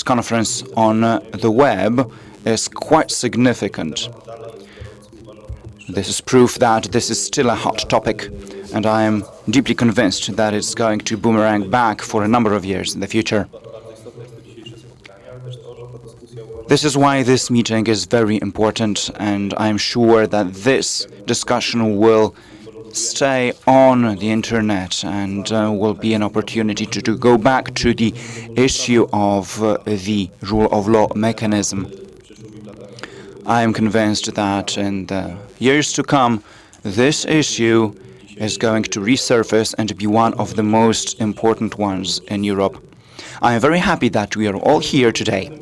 this conference on the web is quite significant. This is proof that this is still a hot topic, and I am deeply convinced that it's going to boomerang back for a number of years in the future. This is why this meeting is very important, and I'm sure that this discussion will stay on the internet and will be an opportunity to go back to the issue of the rule of law mechanism. I am convinced that in the years to come, this issue is going to resurface and be one of the most important ones in Europe. I am very happy that we are all here today.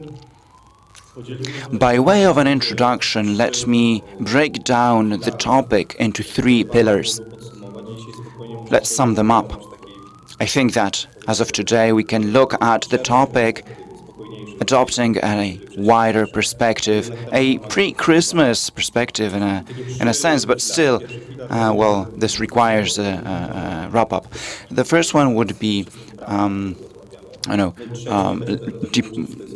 By way of an introduction, let me break down the topic into 3 pillars. Let's sum them up. I think that as of today, we can look at the topic adopting a wider perspective, a pre-Christmas perspective in a sense, but still, well, this requires a wrap-up. The first one would be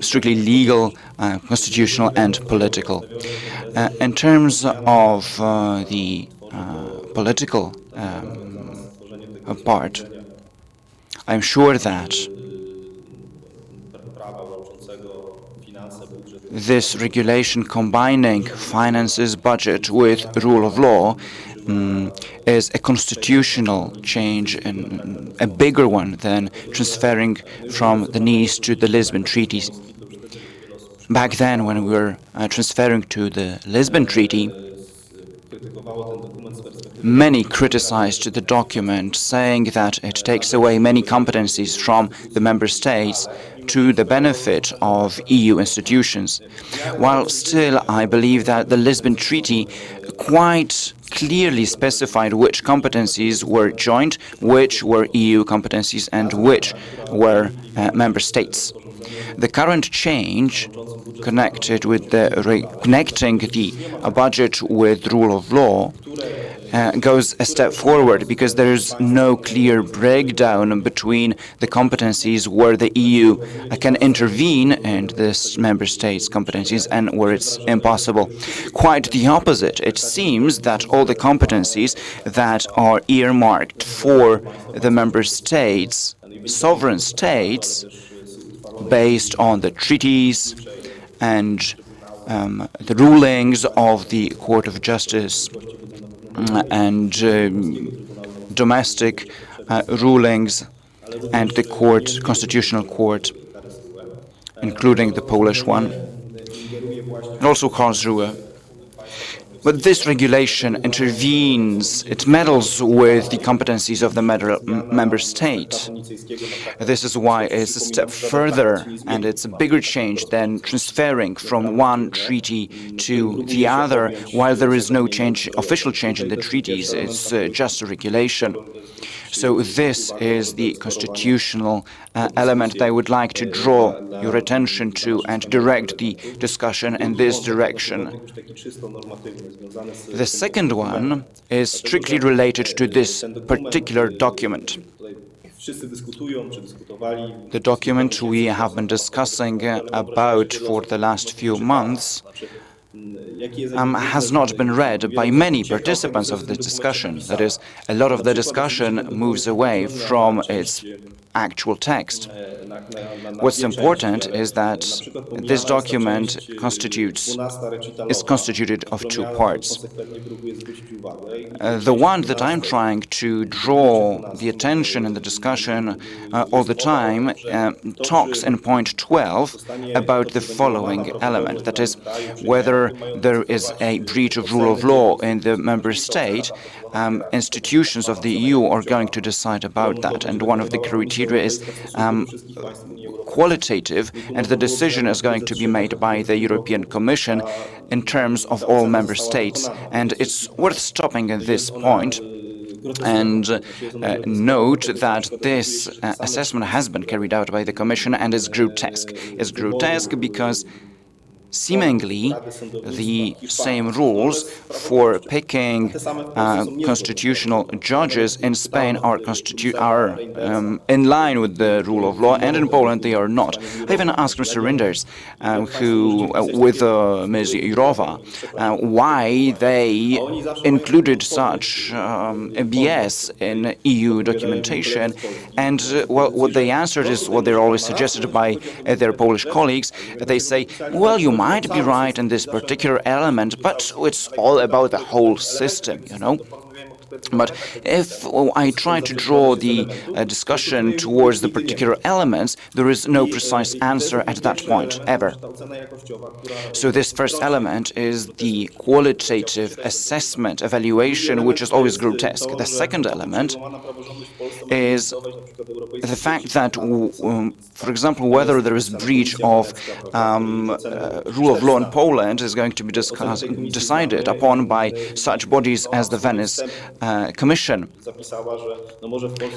strictly legal, constitutional, and political. In terms of the political part, I'm sure that this regulation combining finances, budget with rule of law is a constitutional change, and a bigger one than transferring from the Nice to the Lisbon treaties. Back then, when we were transferring to the Lisbon Treaty, many criticized the document, saying that it takes away many competencies from the member states to the benefit of EU institutions. While still, I believe that the Lisbon Treaty quite clearly specified which competencies were joint, which were EU competencies, and which were member states. The current change connected with connecting the budget with rule of law goes a step forward, because there is no clear breakdown between the competencies where the EU can intervene in this member states' competencies and where it's impossible. Quite the opposite. It seems that all the competencies that are earmarked for the member states, sovereign states, based on the treaties and the rulings of the Court of Justice and domestic rulings and the Constitutional Court, including the Polish one, and also Karlsruhe. But this regulation intervenes, it meddles with the competencies of the member state. This is why it's a step further, and it's a bigger change than transferring from one treaty to the other, while there is no official change in the treaties. It's just a regulation. So this is the constitutional element that I would like to draw your attention to and direct the discussion in this direction. The second one is strictly related to this particular document. The document we have been discussing about for the last few months has not been read by many participants of the discussion. That is, a lot of the discussion moves away from its actual text. What's important is that this document is constituted of 2 parts. The one that I'm trying to draw the attention in the discussion all the time talks in point 12 about the following element, that is, whether there is a breach of rule of law in the member state, institutions of the EU are going to decide about that. And one of the criteria is qualitative, and the decision is going to be made by the European Commission in terms of all member states. And it's worth stopping at this point and note that this assessment has been carried out by the Commission and is grotesque. It's grotesque because seemingly the same rules for picking constitutional judges in Spain are in line with the rule of law, and in Poland they are not. I even asked Mr. Rinders, with Ms. Jourova, why they included such BS in EU documentation, and what they answered is what they're always suggested by their Polish colleagues. They say, well, you might be right in this particular element, but it's all about the whole system, you know. But if I try to draw the discussion towards the particular elements, there is no precise answer at that point, ever. So this first element is the qualitative assessment, evaluation, which is always grotesque. The second element is the fact that, for example, whether there is breach of rule of law in Poland is going to be decided upon by such bodies as the Venice Commission,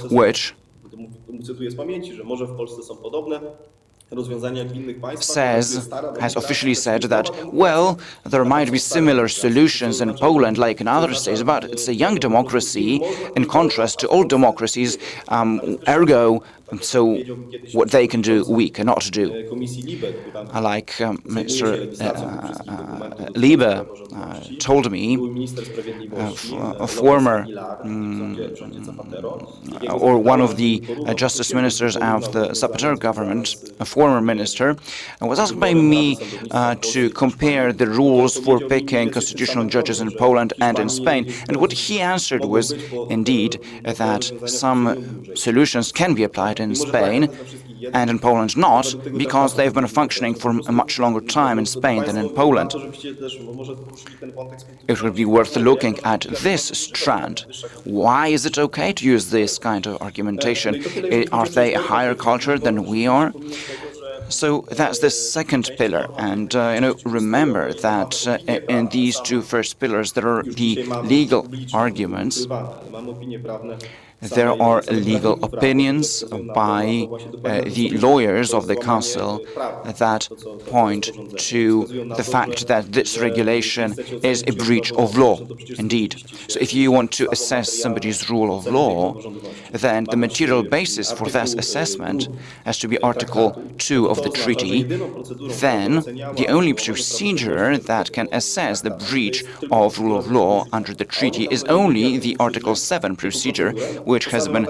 which has officially said that, well, there might be similar solutions in Poland like in other states, but it's a young democracy in contrast to old democracies, ergo, so what they can do, we cannot do. Like Mr. Liebe told me, a former, or one of the justice ministers of the Zapatero government, a former minister, was asked by me to compare the rules for picking constitutional judges in Poland and in Spain. And what he answered was, indeed, that some solutions can be applied in Spain and in Poland not, because they've been functioning for a much longer time in Spain than in Poland. It would be worth looking at this strand. Why is it okay to use this kind of argumentation? Are they a higher culture than we are? So that's the second pillar, and remember that in these two first pillars there are the legal arguments. There are legal opinions by the lawyers of the Council that point to the fact that this regulation is a breach of law, indeed. So if you want to assess somebody's rule of law, then the material basis for that assessment has to be Article 2 of the treaty. Then the only procedure that can assess the breach of rule of law under the treaty is only the Article 7 procedure, which has been,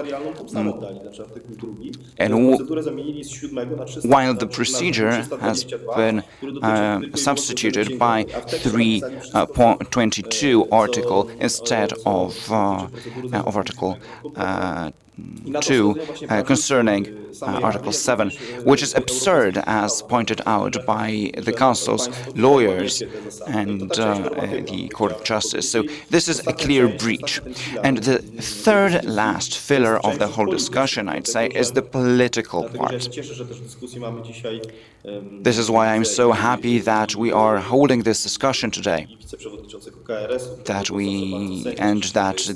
while the procedure has been substituted by 3.22 article instead of Article 2 concerning Article 7, which is absurd, as pointed out by the Council's lawyers and the Court of Justice. So this is a clear breach. And the third last filler of the whole discussion, I'd say, is the political part. This is why I'm so happy that we are holding this discussion today, that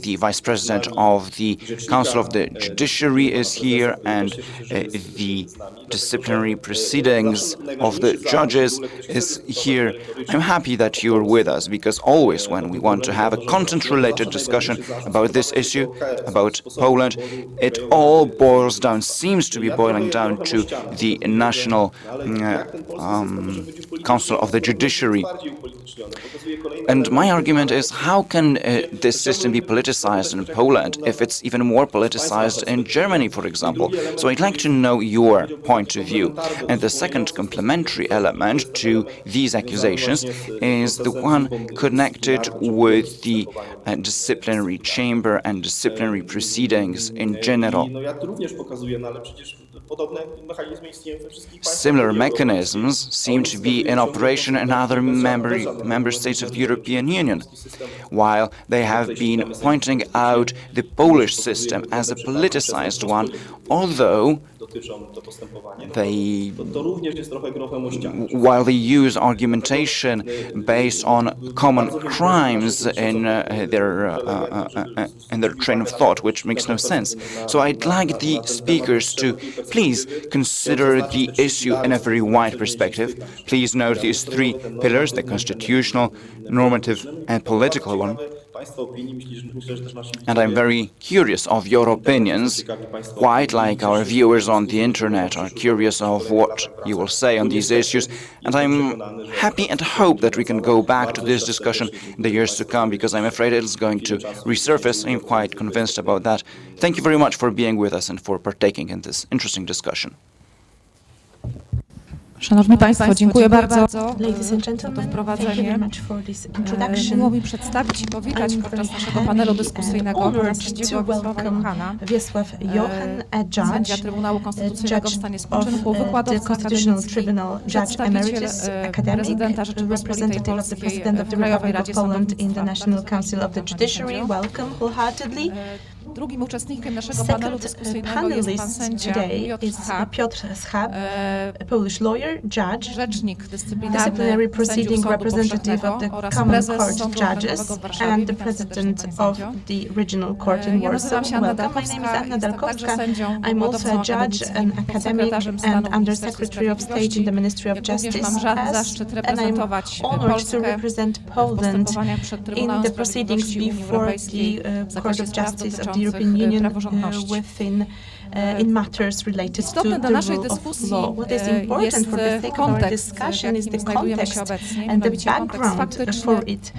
the Vice President of the Council of the Judiciary is here, and the disciplinary proceedings of the judges is here. I'm happy that you're with us, because always when we want to have a content-related discussion about this issue, about Poland, it all seems to be boiling down to the National Council of the Judiciary. And my argument is, how can this system be politicized in Poland if it's even more politicized in Germany, for example? So I'd like to know your point of view. And the second complementary element to these accusations is the one connected with the disciplinary chamber and disciplinary proceedings in general. Similar mechanisms seem to be in operation in other member states of the European Union, while they have been pointing out the Polish system as a politicized one, although while they use argumentation based on common crimes in their train of thought, which makes no sense. So I'd like the speakers to please consider the issue in a very wide perspective. Please note these three pillars: the constitutional, normative, and political one. And I'm very curious of your opinions, quite like our viewers on the internet are curious of what you will say on these issues. And I'm happy and hope that we can go back to this discussion in the years to come, because I'm afraid it's going to resurface. I'm quite convinced about that. Thank you very much for being with us and for partaking in this interesting discussion. Szanowni Państwo, dziękuję bardzo za to wprowadzenie. Miło mi przedstawić i powitać podczas naszego panelu dyskusyjnego pana sędziego Wiesława Johana, sędzia Trybunału Konstytucyjnego w stanie spoczynku, wykładowca akademicki, przedstawiciel prezydenta Rzeczypospolitej Polskiej w Krajowej Radzie Sądownictwa. Drugim uczestnikiem naszego panelu dyskusyjnego jest pan sędzia Piotr Schab, Polish lawyer, judge, rzecznik disciplinary proceeding representative of the Common Court judges, and the president of the Regional Court in Warsaw. Welcome. My name is Anna Dalkowska. I'm also a judge, an academic, and Undersecretary of State in the Ministry of Justice. And I'm honored to represent Poland in the proceedings before the Court of Justice of the European Union within in matters related to the rule of law. What is important for the sake of our discussion is the context and the background for it.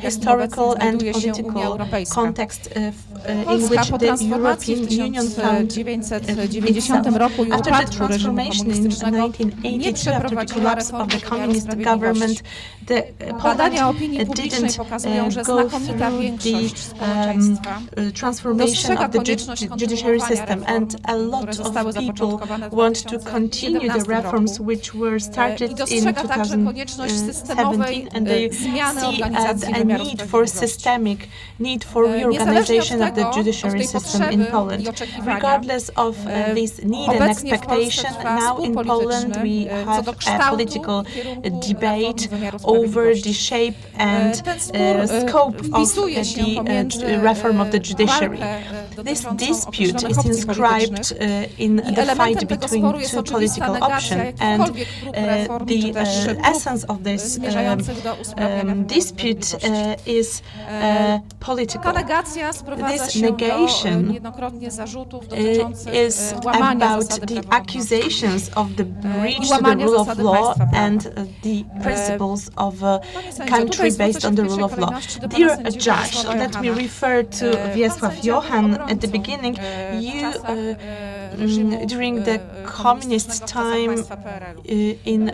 Historical and political context in which the European Union found itself. After the transformation in 1982, after the collapse of the communist government, Poland didn't go through the transformation of the judiciary system, and a lot of people want to continue the reforms which were started in 2017, and they see a need for systemic, reorganization of the judiciary system in Poland. Regardless of this need and expectation, now in Poland we have a political debate over the shape and scope of the reform of the judiciary. This dispute is inscribed in the fight between two political options, and the essence of this dispute is political. This negation is about the accusations of the breach to the rule of law and the principles of a country based on the rule of law. Dear judge, let me refer to Wiesław Johan. At the beginning, you, during the communist time in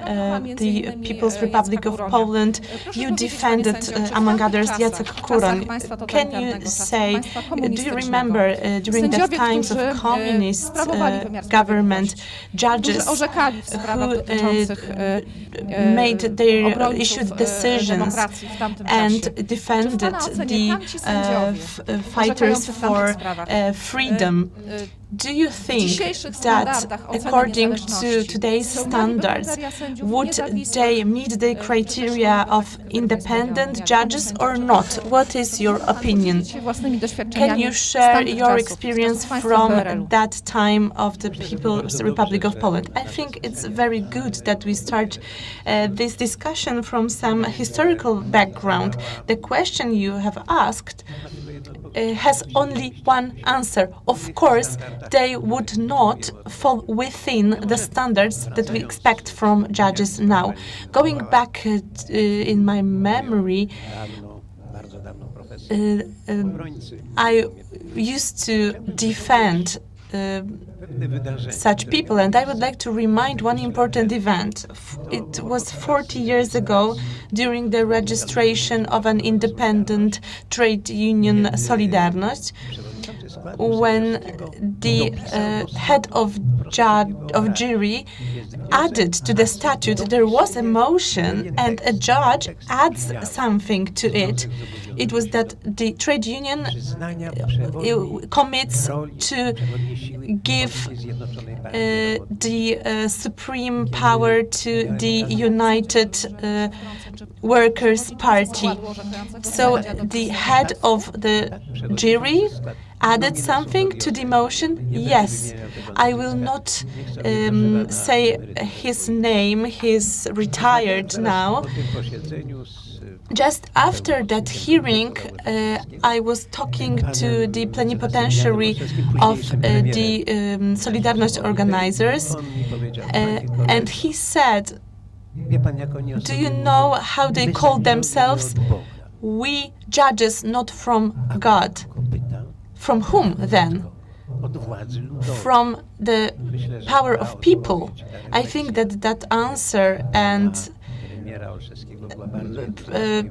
the People's Republic of Poland, you defended, among others, Jacek Kuroń. Can you say, do you remember during the times of communist government, judges who issued decisions and defended the fighters for freedom? Do you think that, according to today's standards, would they meet the criteria of independent judges or not? What is your opinion? Can you share your experience from that time of the People's Republic of Poland? I think it's very good that we start this discussion from some historical background. The question you have asked has only one answer. Of course, they would not fall within the standards that we expect from judges now. Going back in my memory, I used to defend such people, and I would like to remind one important event. It was 40 years ago, during the registration of an independent trade union, Solidarność. when the head of jury added to the statute, there was a motion and a judge adds something to it. It was that the trade union commits to give the supreme power to the United Workers' Party. So the head of the jury added something to the motion? Yes. I will not say his name. He's retired now. Just after that hearing, I was talking to the plenipotentiary of the Solidarność organizers, and he said, do you know how they call themselves? We judges not from God. From whom then? From the power of people. I think that that answer and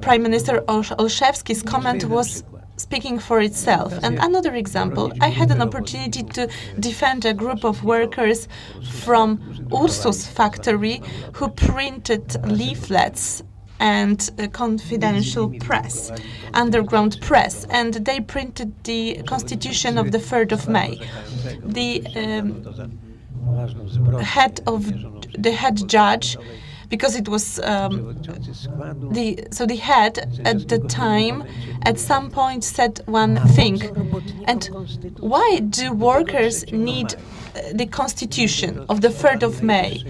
Prime Minister Olszewski's comment was speaking for itself. And another example, I had an opportunity to defend a group of workers from Ursus factory who printed leaflets and confidential press, underground press, and they printed the Constitution of the 3rd of May. The head judge, because it was the head at the time at some point said one thing, and why do workers need the Constitution of the 3rd of May?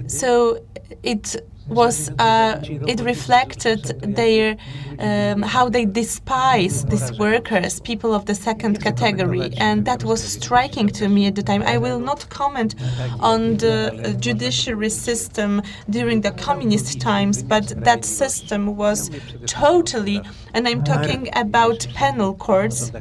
So it reflected their how they despise these workers, people of the second category, and that was striking to me at the time. I will not comment on the judiciary system during the communist times, but that system was totally, and I'm talking about penal courts,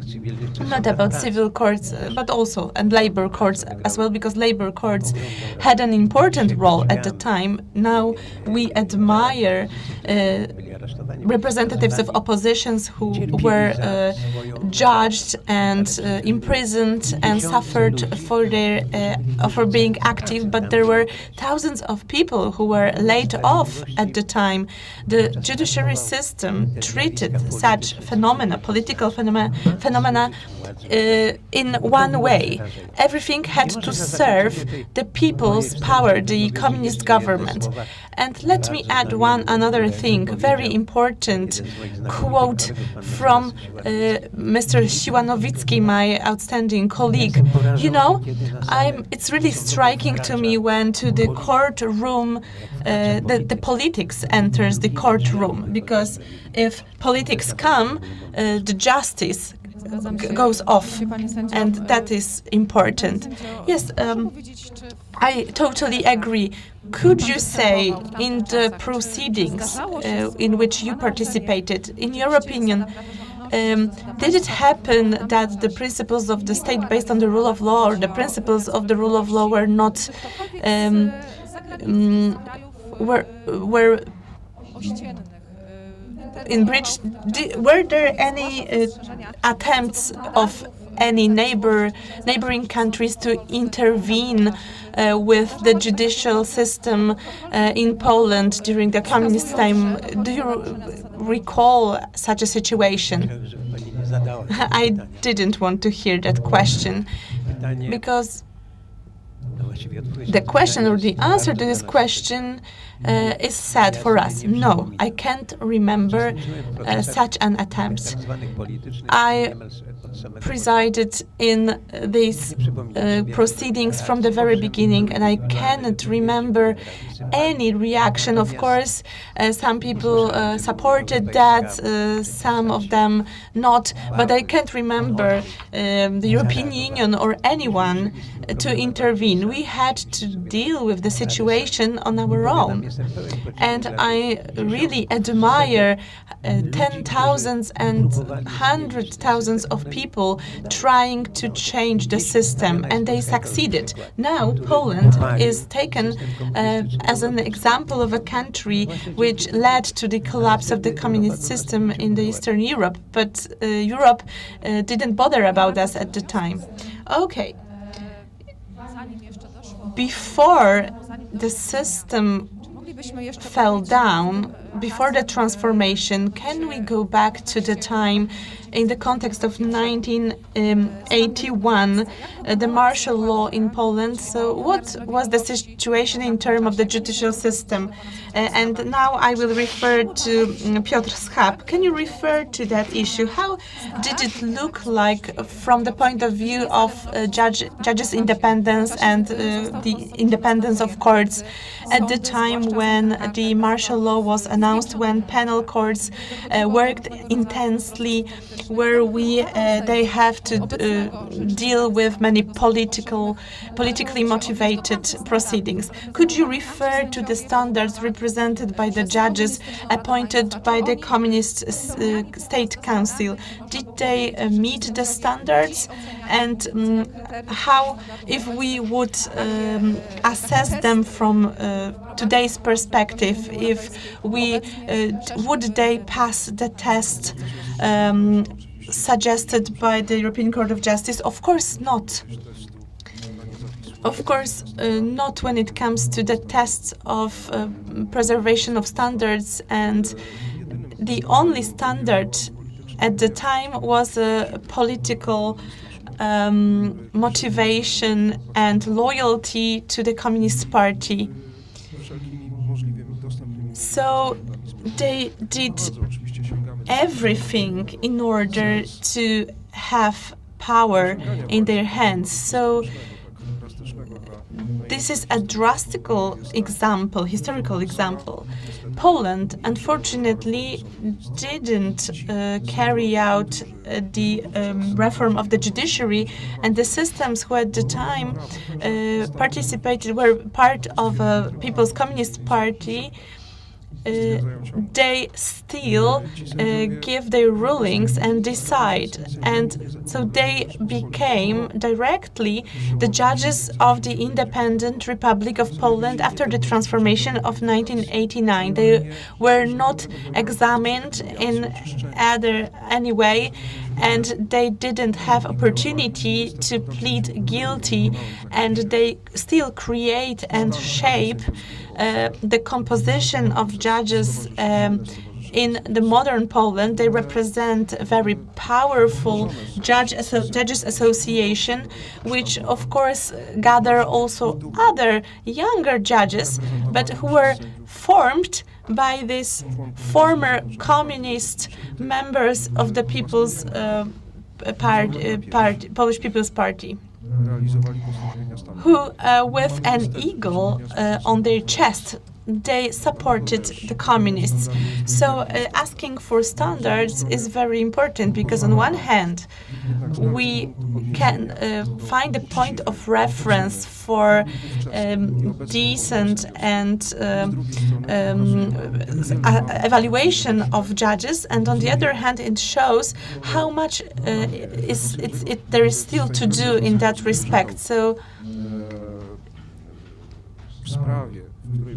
not about civil courts, but also, and labor courts as well, because labor courts had an important role at the time. Now we admire representatives of oppositions who were judged and imprisoned and suffered for being active, but there were thousands of people who were laid off at the time. The judiciary system treated such phenomena, political phenomena, in one way. Everything had to serve the people's power, the communist government. And let me add another thing, very important quote from Mr. Siłanowicki, my outstanding colleague. You know, it's really striking to me when to the courtroom, the politics enters the courtroom, because if politics come, the justice goes off, and that is important. Yes, I totally agree. Could you say, in the proceedings in which you participated, in your opinion, did it happen that the principles of the state based on the rule of law, or the principles of the rule of law, were not were in breach? Were there any attempts of any neighboring countries to intervene with the judicial system in Poland during the communist time? Do you recall such a situation? I didn't want to hear that question, because the question or the answer to this question is sad for us. No, I can't remember such an attempt. I presided in these proceedings from the very beginning, and I cannot remember any reaction. Of course, some people supported that, some of them not, but I can't remember the European Union or anyone to intervene. We we had to deal with the situation on our own. And I really admire 10,000s and 100,000s of people trying to change the system, and they succeeded. Now Poland is taken as an example of a country which led to the collapse of the communist system in the Eastern Europe, but Europe didn't bother about us at the time. Okay. Before the system fell down, before the transformation, can we go back to the time in the context of 1981, the martial law in Poland? So what was the situation in terms of the judicial system? And now I will refer to Piotr Schab. Can you refer to that issue? How did it look like from the point of view of judges' independence and the independence of courts at the time when the martial law was announced, when penal courts worked intensely, where they have to deal with many politically motivated proceedings? Could you refer to the standards represented by the judges appointed by the Communist State Council? Did they meet the standards? And how, if we would assess them from today's perspective, if we would they pass the test suggested by the European Court of Justice? Of course not. Of course not when it comes to the tests of preservation of standards, and the only standard at the time was a political motivation and loyalty to the Communist Party. So they did everything in order to have power in their hands. So this is a drastic example, historical example. Poland, unfortunately, didn't carry out the reform of the judiciary, and the systems who at the time were part of a People's Communist Party, they still give their rulings and decide. And so they became directly the judges of the independent Republic of Poland after the transformation of 1989. They were not examined in any way, and they didn't have opportunity to plead guilty, and they still create and shape the composition of judges in the modern Poland. They represent a very powerful judges association, which of course gather also other younger judges, but who were formed by these former communist members of the People's Polish People's Party, who, with an eagle on their chest, they supported the communists. So asking for standards is very important, because on one hand, we can find a point of reference for decent and evaluation of judges, and on the other hand, it shows how much there is still to do in that respect. So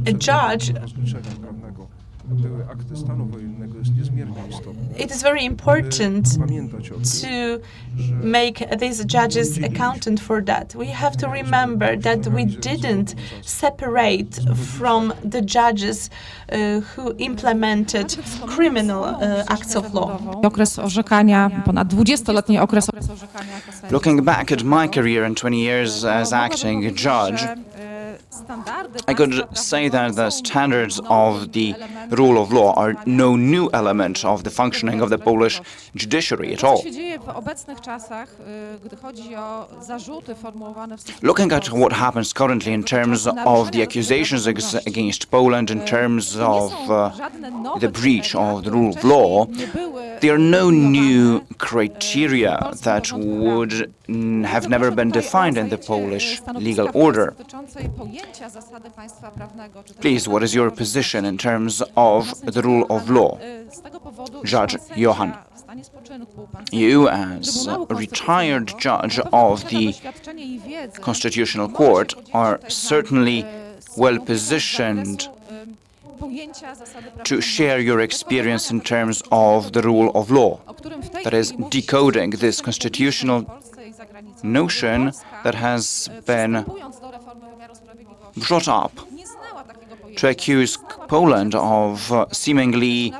a judge, it is very important to make these judges accountant for that. We have to remember that we didn't separate from the judges who implemented criminal acts of law. Okres orzekania, ponad 20-letni okres. Looking back at my career and 20 years as acting judge, I could say that the standards of the rule of law are no new element of the functioning of the Polish judiciary at all. Looking at what happens currently in terms of the accusations against Poland, in terms of the breach of the rule of law, There are no new criteria that would have never been defined in the Polish legal order. Please, what is your position in terms of the rule of law? Judge Johann, you as a retired judge of the Constitutional Court are certainly well positioned to share your experience in terms of the rule of law, that is, decoding this constitutional notion that has been brought up to accuse Poland of seemingly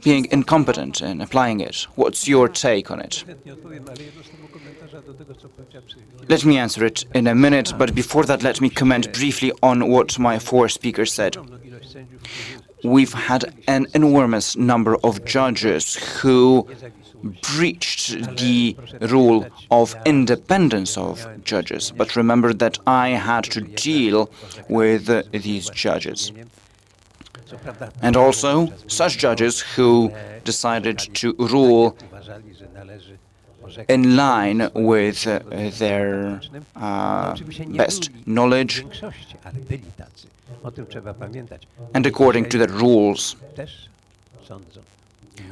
being incompetent in applying it. What's your take on it? Let me answer it in a minute, but before that, let me comment briefly on what my four speakers said. We've had an enormous number of judges who breached the rule of independence of judges. But remember that I had to deal with these judges. And also such judges who decided to rule in line with their best knowledge and according to the rules.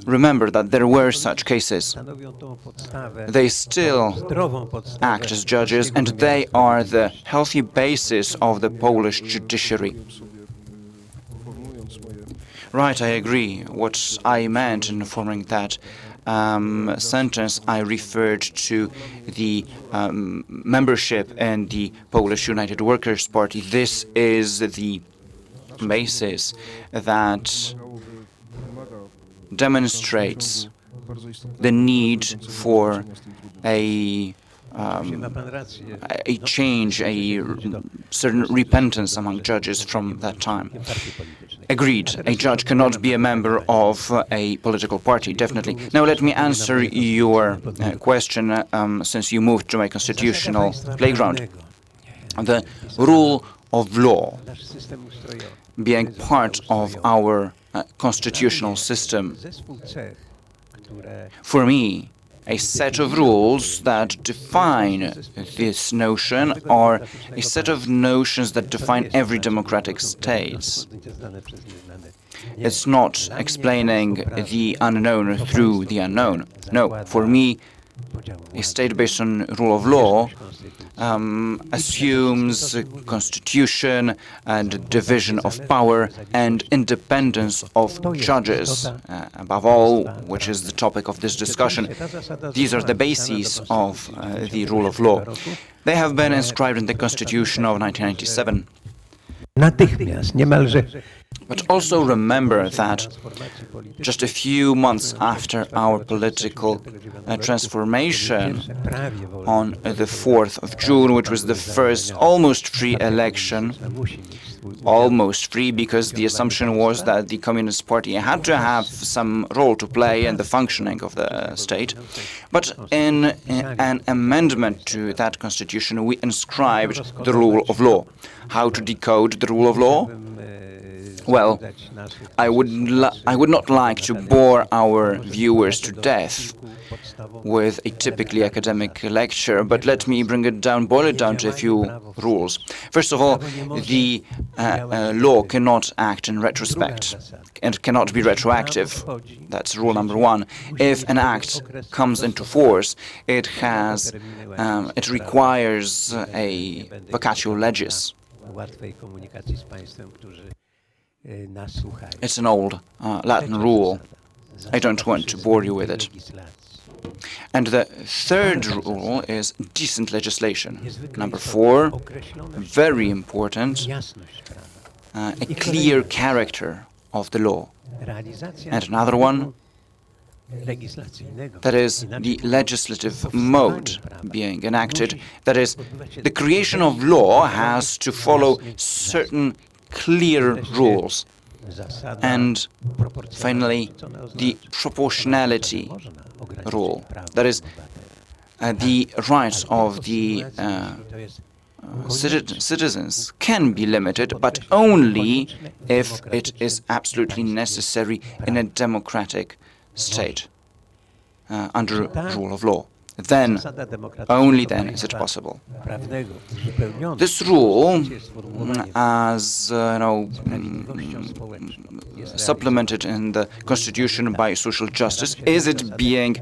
Remember that there were such cases. They still act as judges, and they are the healthy basis of the Polish judiciary. Right, I agree. What I meant in forming that sentence, I referred to the membership in the Polish United Workers' Party. This is the basis that demonstrates the need for a change, a certain repentance among judges from that time. Agreed, a judge cannot be a member of a political party, definitely. Now let me answer your question, since you moved to my constitutional playground. The rule of law being part of our constitutional system, for me, a set of rules that define this notion are a set of notions that define every democratic state. It's not explaining the unknown through the unknown. No, for me, a state based on rule of law assumes constitution and division of power and independence of judges, above all, which is the topic of this discussion. These are the bases of the rule of law. They have been inscribed in the Constitution of 1997. But also remember that just a few months after our political transformation, on the 4th of June, which was the first almost free election, almost free because the assumption was that the Communist Party had to have some role to play in the functioning of the state. But in an amendment to that constitution, we inscribed the rule of law. How to decode the rule of law? Well, I would not like to bore our viewers to death with a typically academic lecture, but let me bring it down, boil it down to a few rules. First of all, the law cannot act in retrospect and cannot be retroactive. That's rule number one. If an act comes into force, it requires a vacatio legis. It's an old Latin rule. I don't want to bore you with it. And the third rule is decent legislation. Number 4, very important, a clear character of the law. And another one, that is the legislative mode being enacted. That is, the creation of law has to follow certain clear rules. And finally, the proportionality rule. That is, the rights of the citizens can be limited, but only if it is absolutely necessary in a democratic state under rule of law. Then, only then is it possible. This rule, as supplemented in the Constitution by social justice, is it being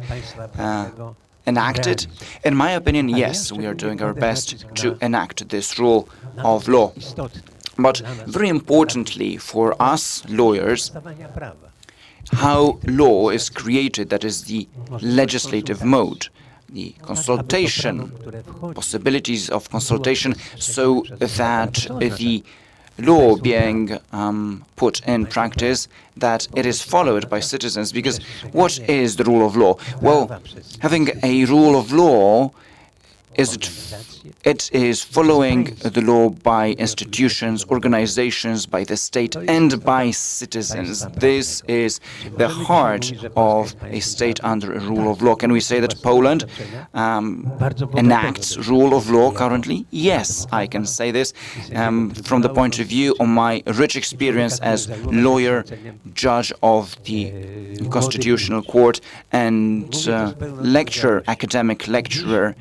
enacted? In my opinion, yes, we are doing our best to enact this rule of law. But very importantly for us lawyers, how law is created, that is the legislative mode, the consultation, possibilities of consultation, so that the law being put in practice, that it is followed by citizens. Because what is the rule of law? Well, having a rule of law, it is following the law by institutions, organizations, by the state, and by citizens. This is the heart of a state under a rule of law. Can we say that Poland enacts rule of law currently? Yes, I can say this from the point of view of my rich experience as lawyer, judge of the Constitutional Court, and academic lecturer,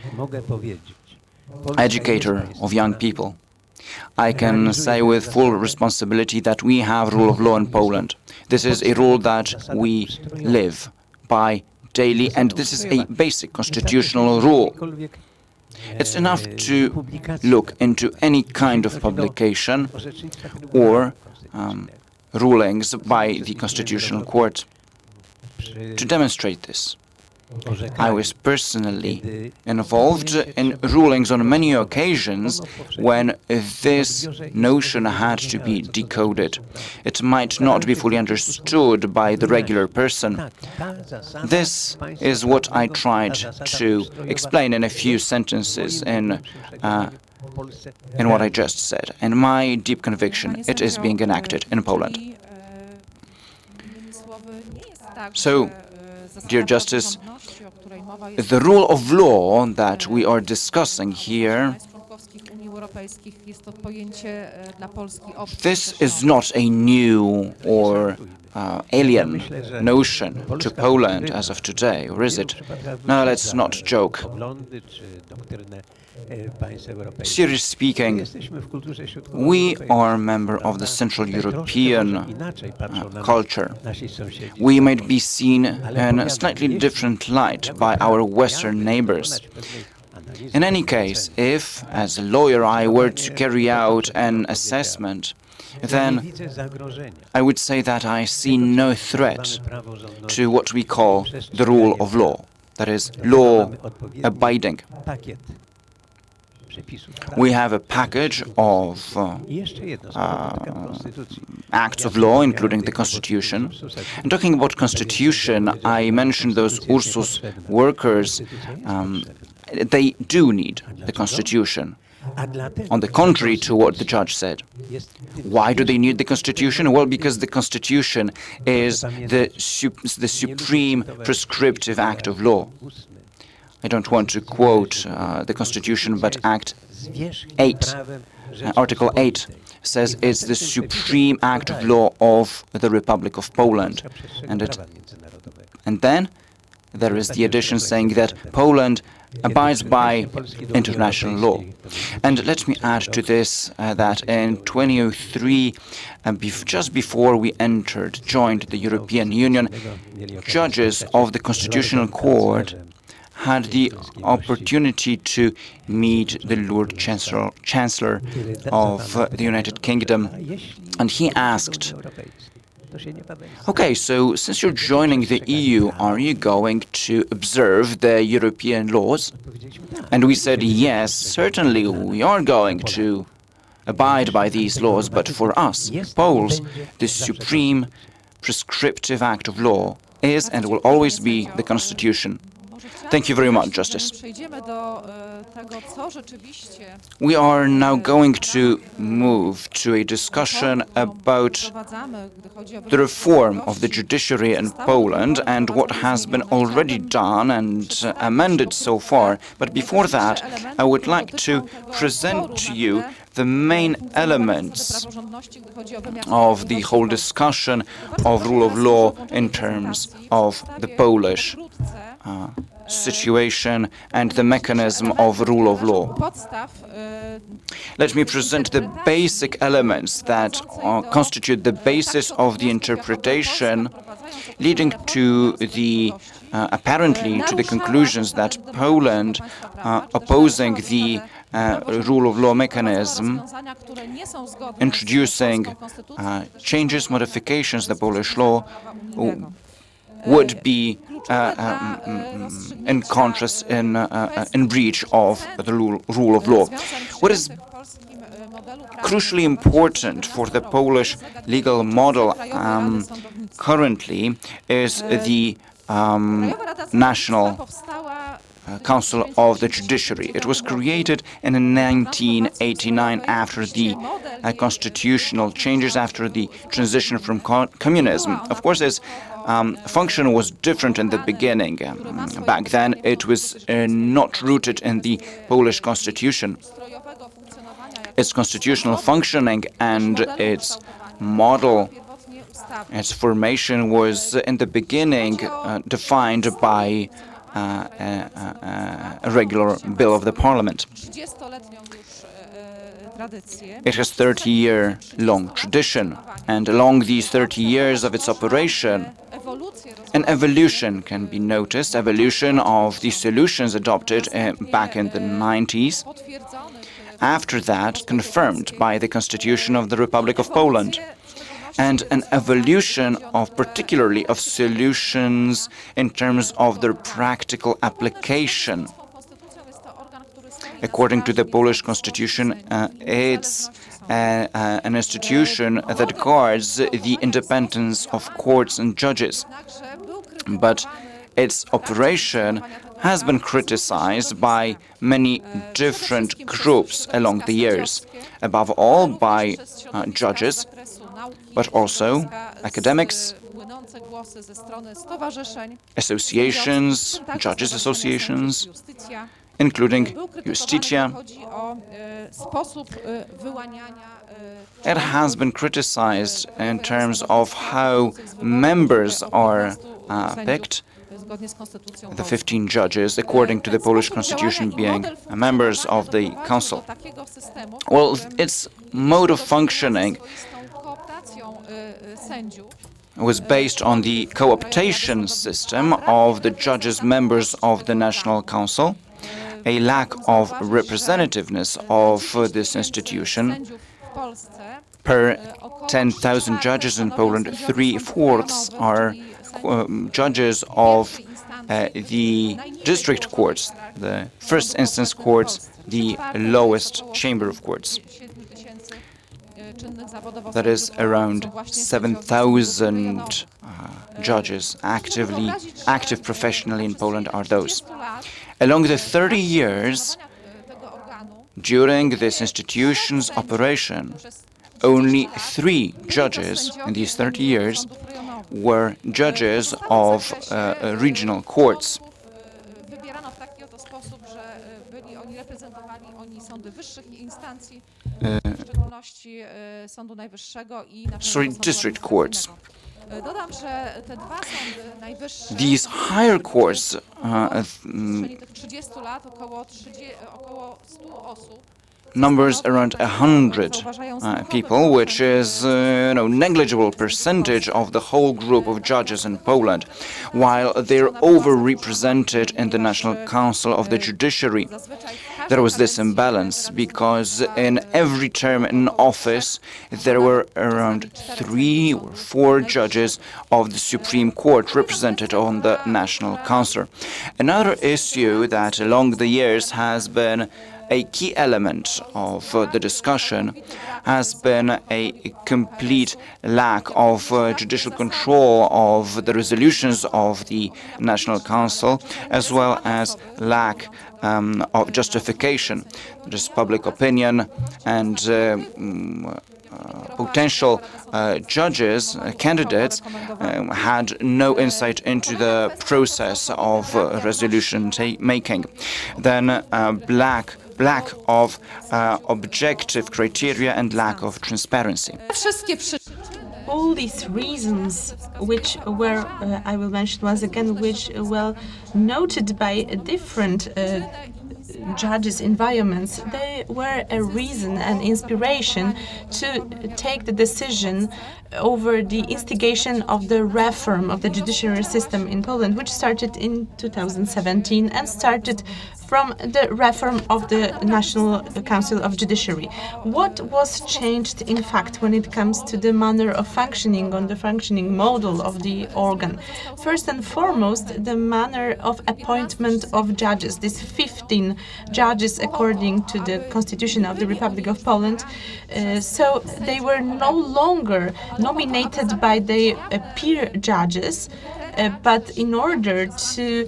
educator of young people. I can say with full responsibility that we have rule of law in Poland. This is a rule that we live by daily, and this is a basic constitutional rule. It's enough to look into any kind of publication or rulings by the Constitutional Court to demonstrate this. I was personally involved in rulings on many occasions when this notion had to be decoded. It might not be fully understood by the regular person. This is what I tried to explain in a few sentences in what I just said. And my deep conviction, it is being enacted in Poland. So, dear Justice, the rule of law that we are discussing here, this is not a new or alien notion to Poland as of today, or is it? No, let's not joke. Seriously speaking, we are a member of the Central European culture. We might be seen in a slightly different light by our Western neighbors. In any case, if, as a lawyer, I were to carry out an assessment, then I would say that I see no threat to what we call the rule of law, that is, law-abiding. We have a package of acts of law, including the Constitution. And talking about Constitution, I mentioned those Ursus workers. They do need the Constitution. On the contrary to what the judge said. Why do they need the Constitution? Well, because the Constitution is the supreme prescriptive act of law. I don't want to quote the Constitution, but Article 8 says it's the supreme act of law of the Republic of Poland. And then there is the addition saying that Poland abides by international law. And let me add to this that in 2003, just before we joined the European Union, judges of the Constitutional Court had the opportunity to meet the Lord Chancellor of the United Kingdom, and he asked, okay, so since you're joining the EU, are you going to observe the European laws? And we said, yes, certainly we are going to abide by these laws, but for us, Poles, the supreme prescriptive act of law is and will always be the Constitution. Thank you very much, Justice. We are now going to move to a discussion about the reform of the judiciary in Poland and what has been already done and amended so far. But before that, I would like to present to you the main elements of the whole discussion of rule of law in terms of the Polish situation and the mechanism of rule of law. Let me present the basic elements that constitute the basis of the interpretation leading to the apparently to the conclusions that Poland opposing the rule of law mechanism, introducing changes, modifications, the Polish law would be in contrast, in breach of the rule of law. What is crucially important for the Polish legal model currently is the National Council of the Judiciary. It was created in 1989 after the constitutional changes, after the transition from communism. Of course, its function was different in the beginning. Back then, it was not rooted in the Polish constitution. Its constitutional functioning and its model, its formation was in the beginning defined by a regular bill of the parliament. It has 30-year-long tradition, and along these 30 years of its operation, an evolution can be noticed, evolution of the solutions adopted back in the 90s, after that confirmed by the Constitution of the Republic of Poland, and an evolution of particularly of solutions in terms of their practical application. According to the Polish Constitution, it's an institution that guards the independence of courts and judges. But its operation has been criticized by many different groups along the years, above all by judges, but also academics, associations, judges' associations, including Justitia. It has been criticized in terms of how members are picked, the 15 judges, according to the Polish constitution, being members of the council. Well, its mode of functioning was based on the co-optation system of the judges members of the National Council, a lack of representativeness of this institution. Per 10,000 judges in Poland, 3/4 are judges of the district courts, the first instance courts, the lowest chamber of courts. That is around 7,000 judges active professionally in Poland are those. Along the 30 years, during this institution's operation, only 3 judges in these 30 years were judges of regional courts. District courts. These higher courts numbers around 100 people, which is negligible percentage of the whole group of judges in Poland, while they're overrepresented in the National Council of the Judiciary. There was this imbalance because in every term in office there were around 3 or 4 judges of the Supreme Court represented on the National Council. Another issue that along the years has been a key element of the discussion has been a complete lack of judicial control of the resolutions of the National Council, as well as lack of justification. Just public opinion and potential judges, candidates, had no insight into the process of resolution making. Then lack of objective criteria and lack of transparency. All these reasons, which were, I will mention once again, which were noted by different judges' environments, they were a reason and inspiration to take the decision over the instigation of the reform of the judiciary system in Poland, which started in 2017 and started from the reform of the National Council of Judiciary. What was changed, in fact, when it comes to the manner of functioning, on the functioning model of the organ? First and foremost, the manner of appointment of judges. These 15 judges, according to the Constitution of the Republic of Poland, so they were no longer nominated by the peer judges, but in order to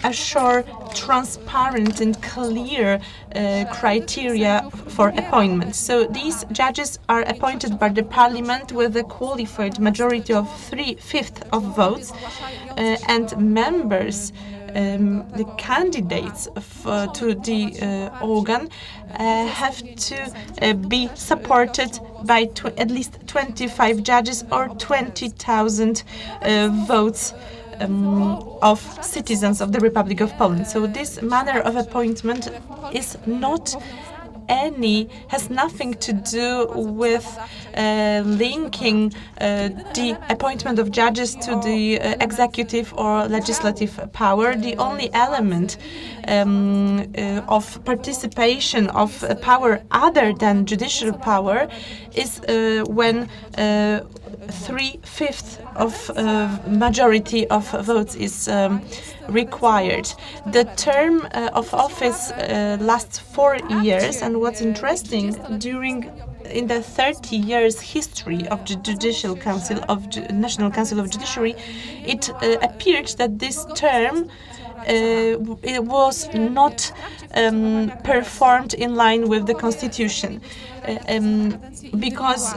assure transparent and clear criteria for appointment. So these judges are appointed by the Parliament with a qualified majority of 3/5 of votes, and members, the candidates to the organ have to be supported by at least 25 judges or 20,000 votes of citizens of the Republic of Poland. So this manner of appointment is has nothing to do with linking the appointment of judges to the executive or legislative power. The only element of participation of power other than judicial power is when 3/5 of majority of votes is required. The term of office lasts 4 years, and what's interesting, in the 30 years history of the Judicial Council of National Council of Judiciary, it appeared that this term it was not performed in line with the Constitution, because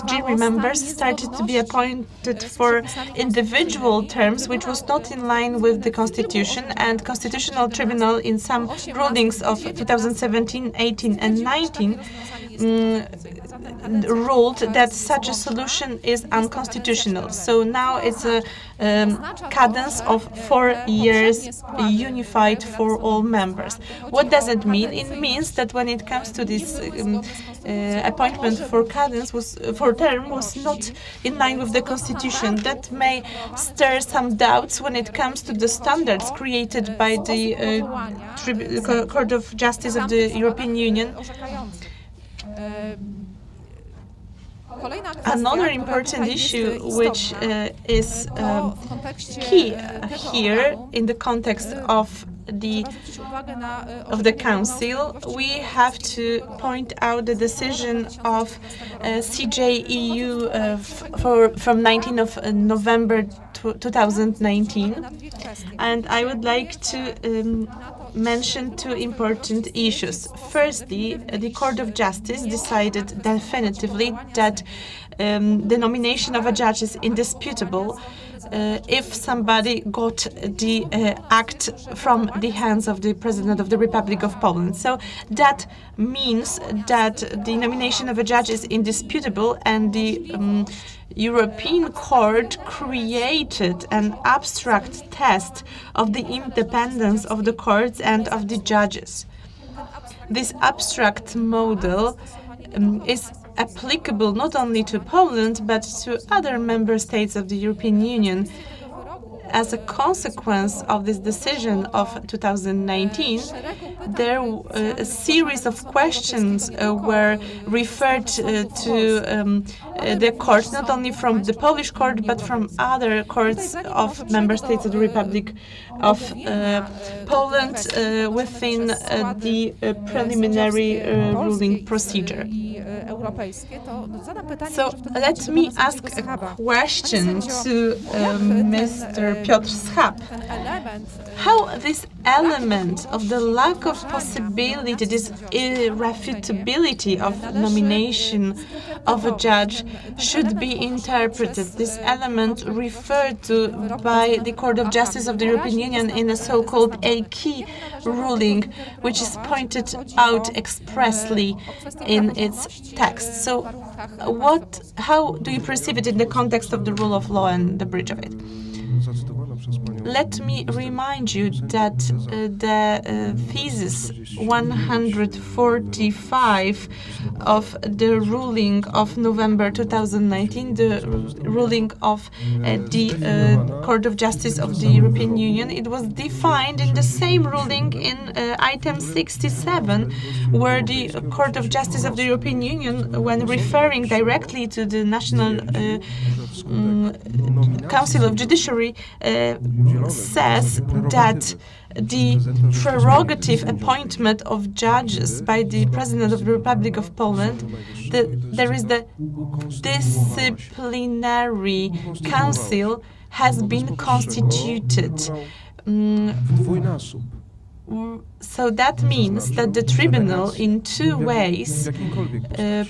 jury members started to be appointed for individual terms, which was not in line with the Constitution, and Constitutional Tribunal in some rulings of 2017, 18 and 19 ruled that such a solution is unconstitutional. So now it's a cadence of 4 years unified for all members. What does it mean? It means that when it comes to this appointment for term was not in line with the Constitution. That may stir some doubts when it comes to the standards created by the Court of Justice of the European Union. Another important issue, which is key here in the context of the Council, we have to point out the decision of CJEU from 19th of November 2019, and I would like to mention two important issues. Firstly, the Court of Justice decided definitively that the nomination of a judge is indisputable if somebody got the act from the hands of the President of the Republic of Poland. So that means that the nomination of a judge is indisputable, and the European Court created an abstract test of the independence of the courts and of the judges. This abstract model is applicable not only to Poland, but to other member states of the European Union. As a consequence of this decision of 2019, there a series of questions were referred to the court, not only from the Polish court, but from other courts of member states of the Republic of Poland within the preliminary ruling procedure. So let me ask a question to Mr. Piotr Schap. How this element of the lack of possibility, this irrefutability of nomination of a judge should be interpreted? This element referred to by the Court of Justice of the European Union in a so-called ENG ruling, which is pointed out expressly in its text. So how do you perceive it in the context of the rule of law and the breach of it? Let me remind you that the thesis 145 of the ruling of November 2019, the ruling of the Court of Justice of the European Union, it was defined in the same ruling in item 67, where the Court of Justice of the European Union, when referring directly to the National Council of Judiciary, says that the prerogative appointment of judges by the President of the Republic of Poland, there is the disciplinary council has been constituted. So that means that the tribunal, in two ways,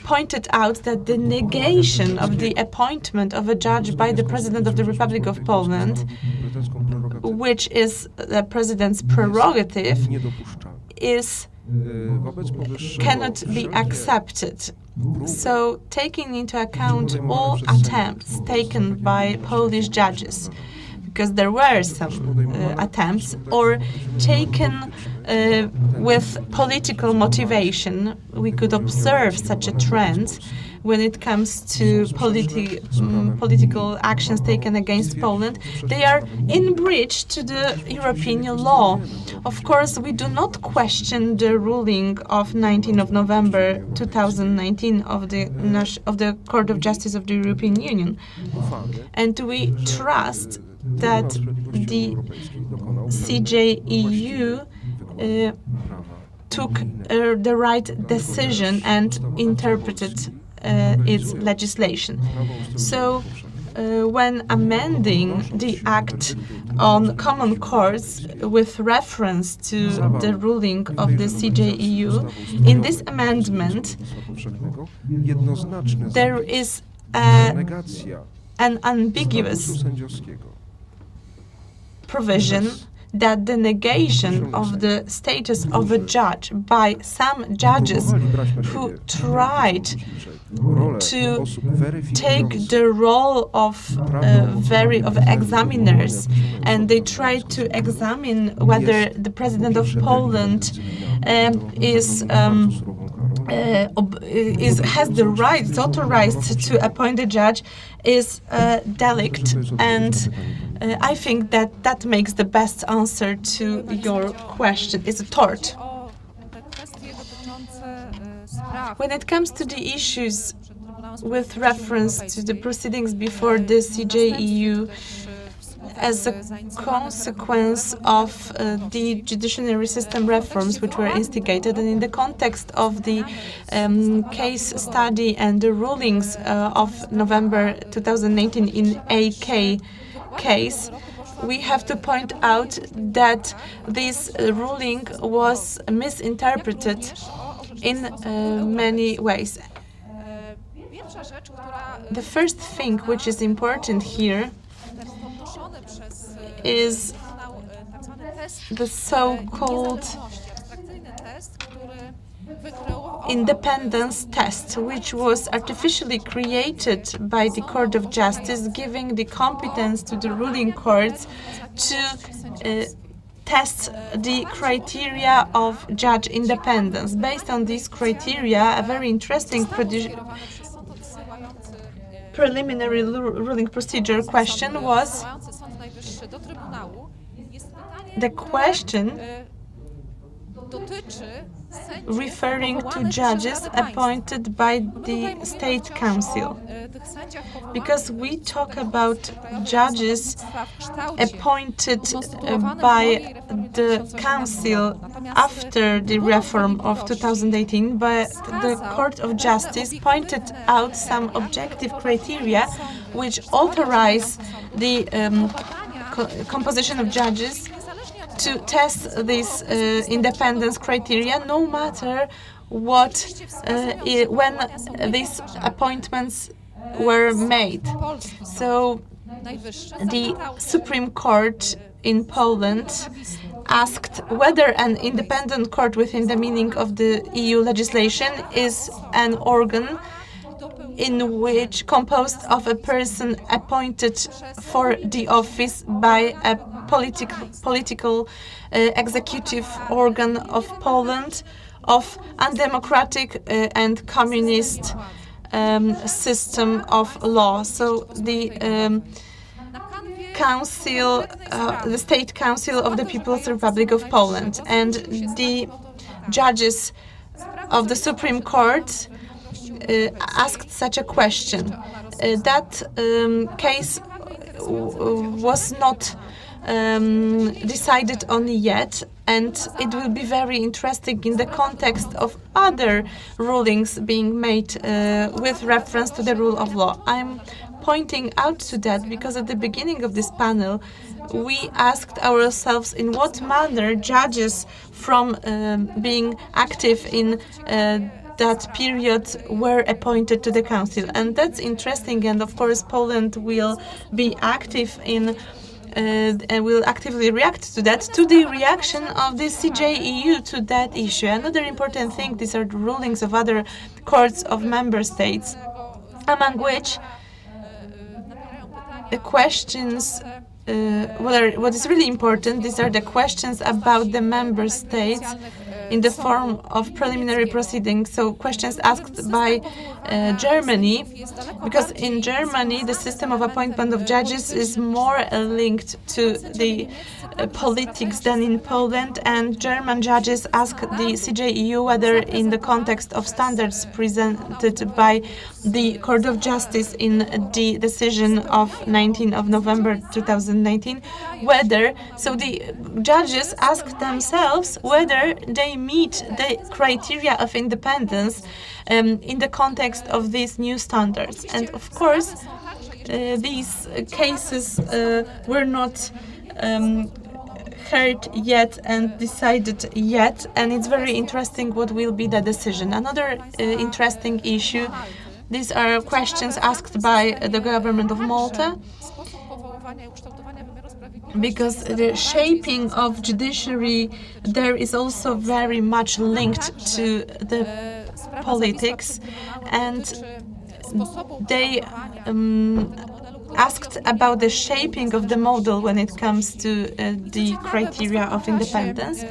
pointed out that the negation of the appointment of a judge by the President of the Republic of Poland, which is the President's prerogative, cannot be accepted. So, taking into account all attempts taken by Polish judges, because there were some attempts, or taken with political motivation, we could observe such a trend when it comes to political actions taken against Poland. They are in breach to the European law. Of course, we do not question the ruling of 19th of November 2019 of the Court of Justice of the European Union, and we trust that the CJEU took the right decision and interpreted its legislation. So, when amending the Act on Common Courts with reference to the ruling of the CJEU, in this amendment, there is an ambiguous provision that the negation of the status of a judge by some judges who tried to take the role of examiners, and they tried to examine whether the President of Poland is the right, is authorized to appoint a judge, is delict, and I think that makes the best answer to your question. It's a tort. When it comes to the issues with reference to the proceedings before the CJEU, as a consequence of the judiciary system reforms which were instigated, and in the context of the case study and the rulings of November 2019 in ENG case, we have to point out that this ruling was misinterpreted in many ways. The first thing which is important here is the so-called independence test, which was artificially created by the Court of Justice, giving the competence to the ruling courts to test the criteria of judge independence. Based on these criteria, a very interesting preliminary ruling procedure question was the question referring to judges appointed by the State Council. Because we talk about judges appointed by the Council after the reform of 2018, but the Court of Justice pointed out some objective criteria which authorize the composition of judges to test this independence criteria, no matter what when these appointments were made. So the Supreme Court in Poland asked whether an independent court within the meaning of the EU legislation is an organ in which composed of a person appointed for the office by a political executive organ of Poland, of undemocratic and communist system of law. So the Council, the State Council of the People's Republic of Poland, and the judges of the Supreme Court asked such a question. That case was not decided on yet, and it will be very interesting in the context of other rulings being made with reference to the rule of law. I'm pointing out to that because at the beginning of this panel, we asked ourselves in what manner judges from being active in that period were appointed to the council. And that's interesting, and of course Poland will be active in and will actively react to that, to the reaction of the CJEU to that issue. Another important thing, these are the rulings of other courts of member states, among which the questions, what is really important, these are the questions about the member states in the form of preliminary proceedings, so questions asked by Germany, because in Germany the system of appointment of judges is more linked to the politics than in Poland, and German judges asked the CJEU whether in the context of standards presented by the Court of Justice in the decision of 19th of November 2019, whether, so the judges asked themselves whether they meet the criteria of independence in the context of these new standards. And of course, these cases were not heard yet and decided yet, and it's very interesting what will be the decision. Another interesting issue, these are questions asked by the government of Malta, because the shaping of judiciary there is also very much linked to the politics, and they asked about the shaping of the model when it comes to the criteria of independence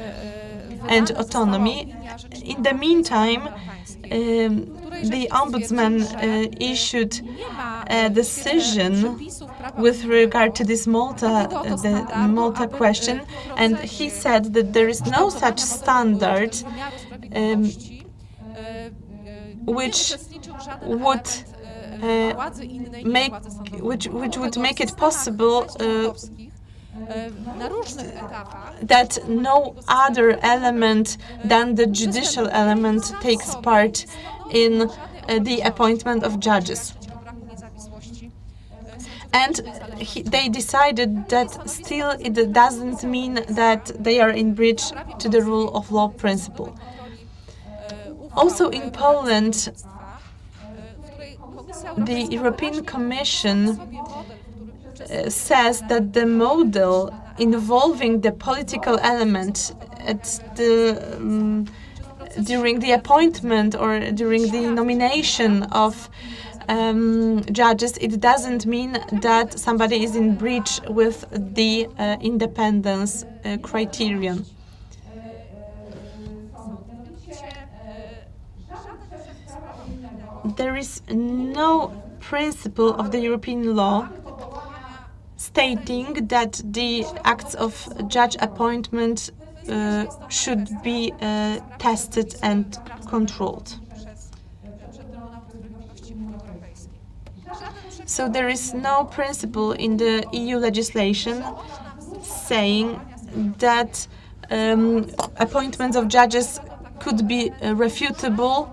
and autonomy. In the meantime, the Ombudsman issued a decision with regard to this the Malta question, and he said that there is no such standard which would make it possible that no other element than the judicial element takes part in the appointment of judges. And they decided that still it doesn't mean that they are in breach to the rule of law principle. Also in Poland, the European Commission says that the model involving the political element at the during the appointment or during the nomination of judges, it doesn't mean that somebody is in breach with the independence criterion. There is no principle of the European law stating that the acts of judge appointment should be tested and controlled. So there is no principle in the EU legislation saying that appointments of judges could be refutable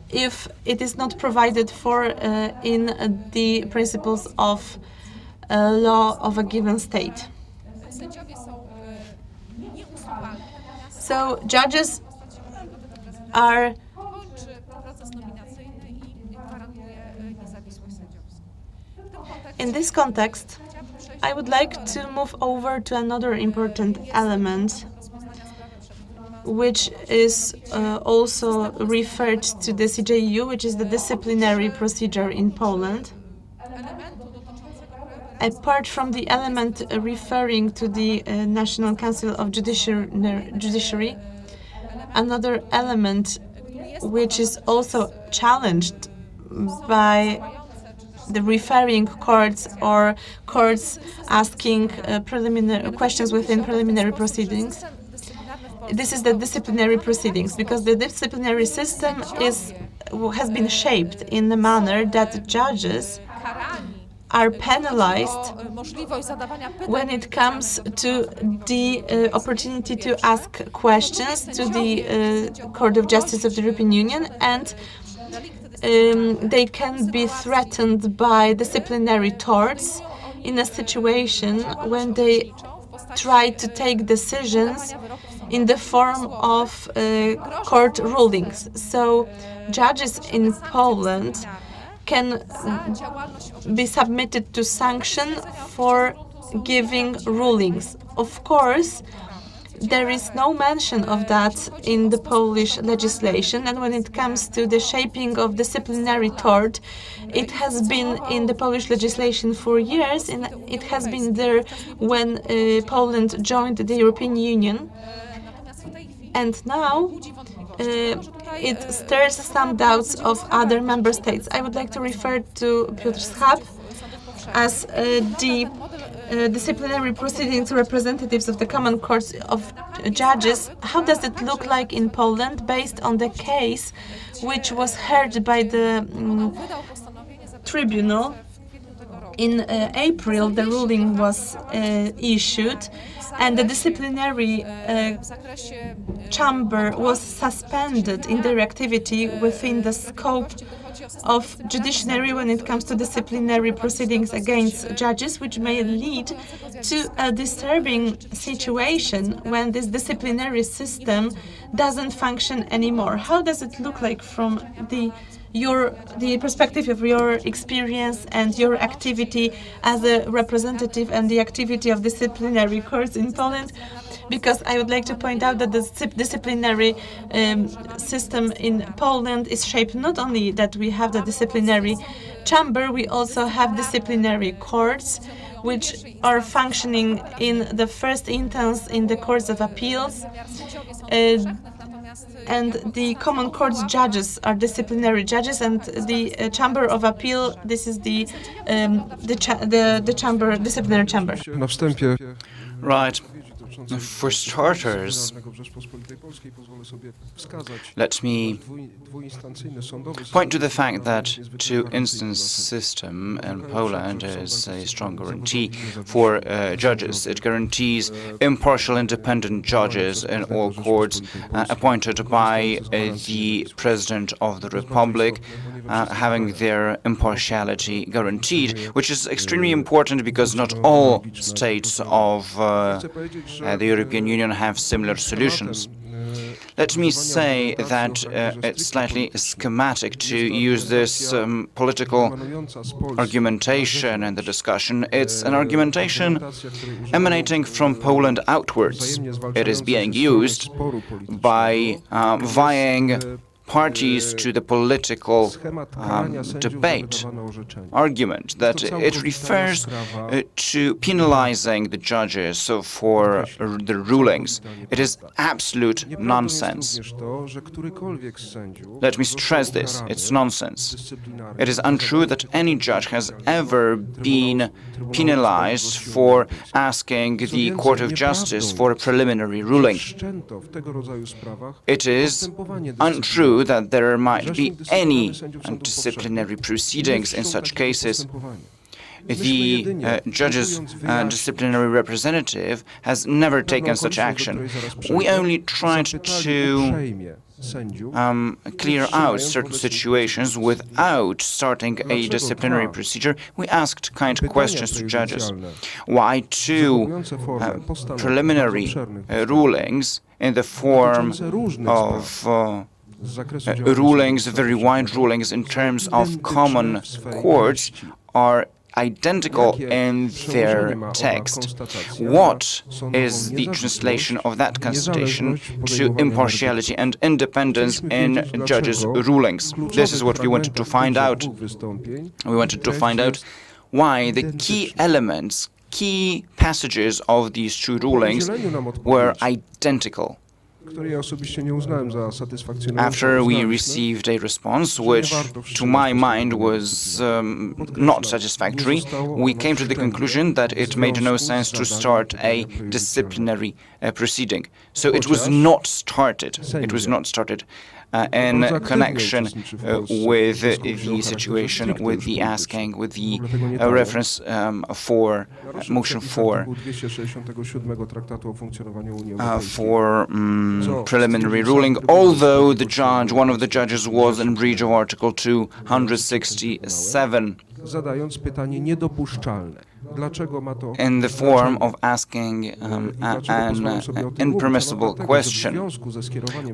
if it is not provided for in the principles of law of a given state. So judges are in this context, I would like to move over to another important element, which is also referred to the CJEU, which is the disciplinary procedure in Poland. Apart from the element referring to the National Council of Judiciary, another element which is also challenged by the referring courts or courts asking preliminary questions within preliminary proceedings. This is the disciplinary proceedings, because the disciplinary system has been shaped in the manner that judges are penalized when it comes to the opportunity to ask questions to the Court of Justice of the European Union, and they can be threatened by disciplinary torts in a situation when they try to take decisions in the form of court rulings. So judges in Poland can be submitted to sanction for giving rulings. Of course, there is no mention of that in the Polish legislation, and when it comes to the shaping of disciplinary tort, it has been in the Polish legislation for years, and it has been there when Poland joined the European Union. And now it stirs some doubts of other member states. I would like to refer to Piotr Schab as the disciplinary proceedings representatives of the Common Courts of Judges. How does it look like in Poland based on the case which was heard by the tribunal? In April, the ruling was issued, and the disciplinary chamber was suspended in their activity within the scope of judiciary when it comes to disciplinary proceedings against judges, which may lead to a disturbing situation when this disciplinary system doesn't function anymore. How does it look like from the perspective of your experience and your activity as a representative and the activity of disciplinary courts in Poland? Because I would like to point out that the disciplinary system in Poland is shaped not only that we have the disciplinary chamber, we also have disciplinary courts, which are functioning in the first instance in the courts of appeals. And the Common Courts judges are disciplinary judges, and the Chamber of Appeal, this is the chamber, disciplinary chamber. Right. For starters, let me point to the fact that two-instance system in Poland is a strong guarantee for judges. It guarantees impartial, independent judges in all courts appointed by the President of the Republic, having their impartiality guaranteed, which is extremely important because not all states of the European Union have similar solutions. Let me say that it's slightly schematic to use this political argumentation in the discussion. It's an argumentation emanating from Poland outwards. It is being used by vying parties to the political debate argument that it refers to penalizing the judges for the rulings. It is absolute nonsense. Let me stress this, it's nonsense. It is untrue that any judge has ever been penalized for asking the Court of Justice for a preliminary ruling. It is untrue that there might be any disciplinary proceedings in such cases. The judge's disciplinary representative has never taken such action. We only tried to clear out certain situations without starting a disciplinary procedure. We asked kind questions to judges. Why two preliminary rulings in the form of rulings, very wide rulings in terms of common courts, are identical in their text? What is the translation of that consultation to impartiality and independence in judges' rulings? This is what we wanted to find out. We wanted to find out why the key elements, key passages of these two rulings were identical. After we received a response, which to my mind was not satisfactory, we came to the conclusion that it made no sense to start a disciplinary proceeding. So it was not started. It was not started in connection with the situation, with the asking, with the reference for motion for preliminary ruling, although the judge, one of the judges, was in breach of Article 267. In the form of asking an impermissible question.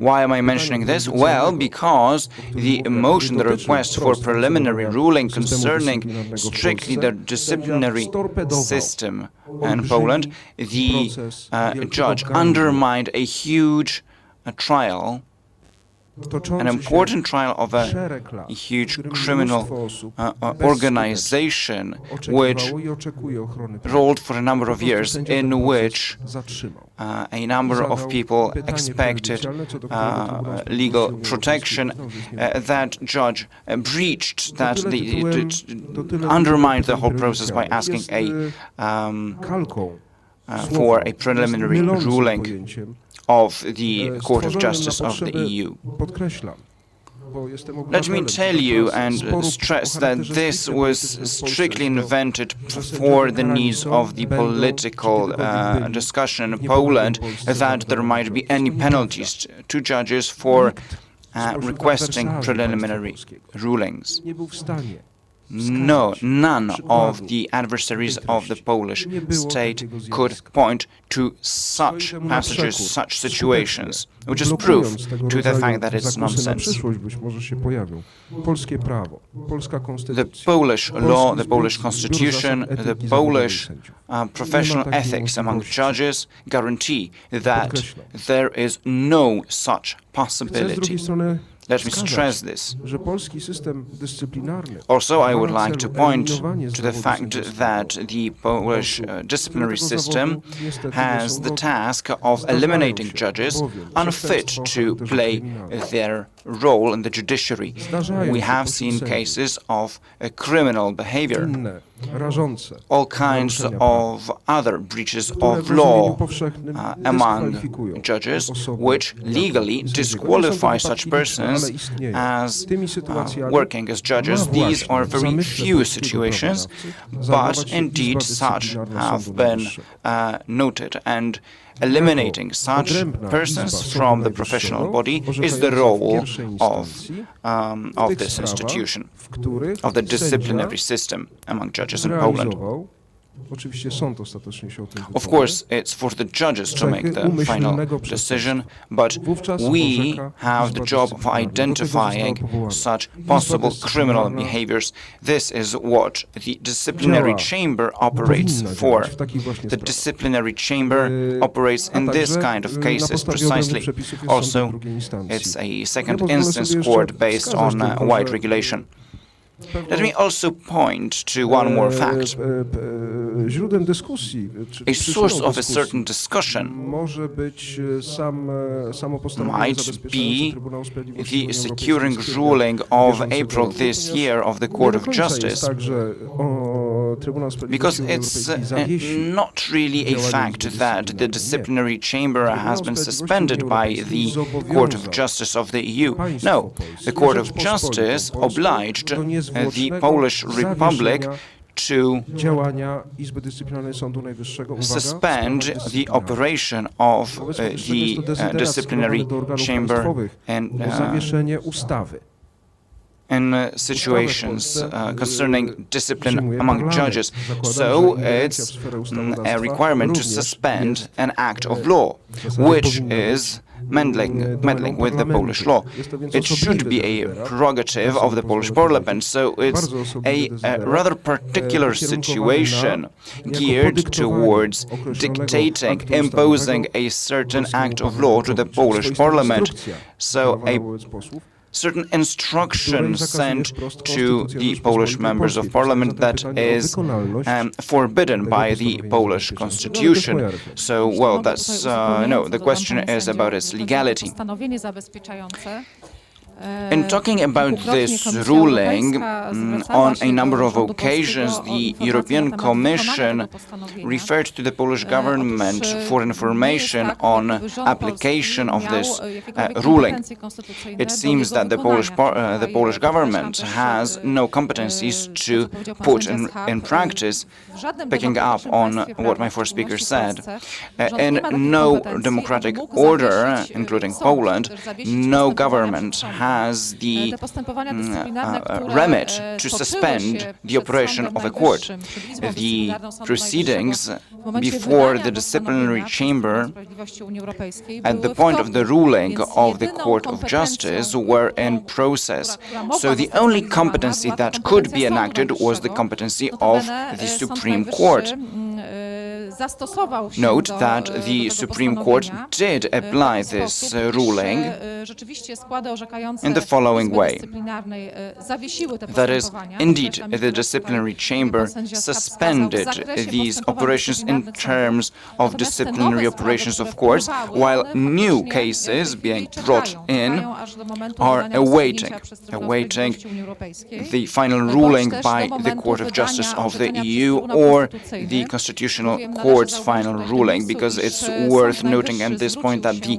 Why am I mentioning this? Well, because the motion, the request for preliminary ruling concerning strictly the disciplinary system in Poland, the judge undermined a huge trial, an important trial of a huge criminal organization which rolled for a number of years, in which a number of people expected legal protection. That judge breached that, undermined the whole process by asking for a preliminary ruling of the Court of Justice of the EU. Let me tell you and stress that this was strictly invented for the needs of the political discussion in Poland, that there might be any penalties to judges for requesting preliminary rulings. No, none of the adversaries of the Polish state could point to such passages, such situations, which is proof to the fact that it's nonsense. The Polish law, the Polish constitution, the Polish professional ethics among judges guarantee that there is no such possibility. Let me stress this. Also, I would like to point to the fact that the Polish disciplinary system has the task of eliminating judges unfit to play their role in the judiciary. We have seen cases of criminal behavior, all kinds of other breaches of law among judges, which legally disqualify such persons as working as judges. These are very few situations, but indeed such have been noted, and eliminating such persons from the professional body is the role of this institution, of the disciplinary system among judges in Poland. Oczywiście sąd ostatecznie się o tym Of course, it's for the judges to make the final decision, but we have the job of identifying such possible criminal behaviors. This is what the disciplinary chamber operates for. The disciplinary chamber operates in this kind of cases precisely. Also, it's a second instance court based on wide regulation. Let me also point to one more fact. A source of a certain discussion might be the securing ruling of April this year of the Court of Justice, because it's not really a fact that the disciplinary chamber has been suspended by the Court of Justice of the EU. No, the Court of Justice obliged the Polish Republic to suspend the operation of the disciplinary chamber in situations concerning discipline among judges. So it's a requirement to suspend an act of law, which is meddling with the Polish law. It should be a prerogative of the Polish Parliament, so it's a rather particular situation geared towards dictating, imposing a certain act of law to the Polish Parliament. So a certain instructions sent to the Polish members of parliament that is forbidden by the Polish constitution. So, well, that's, no, the question is about its legality. In talking about this ruling, on a number of occasions, the European Commission referred to the Polish government for information on application of this ruling. It seems that the Polish government has no competencies to put in practice, picking up on what my first speaker said. In no democratic order, including Poland, no government has the remit to suspend the operation of a court. The proceedings before the disciplinary chamber at the point of the ruling of the Court of Justice were in process. So the only competency that could be enacted was the competency of the Supreme Court. Note that the Supreme Court did apply this ruling in the following way. That is, indeed, the disciplinary chamber suspended these operations in terms of disciplinary operations of courts, while new cases being brought in are awaiting the final ruling by the Court of Justice of the EU or the Constitutional Court's final ruling, because it's worth noting at this point that the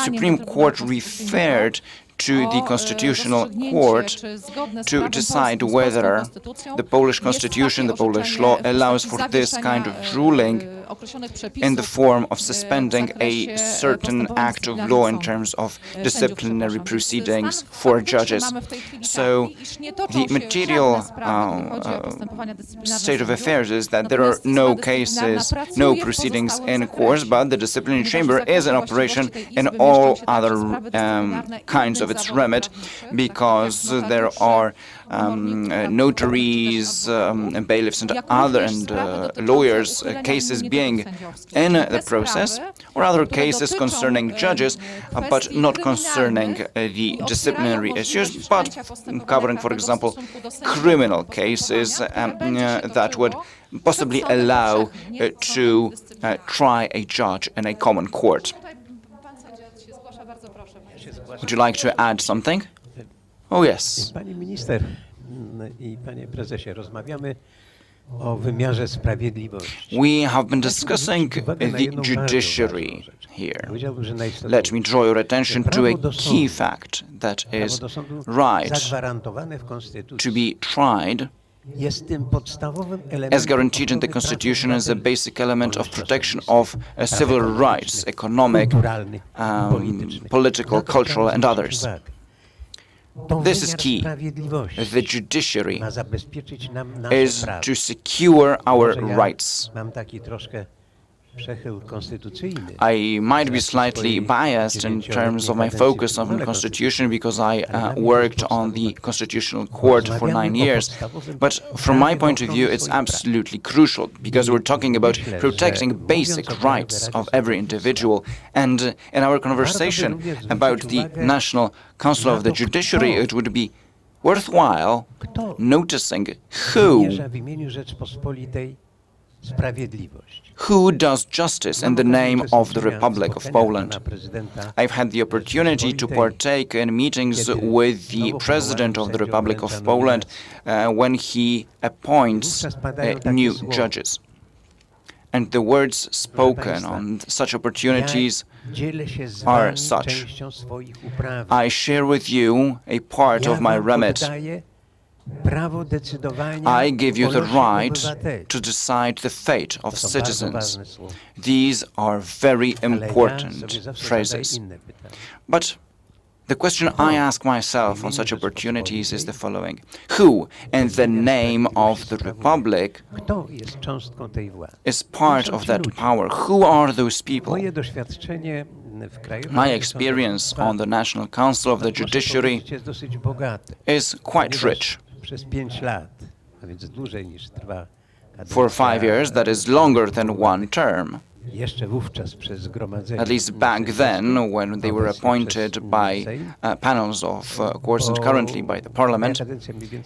Supreme Court referred to the Constitutional Court to decide whether the Polish Constitution, the Polish law, allows for this kind of ruling in the form of suspending a certain act of law in terms of disciplinary proceedings for judges. So the material state of affairs is that there are no cases, no proceedings in course, but the disciplinary chamber is in operation in all other kinds of its remit, because there are notaries, bailiffs, and other lawyers, cases being in the process, or other cases concerning judges, but not concerning the disciplinary issues, but covering, for example, criminal cases that would possibly allow to try a judge in a common court. Would you like to add something? Oh, yes. Pani minister I panie prezesie, rozmawiamy o wymiarze sprawiedliwości. We have been discussing the judiciary here. Let me draw your attention to a key fact that is right to be tried as guaranteed in the Constitution as a basic element of protection of civil rights, economic, political, cultural, and others. This is key. The judiciary is to secure our rights. I might be slightly biased in terms of my focus on the Constitution because I worked on the Constitutional Court for 9 years. But from my point of view, it's absolutely crucial because we're talking about protecting basic rights of every individual. And in our conversation about the National Council of the Judiciary, it would be worthwhile noticing who does justice in the name of the Republic of Poland. I've had the opportunity to partake in meetings with the President of the Republic of Poland when he appoints new judges. And the words spoken on such opportunities are such. I share with you a part of my remit. I give you the right to decide the fate of citizens. These are very important phrases. But the question I ask myself on such opportunities is the following. Who, in the name of the Republic, is part of that power? Who are those people? My experience on the National Council of the Judiciary is quite rich. For 5 years, that is longer than one term. At least back then, when they were appointed by panels of courts and currently by the Parliament,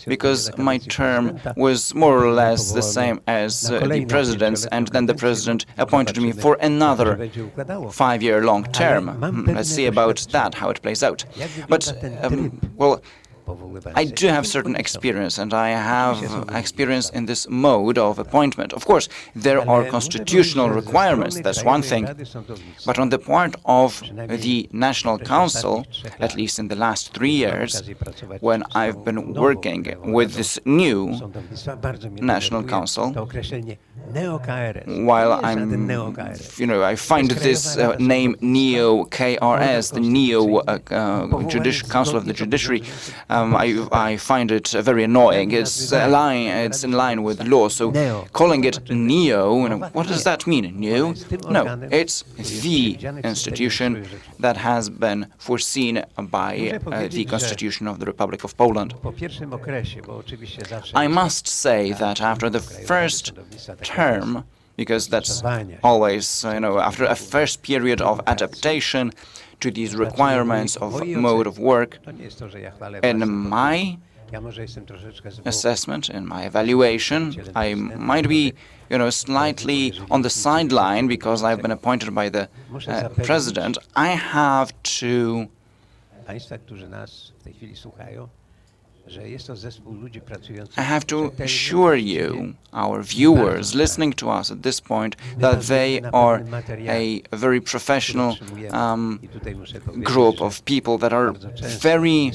because my term was more or less the same as the President's, and then the President appointed me for another 5-year-long term. Let's see about that, how it plays out. But, well, I do have certain experience, and I have experience in this mode of appointment. Of course, there are constitutional requirements, that's one thing, but on the part of the National Council, at least in the last 3 years, when I've been working with this new National Council, while I find this name Neo-KRS, the Neo Council of the Judiciary, I find it very annoying. It's in line with law. So calling it Neo, what does that mean? New? No, it's the institution that has been foreseen by the Constitution of the Republic of Poland. I must say that after the first term, because that's always, after a first period of adaptation to these requirements of mode of work, in my assessment, in my evaluation, I might be, slightly on the sideline because I've been appointed by the President. I have to assure you, our viewers listening to us at this point, that they are a very professional group of people that are very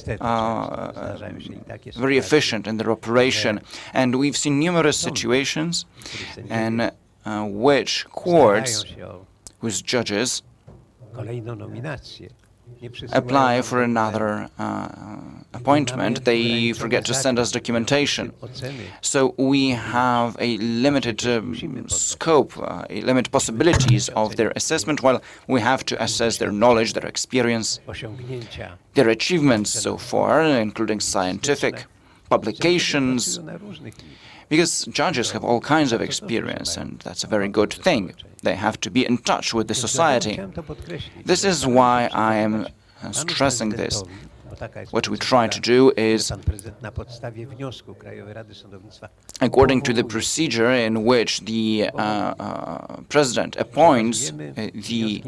efficient in their operation. And we've seen numerous situations in which courts, whose judges apply for another appointment, they forget to send us documentation. So we have a limited scope, limited possibilities of their assessment, while we have to assess their knowledge, their experience, their achievements so far, including scientific publications, because judges have all kinds of experience, and that's a very good thing. They have to be in touch with the society. This is why I am stressing this. What we try to do is, according to the procedure in which the President appoints the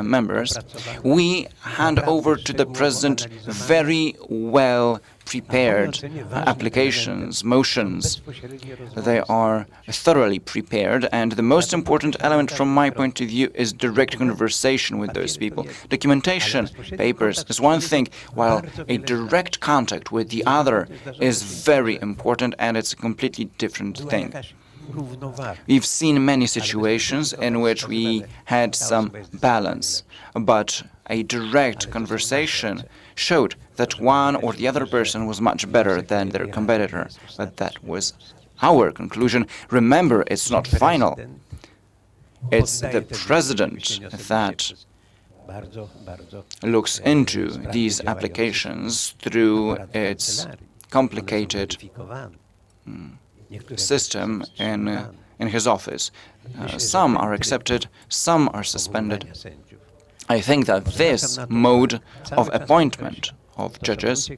members, we hand over to the President very well prepared applications, motions. They are thoroughly prepared, and the most important element from my point of view is direct conversation with those people. Documentation, papers is one thing, while a direct contact with the other is very important, and it's a completely different thing. We've seen many situations in which we had some balance, but a direct conversation showed that one or the other person was much better than their competitor. But that was our conclusion. Remember, it's not final. It's the president that looks into these applications through its complicated system in his office. Some are accepted, some are suspended. I think that this mode of appointment of judges,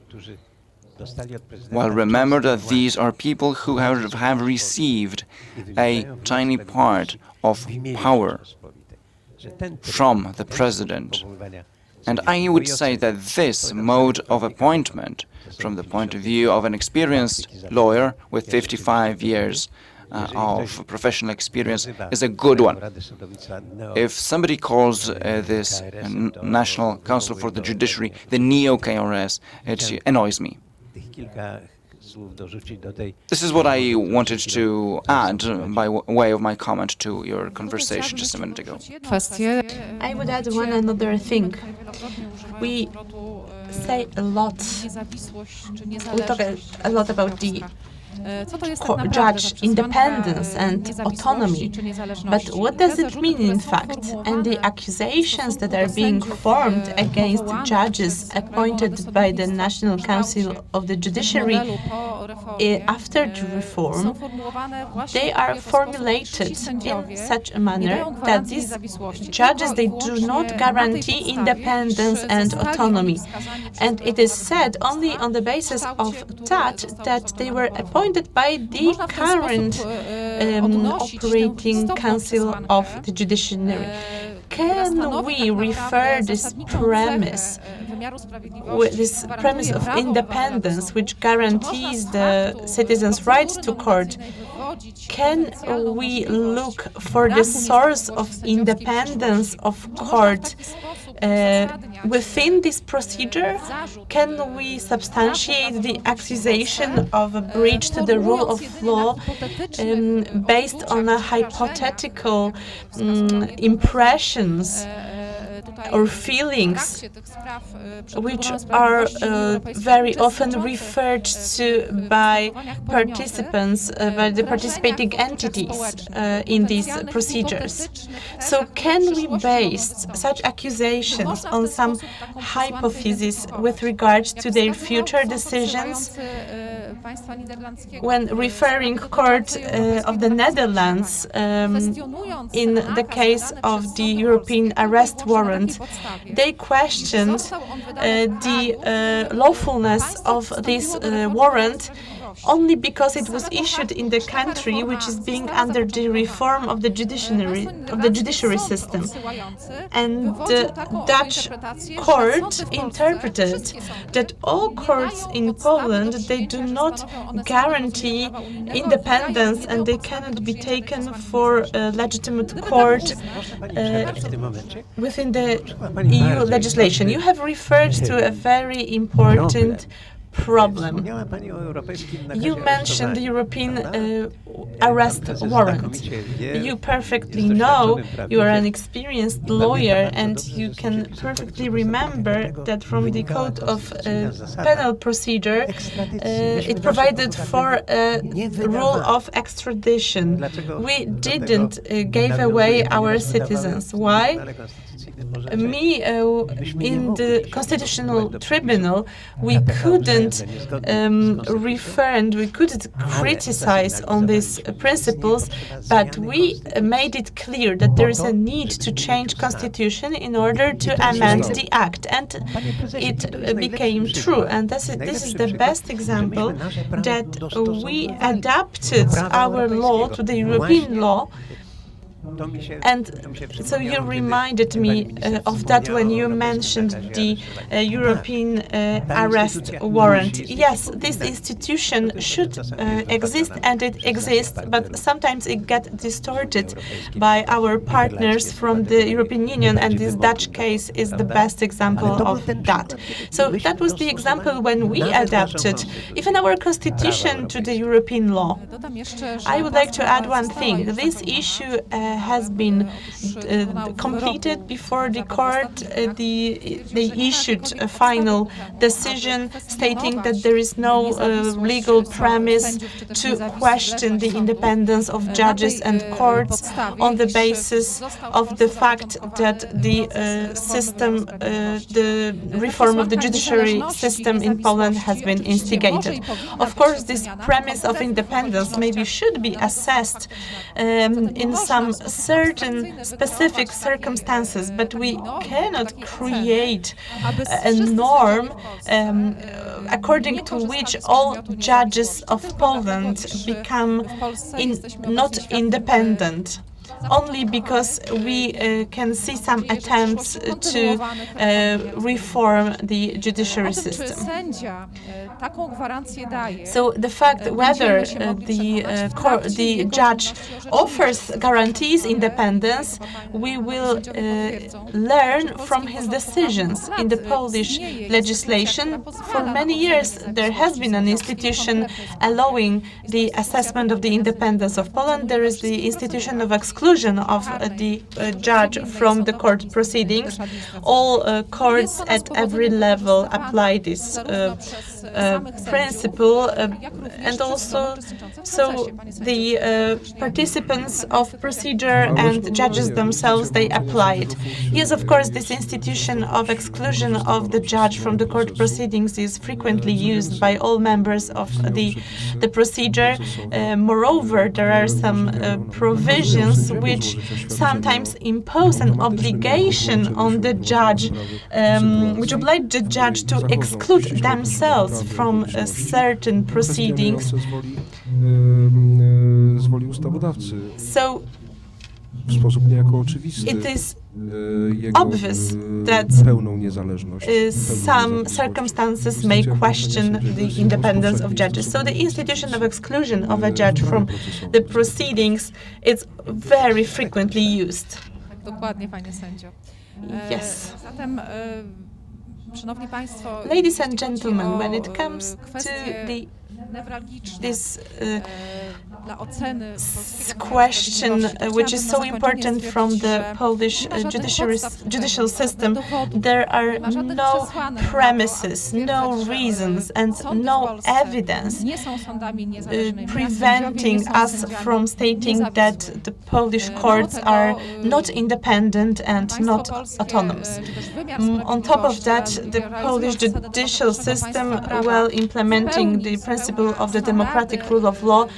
well, remember that these are people who have received a tiny part of power from the president. And I would say that this mode of appointment, from the point of view of an experienced lawyer with 55 years of professional experience, is a good one. If somebody calls this National Council for the Judiciary the neo-KRS, it annoys me. This is what I wanted to add by way of my comment to your conversation just a minute ago. I would add one another thing. We say a lot, we talk a lot about the judge independence and autonomy, but what does it mean in fact? And the accusations that are being formed against judges appointed by the National Council of the Judiciary after the reform, they are formulated in such a manner that these judges, they do not guarantee independence and autonomy. And it is said only on the basis of that they were appointed by the current operating Council of the Judiciary. Can we refer this premise of independence, which guarantees the citizens' right to court? Can we look for the source of independence of court within this procedure? Can we substantiate the accusation of a breach to the rule of law based on a hypothetical impressions or feelings which are very often referred to by participants, by the participating entities in these procedures. So can we base such accusations on some hypothesis with regard to their future decisions? When referring court of the Netherlands in the case of the European arrest warrant, they questioned the lawfulness of this warrant only because it was issued in the country which is being under the reform of the judiciary system. And the Dutch court interpreted that all courts in Poland, they do not guarantee independence and they cannot be taken for a legitimate court within the EU legislation. You have referred to a very important problem. You mentioned the European arrest warrant. You perfectly know, you are an experienced lawyer, and you can perfectly remember that from the Code of Penal Procedure, it provided for a rule of extradition. We didn't give away our citizens. Why? In the Constitutional Tribunal, we couldn't refer and we couldn't criticize on these principles, but we made it clear that there is a need to change Constitution in order to amend the Act, and it became true. And this is the best example that we adapted our law to the European law And so you reminded me of that when you mentioned the European arrest warrant. Yes, this institution should exist, and it exists, but sometimes it gets distorted by our partners from the European Union, and this Dutch case is the best example of that. So that was the example when we adapted even our constitution to the European law. I would like to add one thing. This issue has been completed before the court. They issued a final decision stating that there is no legal premise to question the independence of judges and courts on the basis of the fact that the system, the reform of the judiciary system in Poland has been instigated. Of course, this premise of independence maybe should be assessed in some certain specific circumstances, but we cannot create a norm according to which all judges of Poland become not independent, only because we can see some attempts to reform the judiciary system. So the fact whether the judge offers guarantees independence, we will learn from his decisions. In the Polish legislation, for many years there has been an institution allowing the assessment of the independence of Poland. There is the institution of exclusion of the judge from the court proceedings. All courts at every level apply this principle, and also so the participants of procedure and judges themselves, they apply it. Yes, of course, this institution of exclusion of the judge from the court proceedings is frequently used by all members of the procedure. Moreover, there are some provisions which sometimes impose an obligation on the judge, which oblige the judge to exclude themselves from certain proceedings. So it is obvious that some circumstances may question the independence of judges. So the institution of exclusion of a judge from the proceedings is very frequently used. Yes. Ladies and gentlemen, when it comes to this question, which is so important from the Polish judicial system, there are no premises, no reasons, and no evidence preventing us from stating that the Polish courts are not independent and not autonomous. On top of that, the Polish judicial system, while implementing the principle of the democratic rule of law,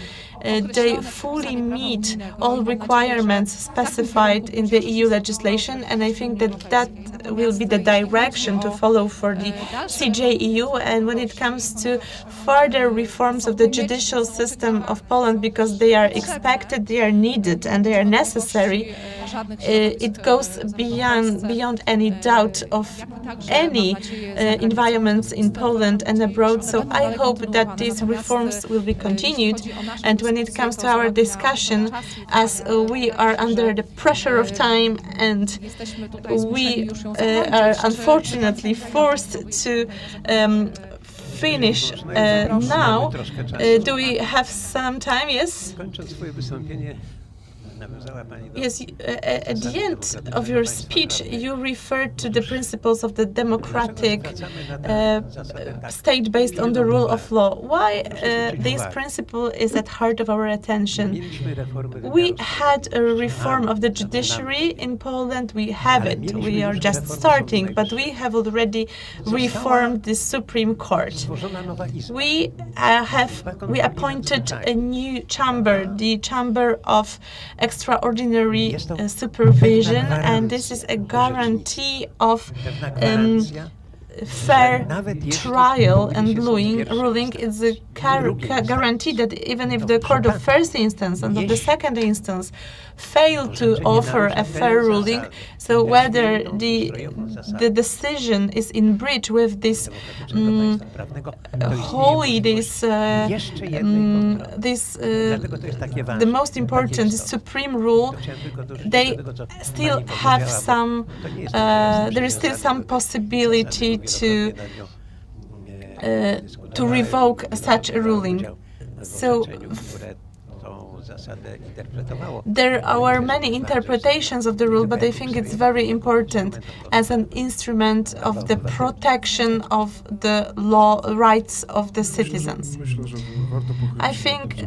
they fully meet all requirements specified in the EU legislation, and I think that will be the direction to follow for the CJEU. And when it comes to further reforms of the judicial system of Poland, because they are expected, they are needed, and they are necessary, it goes beyond any doubt of any environments in Poland and abroad. So I hope that these reforms will be continued. And when it comes to our discussion, as we are under the pressure of time and we are unfortunately forced to finish now, do we have some time? Yes? Yes, at the end of your speech, you referred to the principles of the democratic state based on the rule of law. Why this principle is at heart of our attention? We had a reform of the judiciary in Poland. We have it. We are just starting, but we have already reformed the Supreme Court. We appointed a new chamber, the Chamber of Extraordinary Supervision, and this is a guarantee of fair trial and ruling is a guarantee that even if the court of first instance and of the second instance fail to offer a fair ruling, so whether the decision is in breach with this the most important supreme rule, they still have some there is still some possibility to revoke such a ruling. So there are many interpretations of the rule, but I think it's very important as an instrument of the protection of the rights of the citizens. I think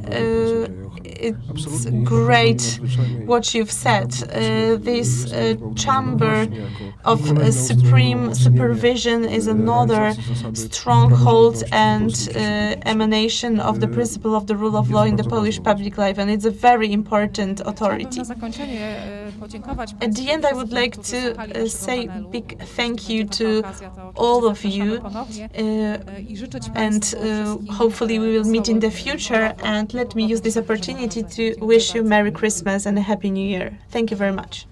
it's great what you've said. This chamber of supreme supervision is another stronghold and emanation of the principle of the rule of law in the Polish public life, and it's a very important authority. At the end, I would like to say a big thank you to all of you, and hopefully we will meet in the future, and let me use this opportunity to wish you Merry Christmas and a Happy New Year. Thank you very much.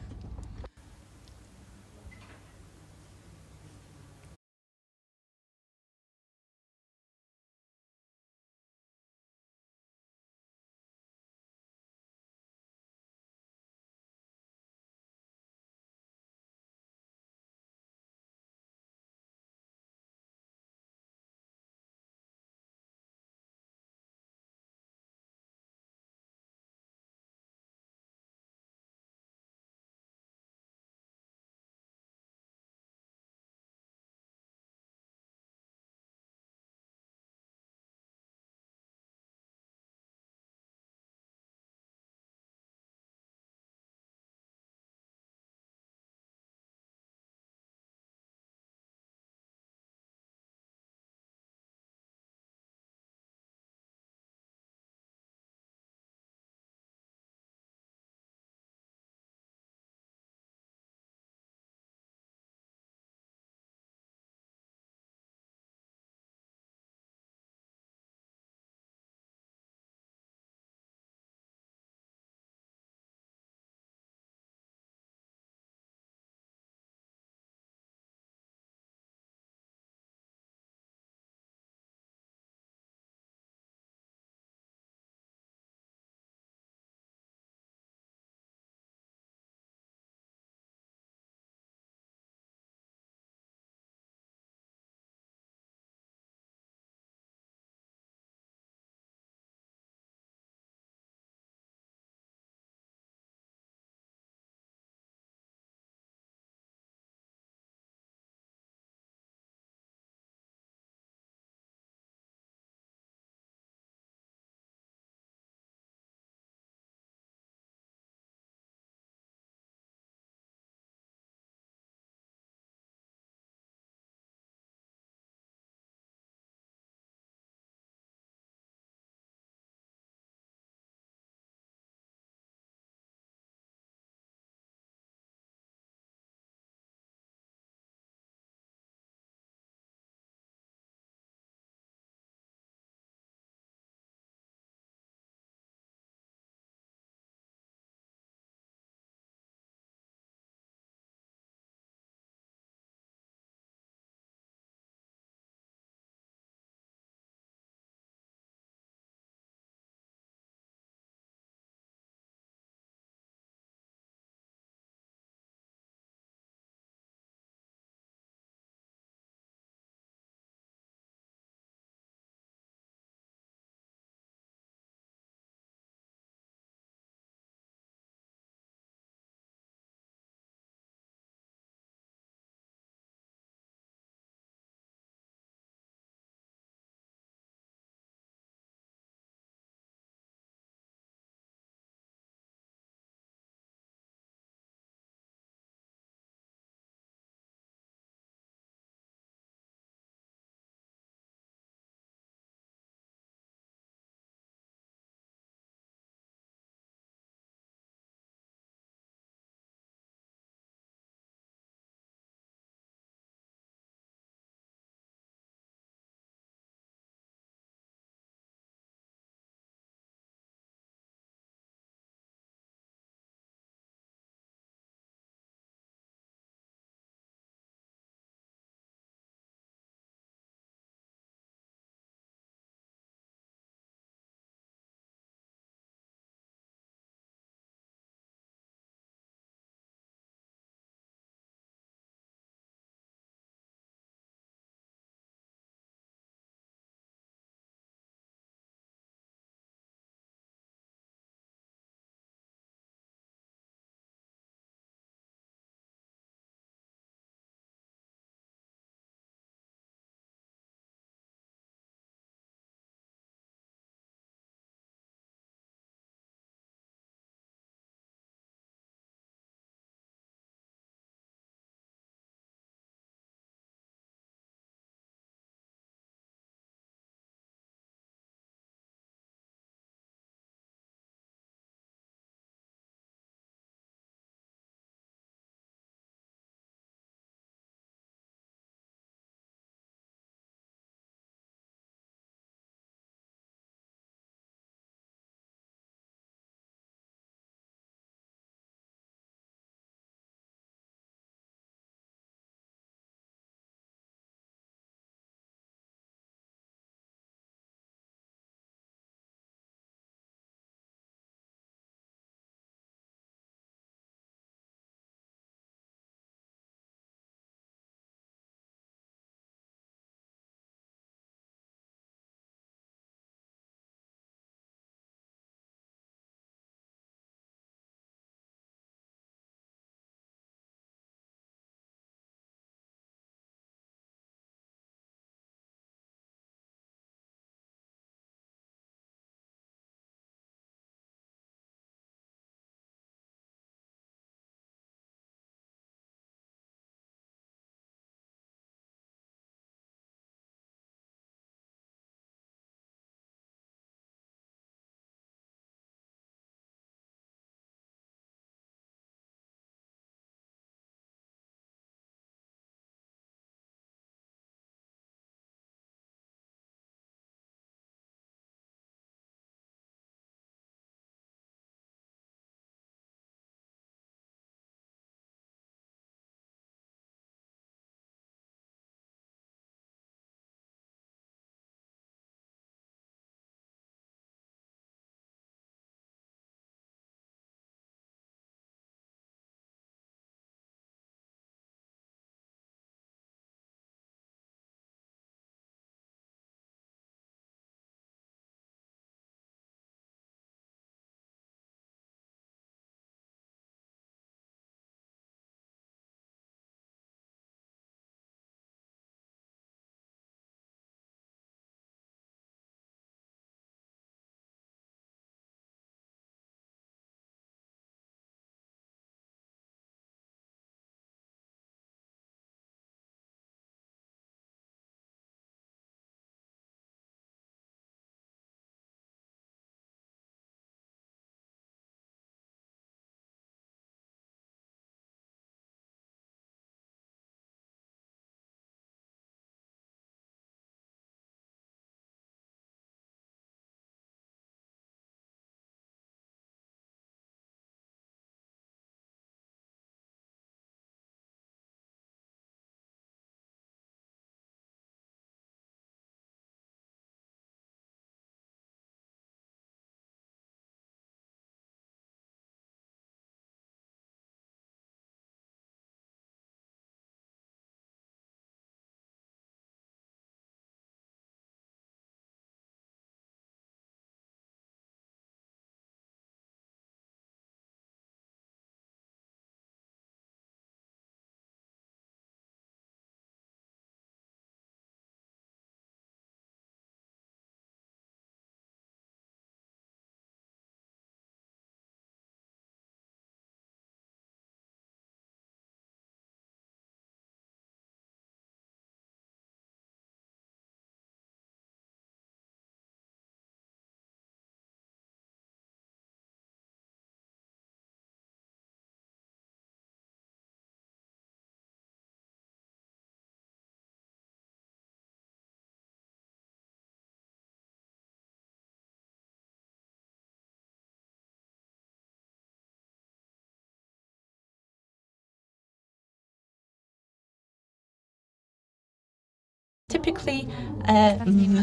Typically,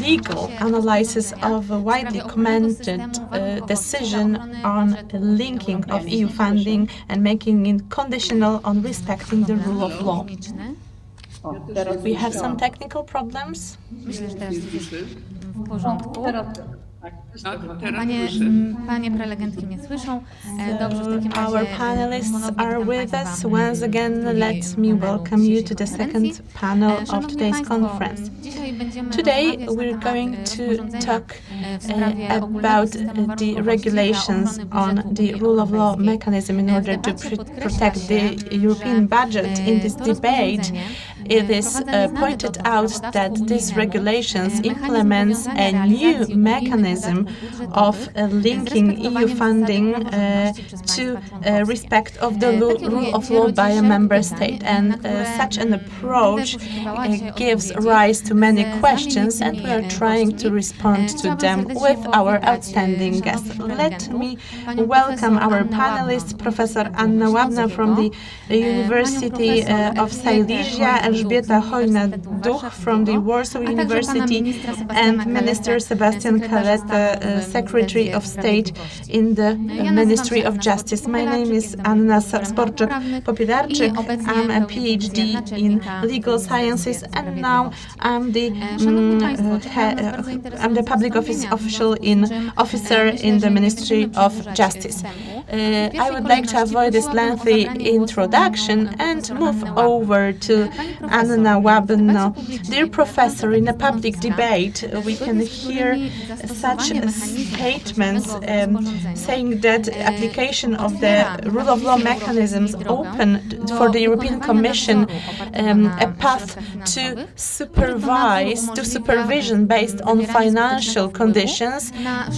legal analysis of a widely commented decision on linking of EU funding and making it conditional on respecting the rule of law. We have some technical problems. Myślę, że teraz jest w porządku. Panie prelegentki mnie słyszą. Dobrze, w takim razie Our panelists are with us. Once again, let me welcome you to the second panel of today's conference. Today, we're going to talk about the regulations on the rule of law mechanism in order to protect the European budget. In this debate, it is pointed out that these regulations implements a new mechanism of linking EU funding to respect of the rule of law by a member state. And such an approach gives rise to many questions, and we are trying to respond to them with our outstanding guests. Let me welcome our panelists, Professor Anna Łabna from the University of Silesia, Elżbieta Hojna-Duch from the Warsaw University, and Minister Sebastian Kaleta, Secretary of State in the Ministry of Justice. My name is Anna Sporczak-Popielarczyk. I'm a PhD in legal sciences, and now I'm the public officer in the Ministry of Justice. I would like to avoid this lengthy introduction and move over to Anna Łabna. Dear Professor, in a public debate, we can hear such statements saying that application of the rule of law mechanisms open for the European Commission a path to supervision based on financial conditions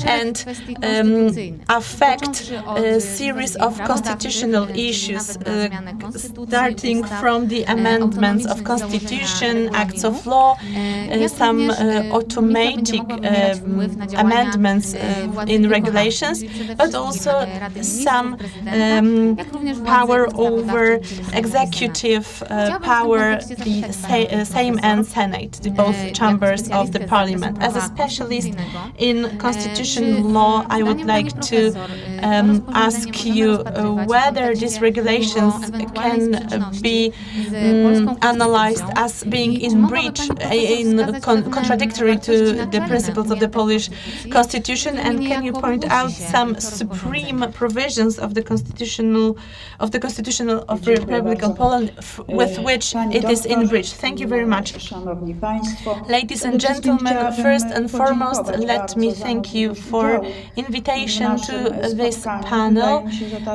and affect a series of constitutional issues, starting from the amendments of constitution, acts of law, some automatic amendments in regulations, but also some power over executive power, the Sejm and Senate, the both chambers of the parliament. As a specialist in constitutional law, I would like to ask you whether these regulations can be analyzed as being in breach, contradictory to the principles of the Polish Constitution, and can you point out some supreme provisions of the Constitution of the Republic of Poland with which it is in breach? Thank you very much. Ladies and gentlemen, first and foremost, let me thank you for invitation to this panel.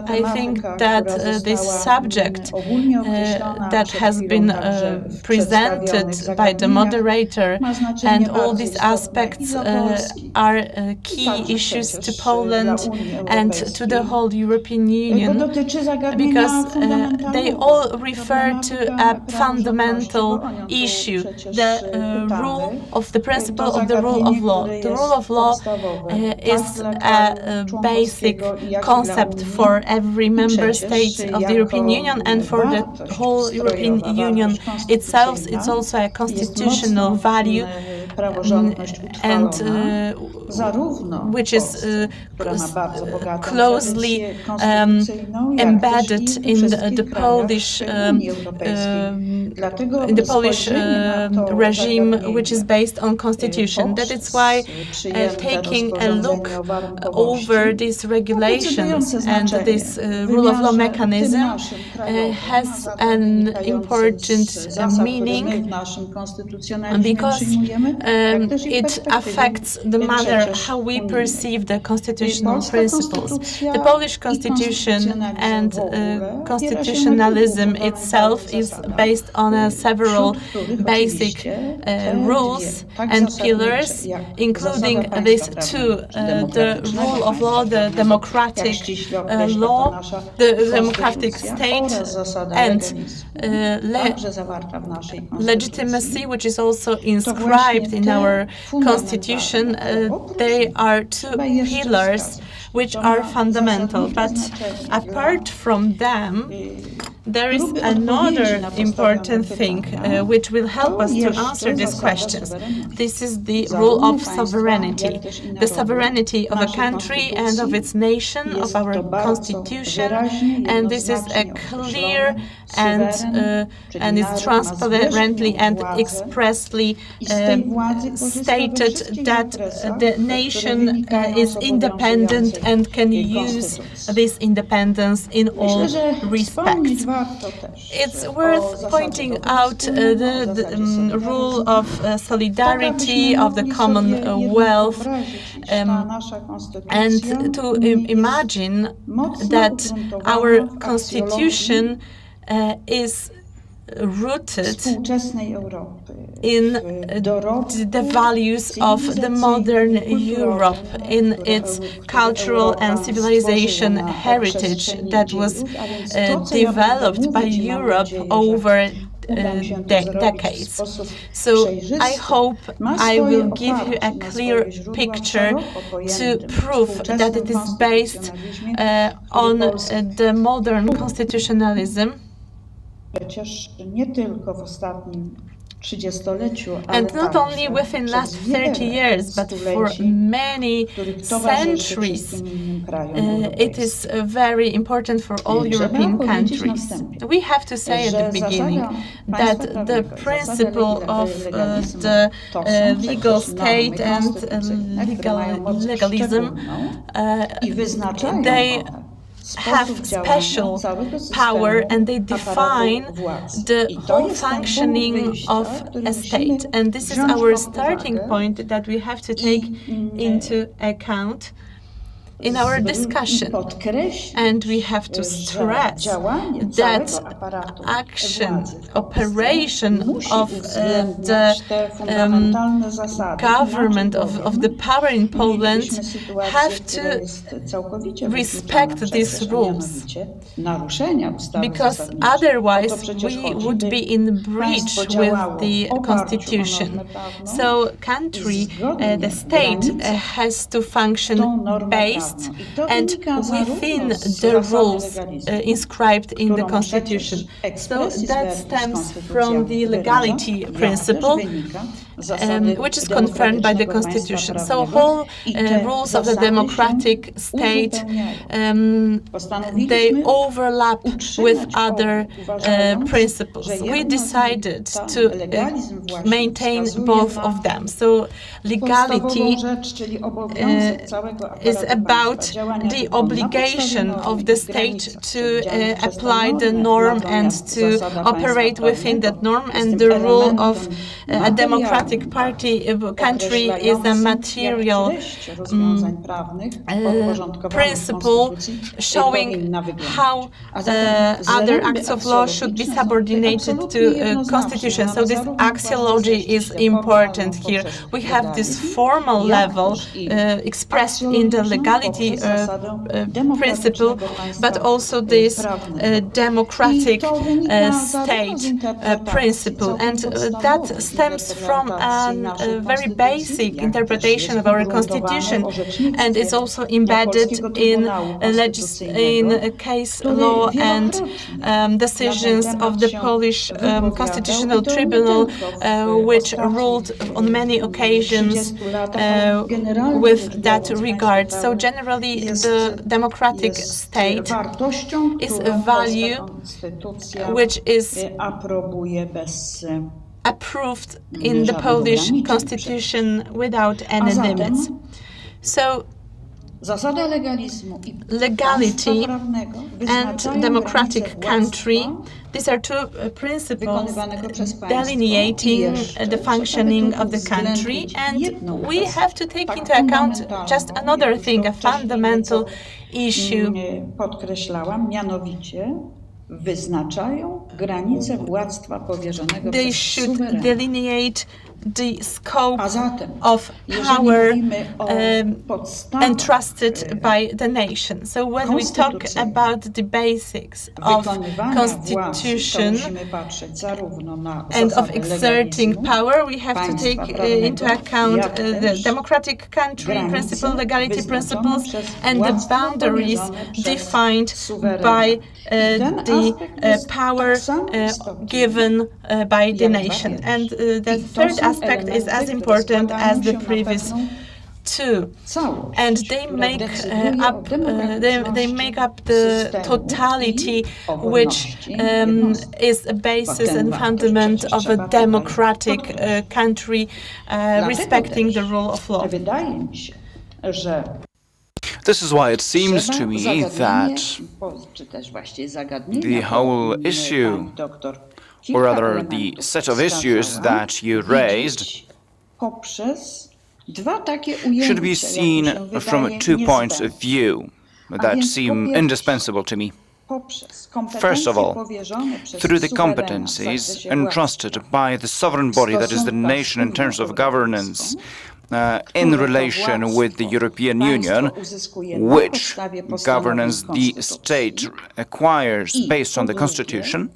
I think that this subject that has been presented by the moderator and all these aspects are key issues to Poland and to the whole European Union, because they all refer to a fundamental issue, the principle of the rule of law. The rule of law is a basic concept for every member state of the European Union and for the whole European Union itself. It's also a constitutional value, and which is closely embedded in the Polish regime, which is based on constitution. That is why taking a look over these regulations and this rule of law mechanism has an important meaning, because it affects the manner how we perceive the constitutional principles. The Polish constitution and constitutionalism itself is based on several basic rules and pillars, including these two, the rule of law, the democratic law, the democratic state, and legitimacy, which is also inscribed in our constitution. They are two pillars which are fundamental. But apart from them, There is another important thing which will help us to answer these questions. This is the rule of sovereignty. The sovereignty of a country and of its nation, of our constitution, and this is a clear and is transparently and expressly stated that the nation is independent and can use this independence in all respects. It's worth pointing out the rule of solidarity, of the commonwealth, and to imagine that our constitution is rooted in the values of the modern Europe, in its cultural and civilization heritage that was developed by Europe over decades. So I hope I will give you a clear picture to prove that it is based on the modern constitutionalism. And not only within the last 30 years, but for many centuries, it is very important for all European countries. We have to say at the beginning that the principle of the legal state and legalism, they have special power and they define the whole functioning of a state. And this is our starting point that we have to take into account in our discussion. And we have to stress that operation of the government, of the power in Poland, have to respect these rules, because otherwise we would be in breach with the constitution. So the state has to function based and within the rules inscribed in the Constitution. So that stems from the legality principle, which is confirmed by the Constitution. So whole rules of the democratic state, they overlap with other principles. We decided to maintain both of them. So legality is about the obligation of the state to apply the norm and to operate within that norm, and the rule of a democratic country is a material principle showing how other acts of law should be subordinated to constitution. So this axiology is important here. We have this formal level expressed in the legality principle, but also this democratic state principle, and that stems from a very basic interpretation of our constitution, and is also embedded in case law and decisions of the Polish Constitutional Tribunal, which ruled on many occasions with that regard. So generally, the democratic state is a value which is approved in the Polish constitution without any limits. So legality and democratic country, these are two principles delineating the functioning of the country, and we have to take into account just another thing, a fundamental issue. They should delineate the scope of power entrusted by the nation. So when we talk about the basics of constitution and of exerting power, we have to take into account the democratic country principle, legality principles, and the boundaries defined by the power given by the nation. And the third aspect is as important as the previous two, and they make up the totality, which is a basis and fundament of a democratic country respecting the rule of law. This is why it seems to me that the whole issue, or rather the set of issues that you raised, should be seen from 2 points of view that seem indispensable to me. First of all, through the competencies entrusted by the sovereign body, that is the nation, in terms of governance, in relation with the European Union, which governance the state acquires based on the Constitution.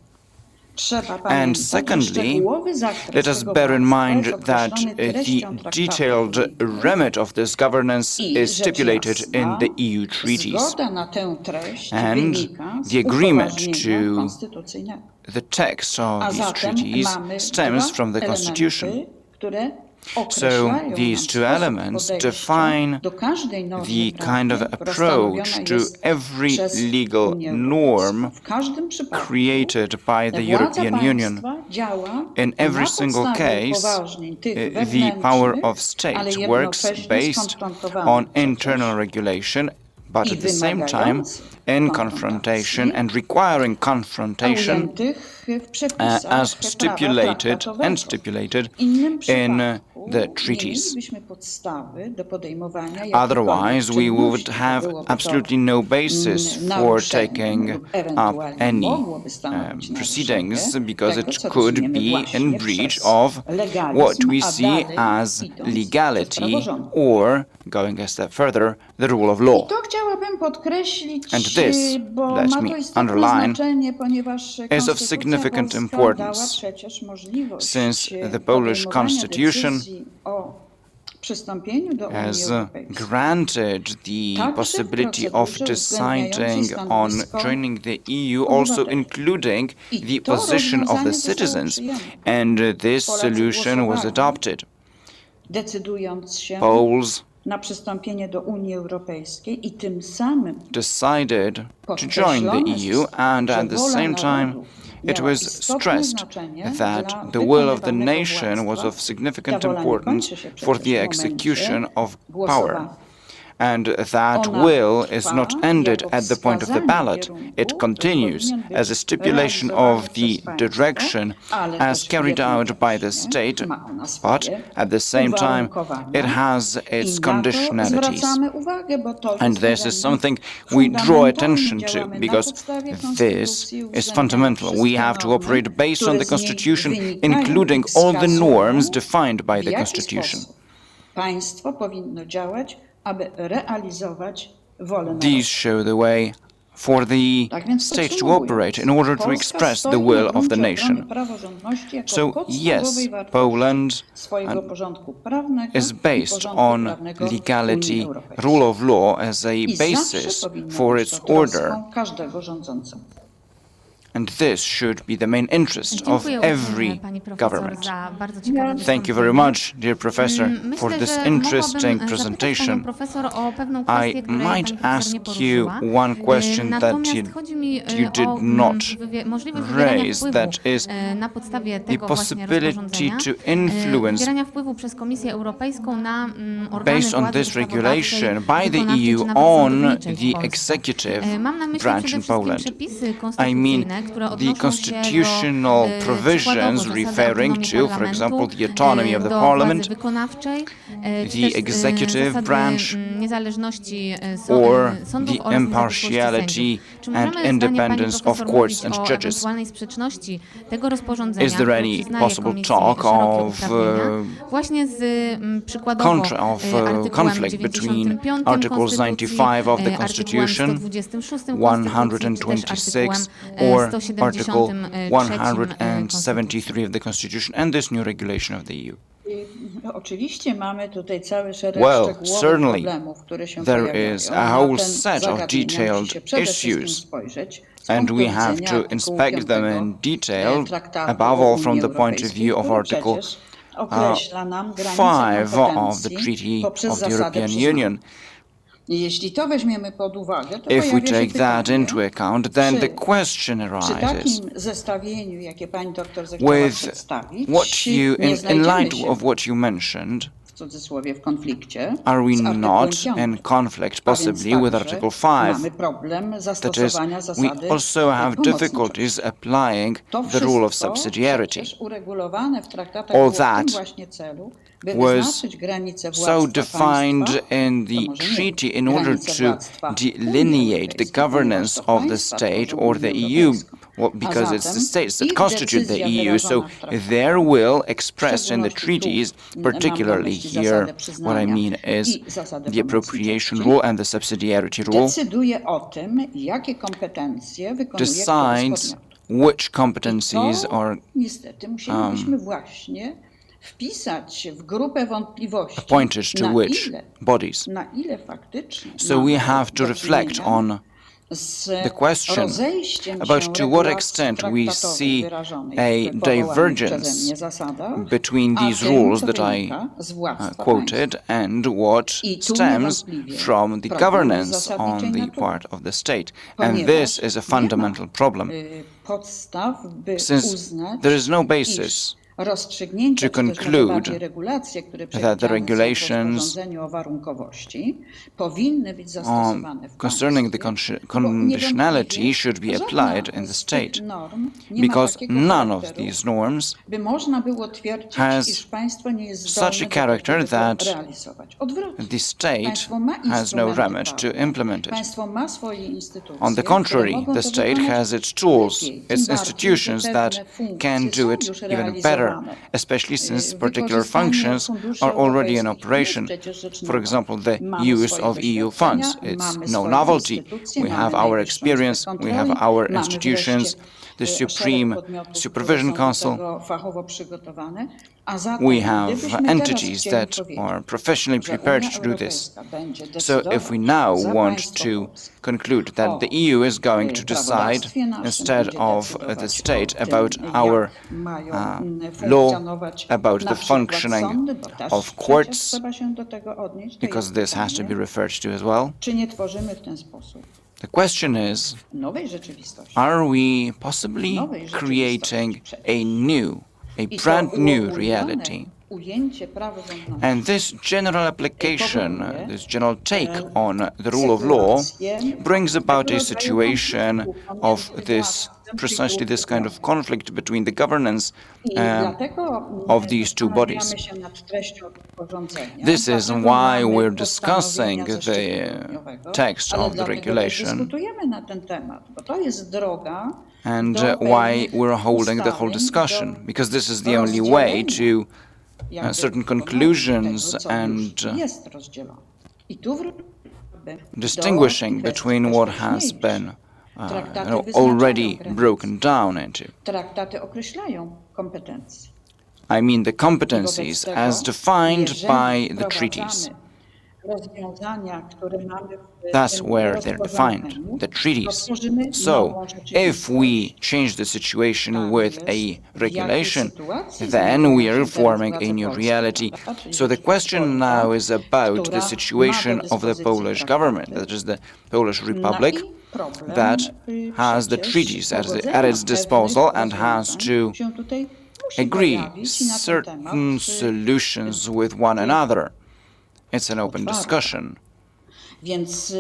And secondly, let us bear in mind that the detailed remit of this governance is stipulated in the EU treaties, and the agreement to the text of these treaties stems from the Constitution. So these two elements define the kind of approach to every legal norm created by the European Union. In every single case, the power of state works based on internal regulation, but at the same time in confrontation and requiring confrontation as stipulated in the treaties. Otherwise, we would have absolutely no basis for taking up any proceedings, because it could be in breach of what we see as legality, or, going a step further, the rule of law. And this, let me underline, is of significant importance, since the Polish Constitution has granted the possibility of deciding on joining the EU, also including the position of the citizens, and this solution was adopted. Poles decided to join the EU, and at the same time it was stressed that the will of the nation was of significant importance for the execution of power, and that will is not ended at the point of the ballot. It continues as a stipulation of the direction as carried out by the state, but at the same time it has its conditionalities. And this is something we draw attention to, because this is fundamental. We have to operate based on the Constitution, including all the norms defined by the Constitution. These show the way for the state to operate in order to express the will of the nation. So yes, Poland is based on legality, rule of law as a basis for its order. And this should be the main interest of every government. Thank you very much, dear Professor, for this interesting presentation. I might ask you one question that you did not raise, that is the possibility to influence, based on this regulation by the EU, on the executive branch in Poland. I mean, the constitutional provisions referring to, for example, the autonomy of the parliament, the executive branch, or the impartiality and independence of courts and judges. Is there any possible talk of conflict between Articles 95 of the Constitution, 126, or Article 173 of the Constitution and this new regulation of the EU? Well, certainly, there is a whole set of detailed issues, and we have to inspect them in detail, above all from the point of view of Article 5 of the Treaty of the European Union. If we take that into account, then the question arises, with what you, in light of what you mentioned, are we not in conflict possibly with Article 5? That is, we also have difficulties applying the rule of subsidiarity. All that was so defined in the treaty in order to delineate the governance of the state or the EU, well, because it's the states that constitute the EU, so their will expressed in the treaties, particularly here, what I mean is the appropriation rule and the subsidiarity rule, decides which competencies are appointed to which bodies. So we have to reflect on the question about to what extent we see a divergence between these rules that I quoted and what stems from the governance on the part of the state. And this is a fundamental problem, since there is no basis to conclude that the regulations concerning the conditionality should be applied in the state, because none of these norms has such a character that the state has no remit to implement it. On the contrary, the state has its tools, its institutions that can do it even better, especially since particular functions are already in operation. For example, the use of EU funds. It's no novelty. We have our experience, we have our institutions, the Supreme Supervision Council. We have entities that are professionally prepared to do this. So if we now want to conclude that the EU is going to decide instead of the state about our law, about the functioning of courts, because this has to be referred to as well, the question is, are we possibly creating a brand new reality? And this general application, this general take on the rule of law brings about a situation of precisely this kind of conflict between the governance of these two bodies. This is why we're discussing the text of the regulation and why we're holding the whole discussion, because this is the only way to certain conclusions and distinguishing between what has been already broken down into. I mean the competencies as defined by the treaties. That's where they're defined, the treaties. So, if we change the situation with a regulation, then we are forming a new reality. So the question now is about the situation of the Polish government, that is the Polish Republic, that has the treaties at its disposal and has to agree certain solutions with one another. It's an open discussion. Więc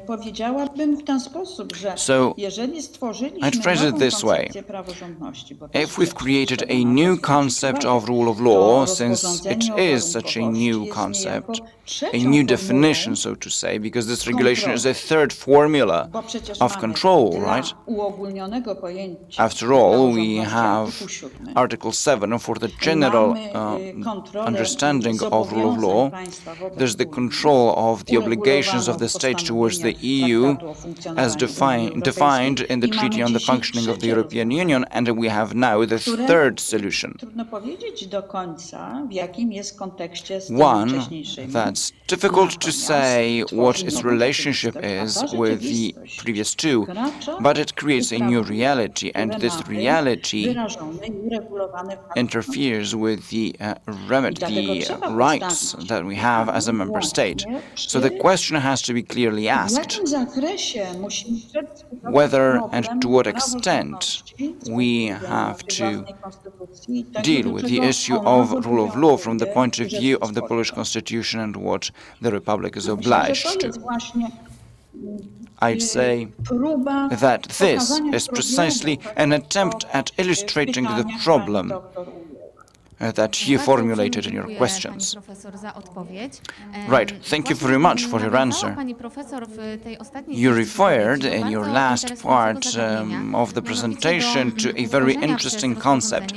powiedziałabym w ten sposób, że So, jeżeli stworzyliśmy I'd phrase it nową this way. koncepcję praworządności, bo to If we've jest created a przede new mną concept of rule of to law, since rozporządzenie it o is such a warunkowości new jest concept, niejako a trzecią new definition, formułą, so to say, because this regulation is a kontroli. third formula Bo przecież of mamy control, dla right? uogólnionego pojęcia After all, we praworządności have artykuł 7. Article 7 for the general Mamy kontrolę understanding of rule of zobowiązań law. państwa wobec There's the Unii, control of the obligations of uregulowaną the w states towards the postanowieniach EU Traktatu o as funkcjonowaniu Unii defined in the Europejskiej. I Treaty mamy on the dzisiaj Functioning of the trzecie European rozwiązanie, Union, and we have now the które third solution. trudno powiedzieć do końca, w jakim jest kontekście z tymi One wcześniejszymi. that's difficult to say what its relationship is A ta with the rzeczywistość previous two, wkracza but it creates a new uprawnienia, reality, and które this mamy reality wyrażone i uregulowane w interferes with the dlatego the trzeba rights postawić that we have as a member state. włącznie So the question has to be clearly w asked jakim zakresie musimy przedyskutować whether problem and to what extent praworządności, co we jest have w to własnej konstytucji, tak deal do with czego the issue ona of rule of law from the zobowiązuje point of view of the Rzeczpospolitą. Polish constitution and what the Republic is Myślę, że obliged to to. jest właśnie I'd say próba that this pokazania is problemu, precisely an attempt at illustrating the pytaniach problem pani doktor ujęła. that you formulated in your questions. Right, thank you very much for your answer. You referred in your last part of the presentation to a very interesting concept,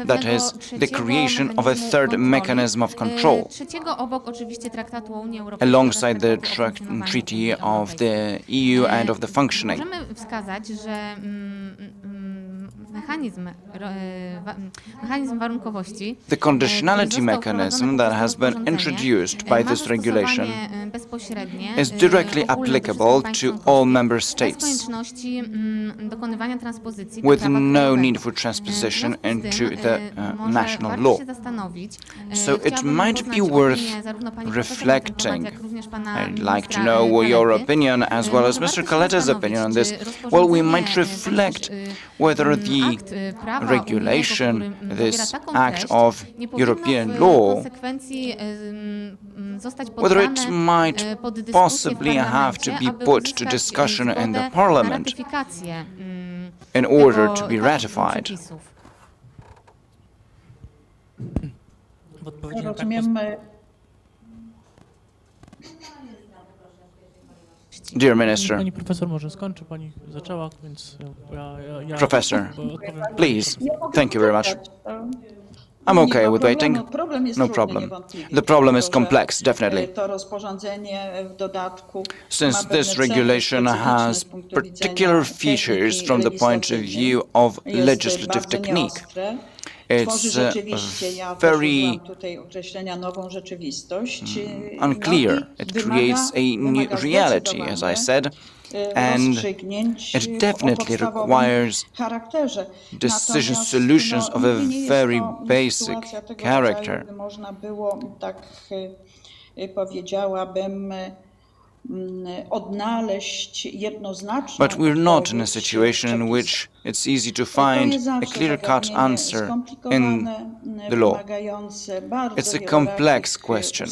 that is, the creation of a third mechanism of control, alongside the Treaty of the EU and of the functioning. The conditionality mechanism that has been introduced by this regulation is directly applicable to all member states, with no need for transposition into the national law. So it might be worth reflecting. I'd like to know your opinion as well as Mr. Kaleta's opinion on this. Well, we might reflect whether the regulation, this act of European law, whether it might possibly have to be put to discussion in the Parliament in order to be ratified. Rozumiem, Dear Minister, Pani profesor może skończy, pani zaczęła, więc ja Professor, please, thank you very much. I'm okay with waiting. No problem. The problem is complex, definitely. To rozporządzenie w dodatku Since ma this pewne cechy regulation has specyficzne z punktu particular widzenia features techniki from the point of view of jest legislative bardzo technique. nieostre. It's Tworzy rzeczywiście, ja też very użyłam tutaj określenia nową rzeczywistość. unclear. No i It creates a new reality, as I said, and it definitely requires decision solutions of a very basic character. Można było, tak powiedziałabym, odnaleźć jednoznaczną But we're not in a situation in which it's easy to find a clear-cut answer in the law. It's a complex question.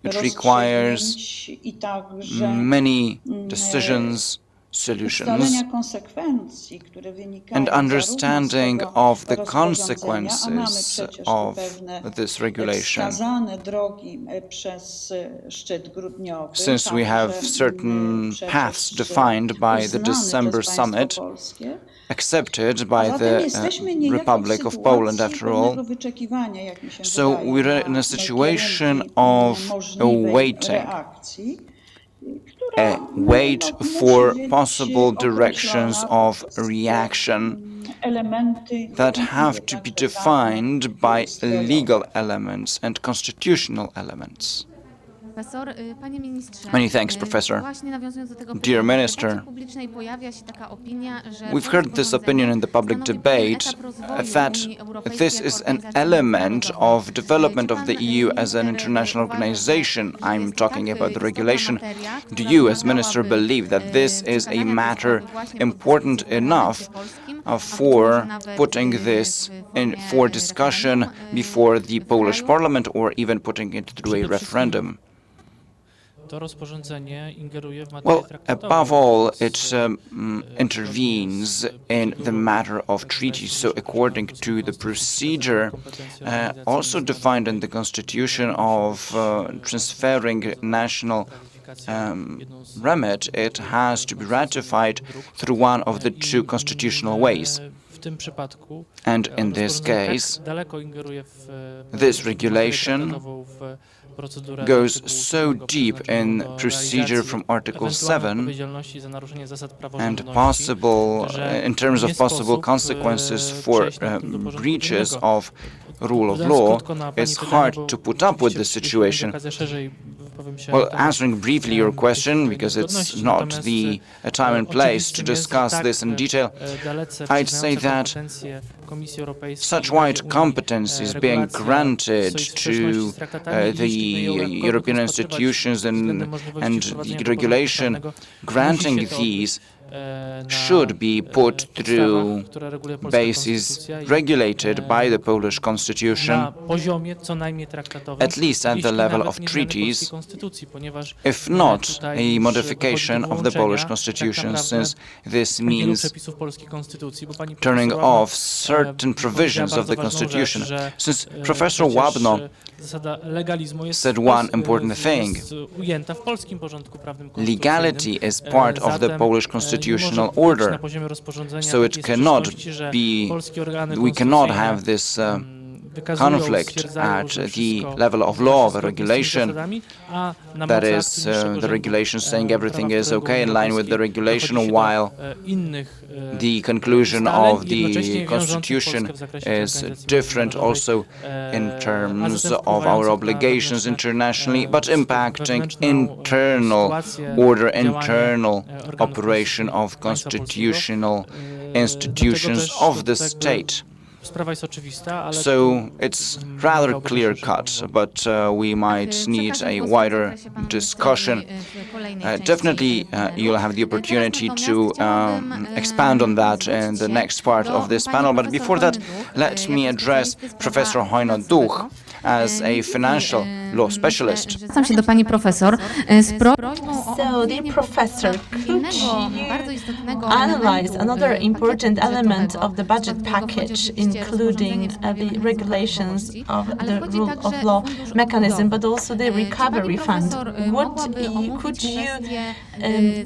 It requires many decisions, solutions, and understanding of the consequences of this regulation. Since we have certain paths defined by the December summit, accepted by the Republic of Poland after all, so we're in a situation of waiting. Wait for possible directions of reaction that have to be defined by legal elements and constitutional elements. Many thanks, Professor. Dear Minister, we've heard this opinion in the public debate that this is an element of development of the EU as an international organization. I'm talking about the regulation. Do you, as Minister, believe that this is a matter important enough for putting this in for discussion before the Polish Parliament or even putting it through a referendum? to rozporządzenie ingeruje w materię Well, traktatową. above all, it intervenes in the matter of treaties. So according to the procedure also defined in the Constitution of transferring national remit, it has to be ratified through one of the two constitutional ways. And in this case, this regulation goes so deep in procedure from Article 7 and possible, in terms of possible consequences for breaches of rule of law, it's hard to put up with the situation. Well, answering briefly your question, because it's not the time and place to discuss this in detail, I'd say that such wide competencies being granted to the European institutions and the regulation granting these should be put through bases regulated by the Polish Constitution, at least at the level of treaties, if not a modification of the Polish Constitution, since this means turning off certain provisions of the Constitution. Since Professor Łabno said one important thing, legality is part of the Polish constitutional order, so it cannot be, we cannot have this conflict at the level of law, of a regulation, that is, the regulation saying everything is okay in line with the regulation, while the conclusion of the Constitution is different also in terms of our obligations internationally, but impacting internal order, internal operation of constitutional institutions of the state. So it's rather clear-cut, but we might need a wider discussion. Definitely you'll have the opportunity to expand on that in the next part of this panel, but before that, let me address Professor Hojno-Duch as a financial law specialist. Zwracam się do pani profesor z prośbą o So, dear professor, could you analyze another important element of the budget package, including the regulations of the rule of law mechanism, but also the recovery fund? Could you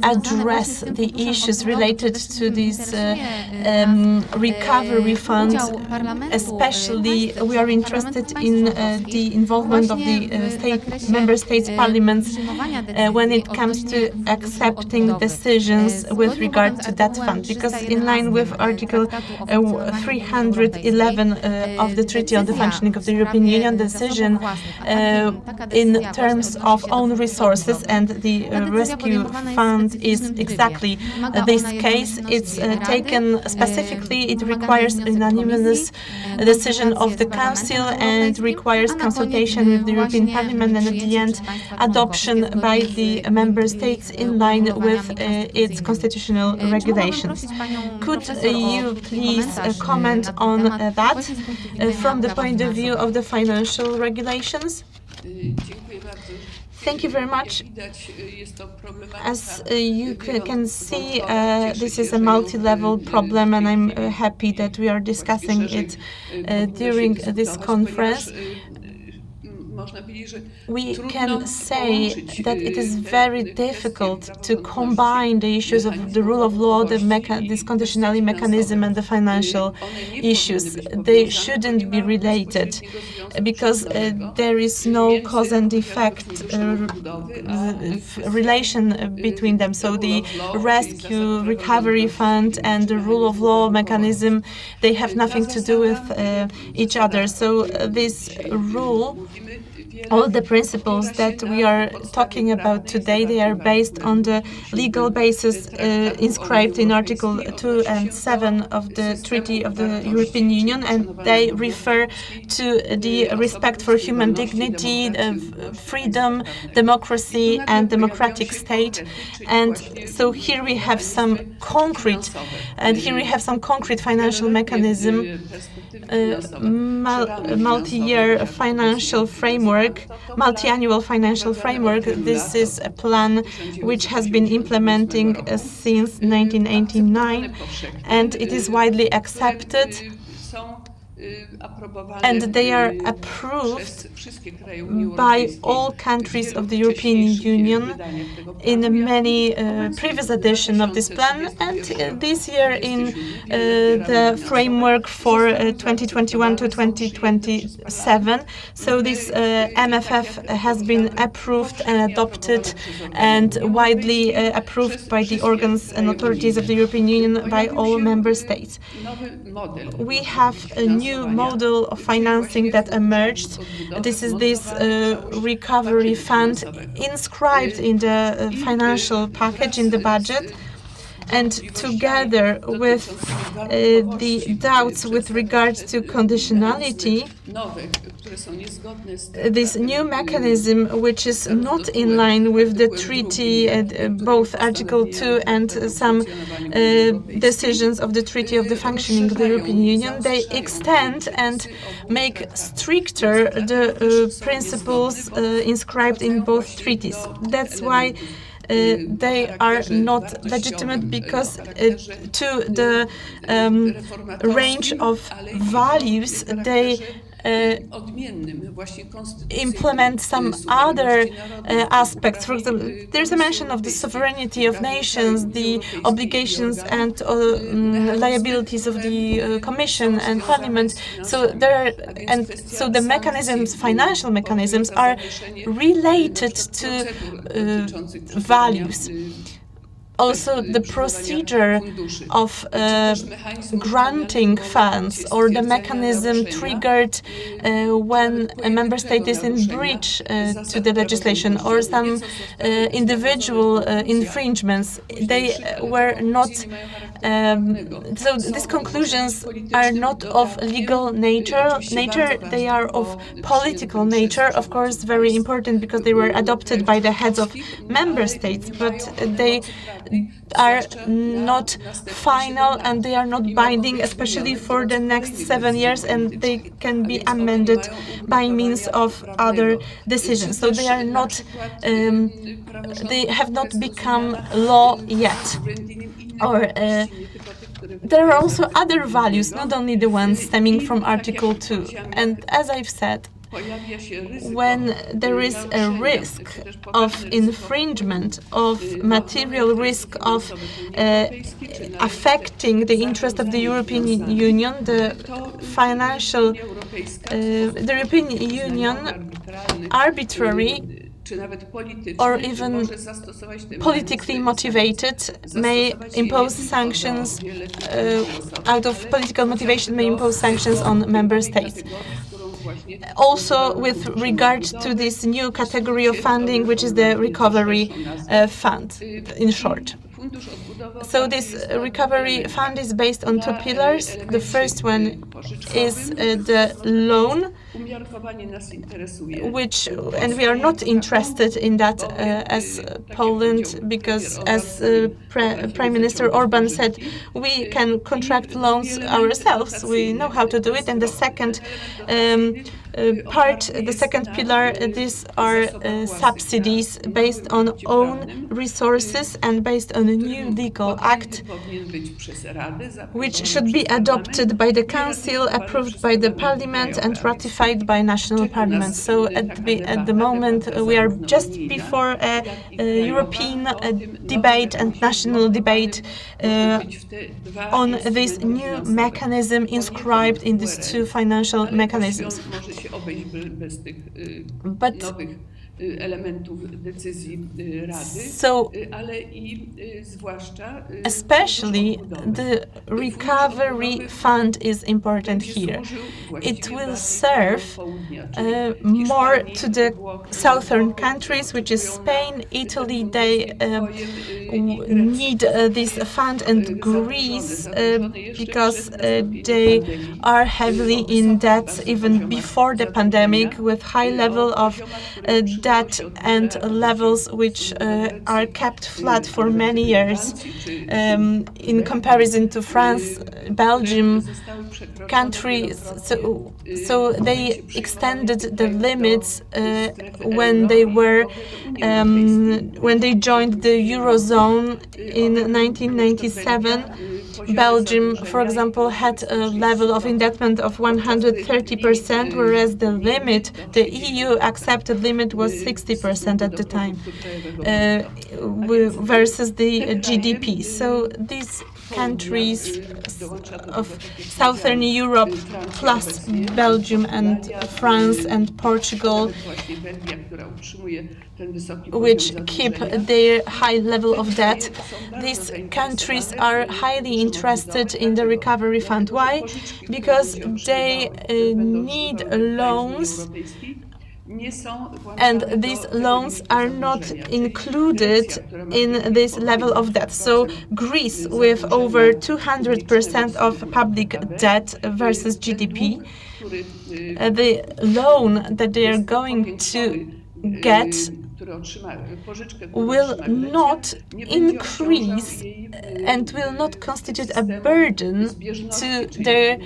address the issues related to this recovery fund? Especially, we are interested in the involvement of the member states' parliaments when it comes to accepting decisions with regard to that fund, because in line with Article 311 of the Treaty on the Functioning of the European Union, decision in terms of own resources and the rescue fund is exactly this case. It's taken specifically, it requires unanimous decision of the Council and requires consultation with the European Parliament, and at the end, adoption by the member states in line with its constitutional regulations. Could you please comment on that from the point of view of the financial regulations? Thank you very much. As you can see, this is a multi-level problem, and I'm happy that we are discussing it during this conference. We can say that it is very difficult to combine the issues of the rule of law, this conditionality mechanism, and the financial issues. They shouldn't be related because there is no cause and effect relation between them. So the rescue recovery fund and the rule of law mechanism, they have nothing to do with each other. So this rule, all the principles that we are talking about today, they are based on the legal basis inscribed in Article 2 and 7 of the Treaty of the European Union, and they refer to the respect for human dignity, freedom, democracy, and democratic state. And so here we have some concrete, financial mechanism, multi-year financial framework framework, multi-annual financial framework. This is a plan which has been implementing since 1989, and it is widely accepted, and they are approved by all countries of the European Union in many previous editions of this plan, and this year in the framework for 2021 to 2027. So this MFF has been approved and adopted and widely approved by the organs and authorities of the European Union by all member states. We have a new model of financing that emerged. This is this recovery fund inscribed in the financial package, in the budget. And together with the doubts with regards to conditionality, this new mechanism, which is not in line with the treaty, both Article 2 and some decisions of the Treaty of the Functioning of the European Union, they extend and make stricter the principles inscribed in both treaties. That's why they are not legitimate, because to the range of values they implement some other aspects. For example, there's a mention of the sovereignty of nations, the obligations and liabilities of the Commission and Parliament. So the mechanisms, financial mechanisms, are related to values. Also, the procedure of granting funds, or the mechanism triggered when a member state is in breach to the legislation, or some individual infringements, they were not. So these conclusions are not of legal nature. They are of political nature. Of course, very important because they were adopted by the heads of member states, but they are not final and they are not binding, especially for the next 7 years, and they can be amended by means of other decisions. So they are not, they have not become law yet. Or there are also other values, not only the ones stemming from Article 2. And as I've said, when there is a risk of infringement, of material risk of affecting the interest of the European Union, the European Union arbitrary or even politically motivated may impose sanctions, out of political motivation may impose sanctions on member states. Also, with regard to this new category of funding, which is the recovery fund, in short. So this recovery fund is based on two pillars. The first one is the loan, and we are not interested in that as Poland, because as Prime Minister Orban said, we can contract loans ourselves. We know how to do it. And the second the second pillar, these are subsidies based on own resources and based on a new legal act, which should be adopted by the Council, approved by the Parliament and ratified by national parliaments. So at the moment we are just before a European debate and national debate on this new mechanism inscribed in these two financial mechanisms. But so, especially the recovery fund is important here. It will serve more to the southern countries, which is Spain, Italy. They need this fund, and Greece, because they are heavily in debt even before the pandemic, with high level of debt and levels which are kept flat for many years. In comparison to France, Belgium, countries, so they extended the limits when they joined the Eurozone in 1997. Belgium, for example, had a level of indebtedness of 130%, whereas the limit, the EU accepted limit, was 60% at the time, versus the GDP. So these countries of Southern Europe, plus Belgium and France and Portugal, which keep their high level of debt, these countries are highly interested in the recovery fund. Why? Because they need loans, and these loans are not included in this level of debt. So Greece, with over 200% of public debt versus GDP, the loan that they are going to get will not increase and will not constitute a burden to their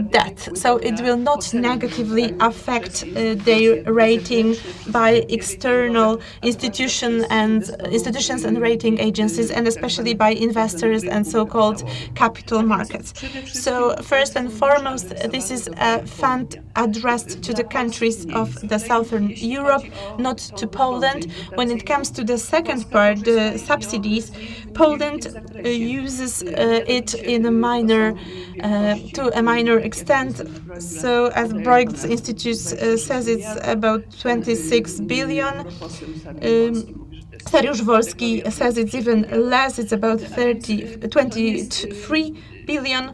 debt. So it will not negatively affect their rating by external institutions and rating agencies, and especially by investors and so-called capital markets. So first and foremost, this is a fund addressed to the countries of the Southern Europe, not to Poland. When it comes to the second part, the subsidies, Poland uses it in a minor, to a minor extent. So, as Bruegel Institute says, it's about 26 billion. Dariusz Wolski says it's even less. It's about 23 billion.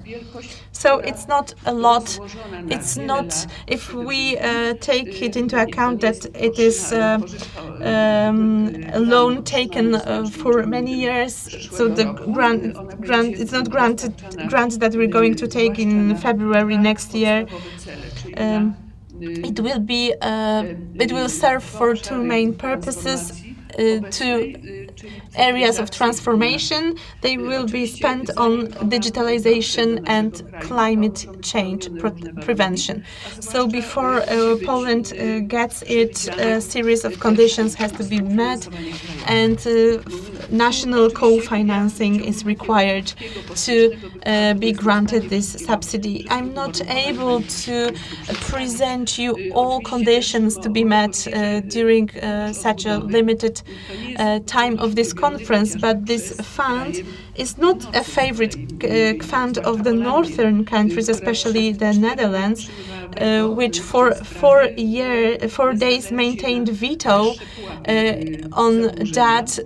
So it's not a lot. It's not, if we take it into account that it is a loan taken for many years. So the grant it's not grant that we're going to take in February next year. It will serve for two main purposes. Two areas of transformation. They will be spent on digitalization and climate change prevention. So before Poland gets it, a series of conditions has to be met, and national co-financing is required to be granted this subsidy. I'm not able to present you all conditions to be met during such a limited time of this conference, but this fund is not a favorite fund of the northern countries, especially the Netherlands, which for 4 days maintained veto on that,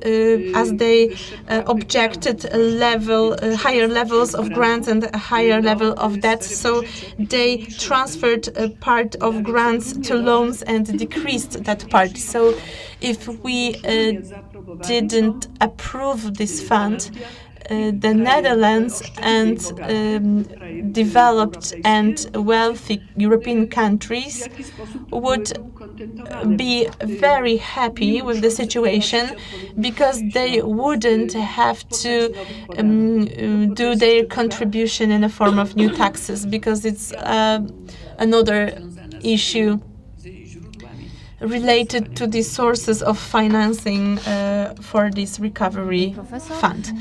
as they objected higher levels of grants and a higher level of debt. So they transferred a part of grants to loans and decreased that part. So if we didn't approve this fund, the Netherlands and developed and wealthy European countries would be very happy with the situation, because they wouldn't have to do their contribution in the form of new taxes, because it's another issue related to the sources of financing for this recovery fund.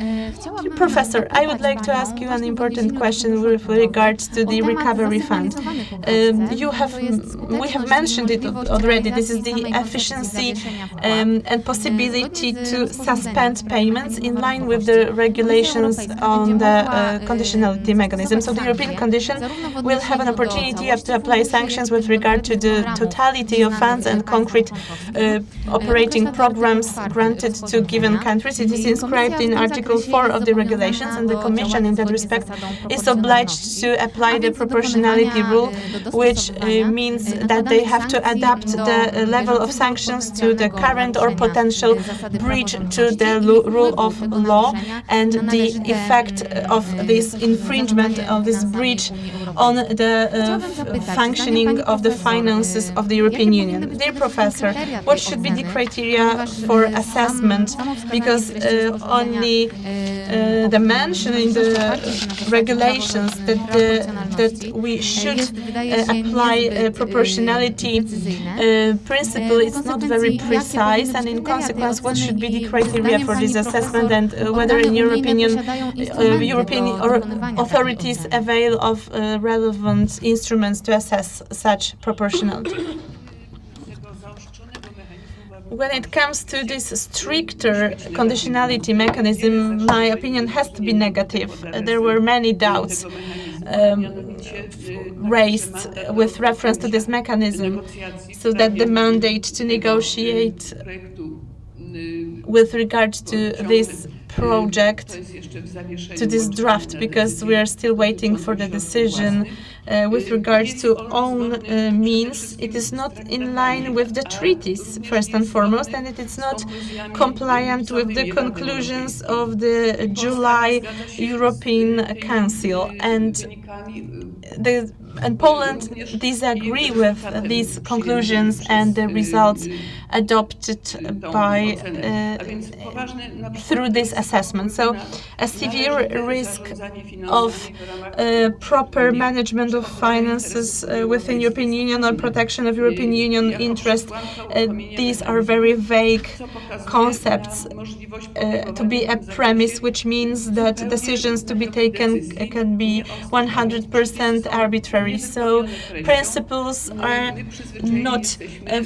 Professor, I would like to ask you an important question with regards to the recovery fund. We have mentioned it already. This is the efficiency and possibility to suspend payments in line with the regulations on the conditionality mechanism. So the European Commission will have an opportunity to apply sanctions with regard to the totality of funds and concrete operating programs granted to given countries. It is inscribed in Article 4 of the regulations, and the Commission in that respect is obliged to apply the proportionality rule, which means that they have to adapt the level of sanctions to the current or potential breach to the rule of law and the effect of this infringement, of this breach on the functioning of the finances of the European Union. Dear Professor, what should be the criteria for assessment? Because only the mention in the regulations that we should apply proportionality principle is not very precise, and in consequence, what should be the criteria for this assessment, and whether, in your opinion, European authorities avail of relevant instruments to assess such proportionality? When it comes to this stricter conditionality mechanism, my opinion has to be negative. There were many doubts raised with reference to this mechanism, so that the mandate to negotiate with regard to this project, to this draft, because we are still waiting for the decision with regard to own means. It is not in line with the treaties, first and foremost, and it is not compliant with the conclusions of the July European Council. And Poland disagree with these conclusions and the results adopted by through this assessment. So a severe risk of proper management of finances within European Union or protection of European Union interest, these are very vague concepts to be a premise, which means that decisions to be taken can be 100% arbitrary. So principles are not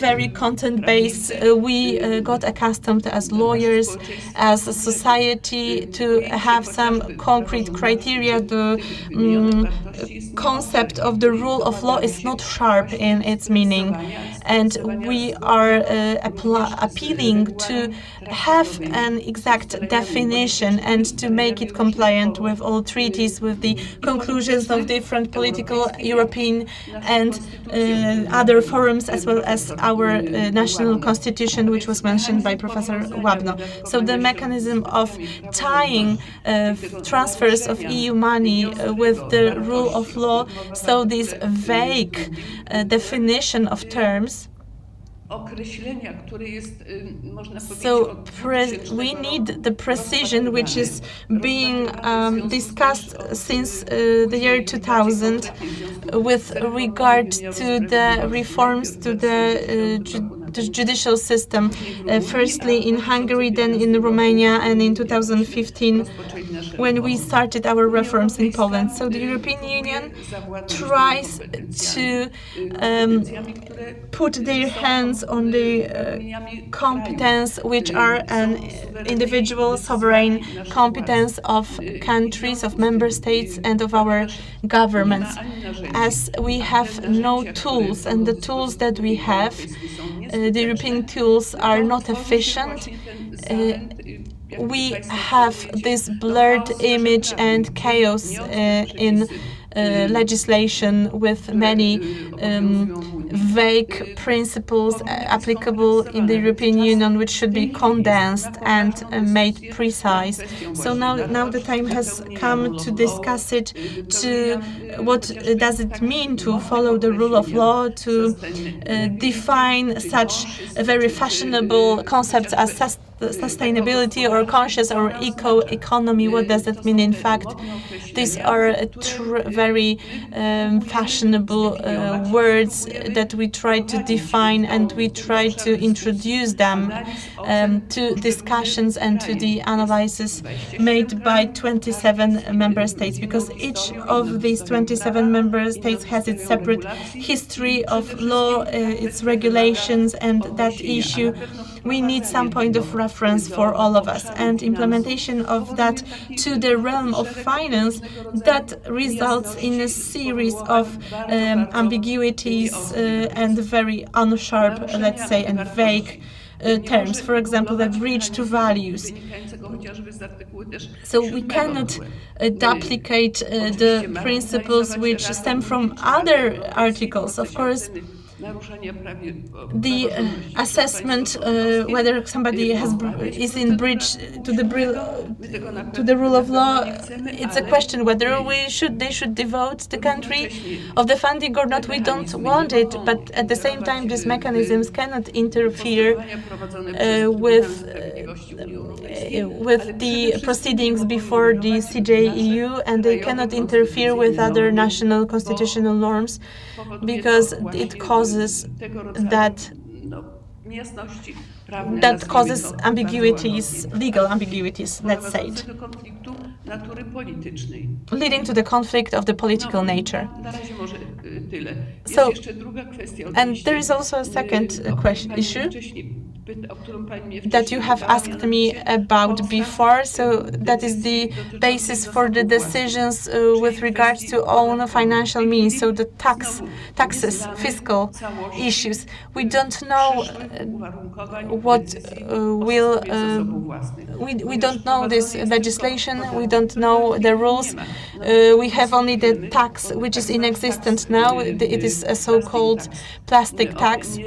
very content-based. We got accustomed as lawyers, as a society, to have some concrete criteria. The concept of the rule of law is not sharp in its meaning, and we are appealing to have an exact definition and to make it compliant with all treaties, with the conclusions of different political European and other forums, as well as our national constitution, which was mentioned by Professor Łabno. So the mechanism of tying transfers of EU money with the rule of law, so this vague definition of terms. So we need the precision which is being discussed since the year 2000 with regard to the reforms to the judicial system, firstly in Hungary, then in Romania, and in 2015 when we started our reforms in Poland. So the European Union tries to put their hands on the competence which are an individual sovereign competence of countries, of member states, and of our governments. As we have no tools, and the tools that we have, the European tools, are not efficient, we have this blurred image and chaos in legislation with many vague principles applicable in the European Union, which should be condensed and made precise. So now the time has come to discuss it, to what does it mean to follow the rule of law, to define such very fashionable concepts as sustainability or conscious or eco-economy. What does that mean in fact? These are very fashionable words that we try to define, and we try to introduce them to discussions and to the analysis made by 27 member states, because each of these 27 member states has its separate history of law, its regulations, and that issue. We need some point of reference for all of us, and implementation of that to the realm of finance, that results in a series of ambiguities and very unsharp, let's say, and vague terms. For example, the bridge to values. So we cannot duplicate the principles which stem from other articles. Of course, the assessment whether somebody is in breach to the rule of law, it's a question whether they should devote the country of the funding or not. We don't want it, but at the same time, these mechanisms cannot interfere with the proceedings before the CJEU, and they cannot interfere with other national constitutional norms, because it causes that causes ambiguities, legal ambiguities, let's say it, leading to the conflict of the political nature. So, and there is also a second issue that you have asked me about before. So that is the basis for the decisions with regards to own financial means. So the taxes, fiscal issues. We don't know what will. We don't know this legislation. We don't know the rules. We have only the tax, which is in existence now. It is a so-called plastic tax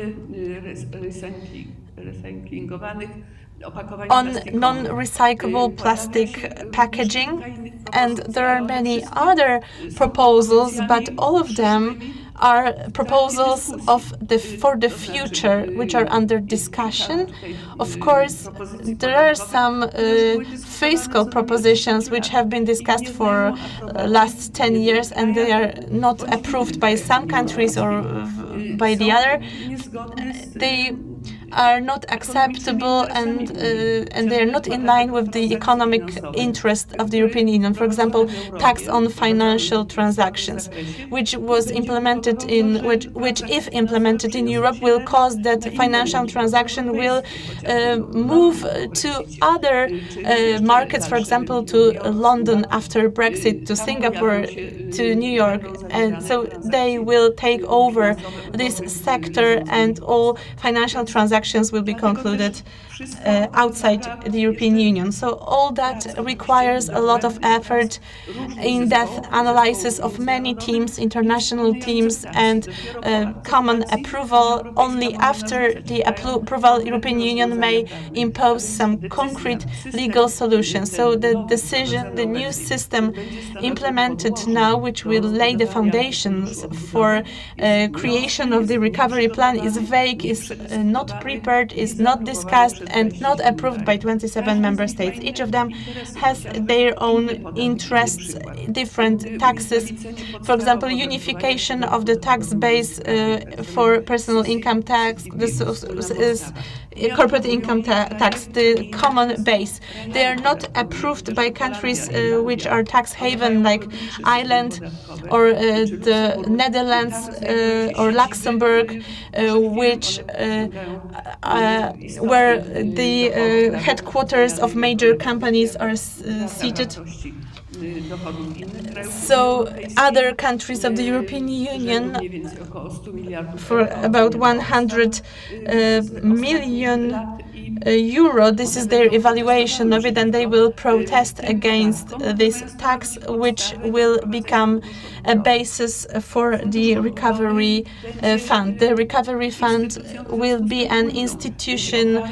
on non-recyclable plastic packaging, and there are many other proposals, but all of them are proposals for the future, which are under discussion. Of course, there are some fiscal propositions which have been discussed for last 10 years, and they are not approved by some countries or by the other. They are not acceptable, and they are not in line with the economic interest of the European Union. For example, tax on financial transactions, which was implemented which if implemented in Europe, will cause that financial transaction will move to other markets, for example, to London after Brexit, to Singapore, to New York, and so they will take over this sector, and all financial transactions will be concluded outside the European Union. So all that requires a lot of effort, in-depth analysis of many teams, international teams, and common approval. Only after the approval, European Union may impose some concrete legal solutions. So the decision, the new system implemented now, which will lay the foundations for creation of the recovery plan, is vague, is not prepared, is not discussed, and not approved by 27 member states. Each of them has their own interests, different taxes. For example, unification of the tax base for personal income tax, this is corporate income tax, the common base. They are not approved by countries which are tax haven, like Ireland or the Netherlands or Luxembourg, which where the headquarters of major companies are seated. So other countries of the European Union, for about 100 million euro, this is their evaluation of it, and they will protest against this tax, which will become a basis for the recovery fund. The recovery fund will be an institution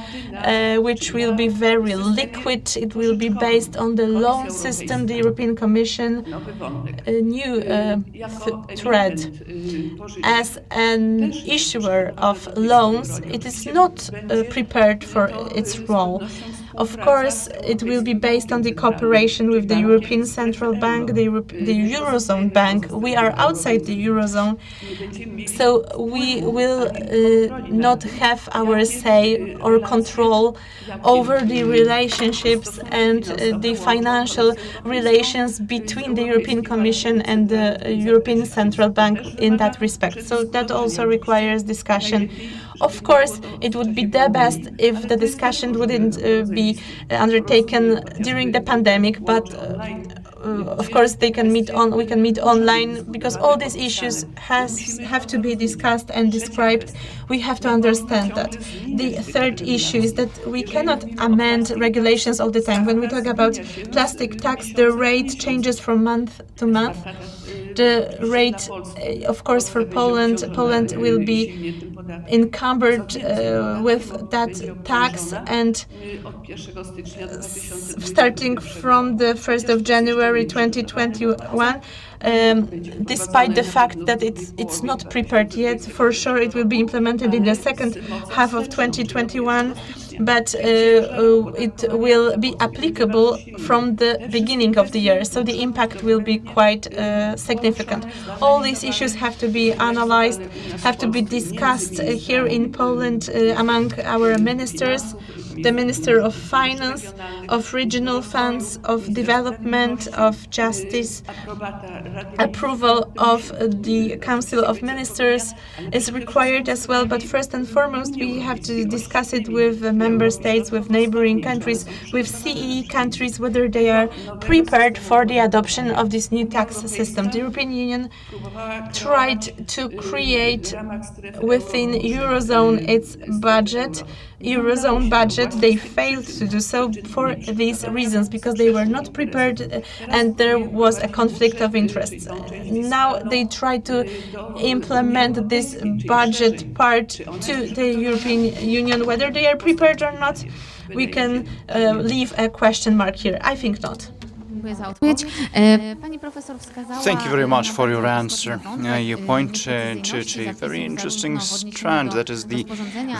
which will be very liquid. It will be based on the loan system. The European Commission, a new thread. As an issuer of loans, it is not prepared for its role. Of course, it will be based on the cooperation with the European Central Bank, the Eurozone Bank. We are outside the Eurozone, so we will not have our say or control over the relationships and the financial relations between the European Commission and the European Central Bank in that respect. So that also requires discussion. Of course, it would be the best if the discussion wouldn't be undertaken during the pandemic, but of course, we can meet online, because all these issues have to be discussed and described. We have to understand that. The third issue is that we cannot amend regulations all the time. When we talk about plastic tax, the rate changes from month to month. The rate, of course, for Poland will be encumbered with that tax, and starting from the 1st of January 2021, despite the fact that it's not prepared yet, for sure it will be implemented in the second half of 2021, but it will be applicable from the beginning of the year, so the impact will be quite significant. All these issues have to be analyzed, have to be discussed here in Poland among our ministers, the Minister of Finance, of Regional Funds, of Development, of Justice. Approval of the Council of Ministers is required as well, but first and foremost we have to discuss it with the member states, with neighboring countries, with CEE countries, whether they are prepared for the adoption of this new tax system. The European Union tried to create within Eurozone its budget, Eurozone budget. They failed to do so for these reasons, because they were not prepared and there was a conflict of interests. Now they try to implement this budget part to the European Union. Whether they are prepared or not, we can leave a question mark here. I think not. Thank you very much for your answer. You point to a very interesting strand, that is the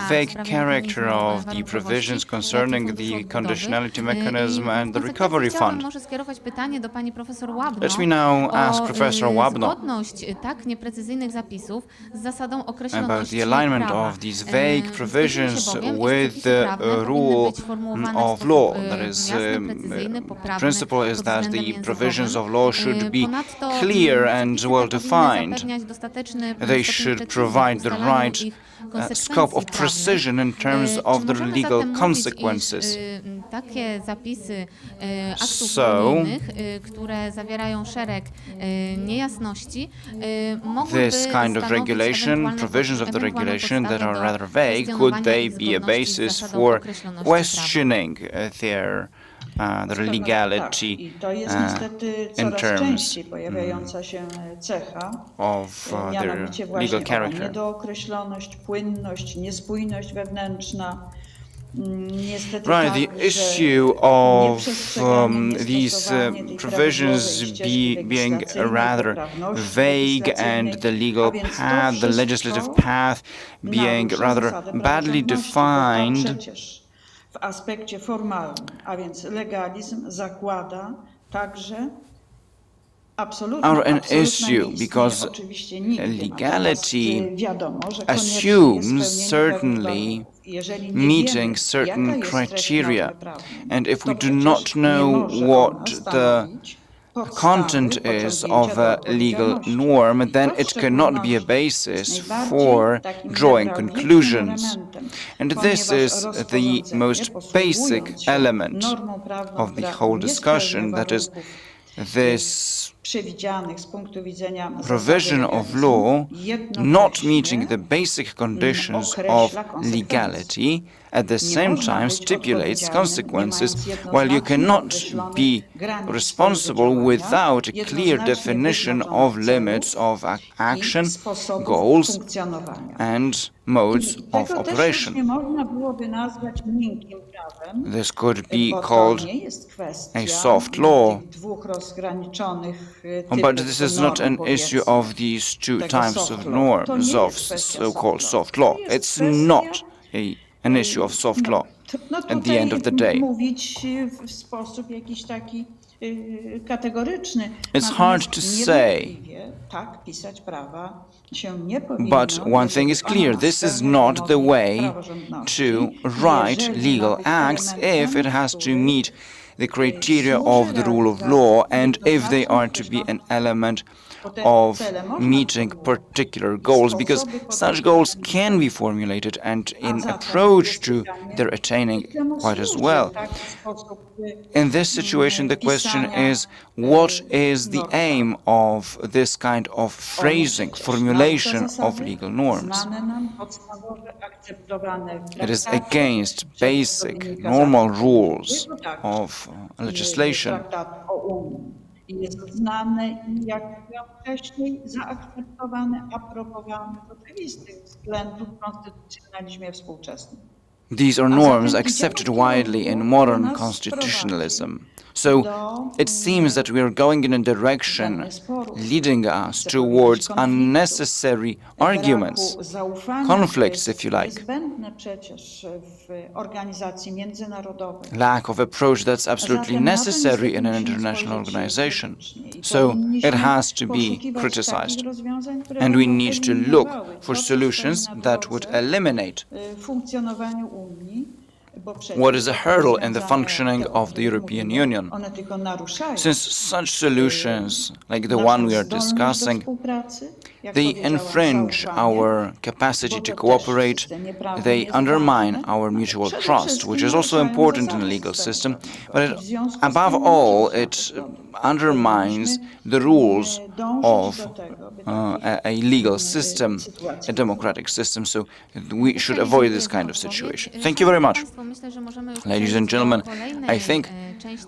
vague character of the provisions concerning the conditionality mechanism and the recovery fund. Let me now ask Professor Łabno about the alignment of these vague provisions with the rule of law. That is, the principle is that the provisions of law should be clear and well-defined. They should provide the right scope of precision in terms of the legal consequences. So, this kind of regulation, provisions of the regulation that are rather vague, could they be a basis for questioning their legality in terms of their legal character? Right, the issue of these provisions being rather vague and the legal path, the legislative path being rather badly defined, w aspekcie formalnym, a więc legalizm zakłada także are an issue because legality assumes certainly meeting certain criteria, and if we do not know what the content is of a legal norm, then it cannot be a basis for drawing conclusions. And this is the most basic element of the whole discussion, that is, this provision of law not meeting the basic conditions of legality at the same time stipulates consequences, while you cannot be responsible without a clear definition of limits of action, goals, and modes of operation. This could be called a soft law, but this is not an issue of these two types of norms of so-called soft law. It's not an issue of soft law at the end of the day. It's hard to say, but one thing is clear: this is not the way to write legal acts if it has to meet the criteria of the rule of law and if they are to be an element of meeting particular goals, because such goals can be formulated and in approach to their attaining quite as well. In this situation, the question is, what is the aim of this kind of phrasing, formulation of legal norms? It is against basic, normal rules of legislation. Jest znane i jak wcześniej zaakceptowane, aprobowane z oczywistych względów w konstytucjonalizmie współczesnym. These are norms accepted widely in modern constitutionalism. So it seems that we are going in a direction leading us towards unnecessary arguments, conflicts, if you like. Lack of approach that's absolutely necessary in an international organization. So it has to be criticized. And we need to look for solutions that would eliminate what is a hurdle in the functioning of the European Union. Since such solutions, like the one we are discussing, they infringe our capacity to cooperate, they undermine our mutual trust, which is also important in the legal system, but above all, it undermines the rules of a legal system, a democratic system, so we should avoid this kind of situation. Thank you very much. Ladies and gentlemen, I think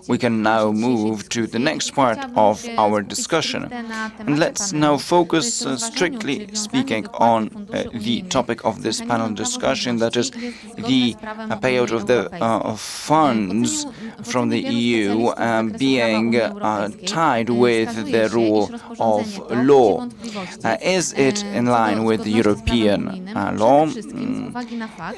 we can now move to the next part of our discussion. And let's now focus, strictly speaking, on the topic of this panel discussion, that is the payout of the funds from the EU being tied with the rule of law. Is it in line with the European law?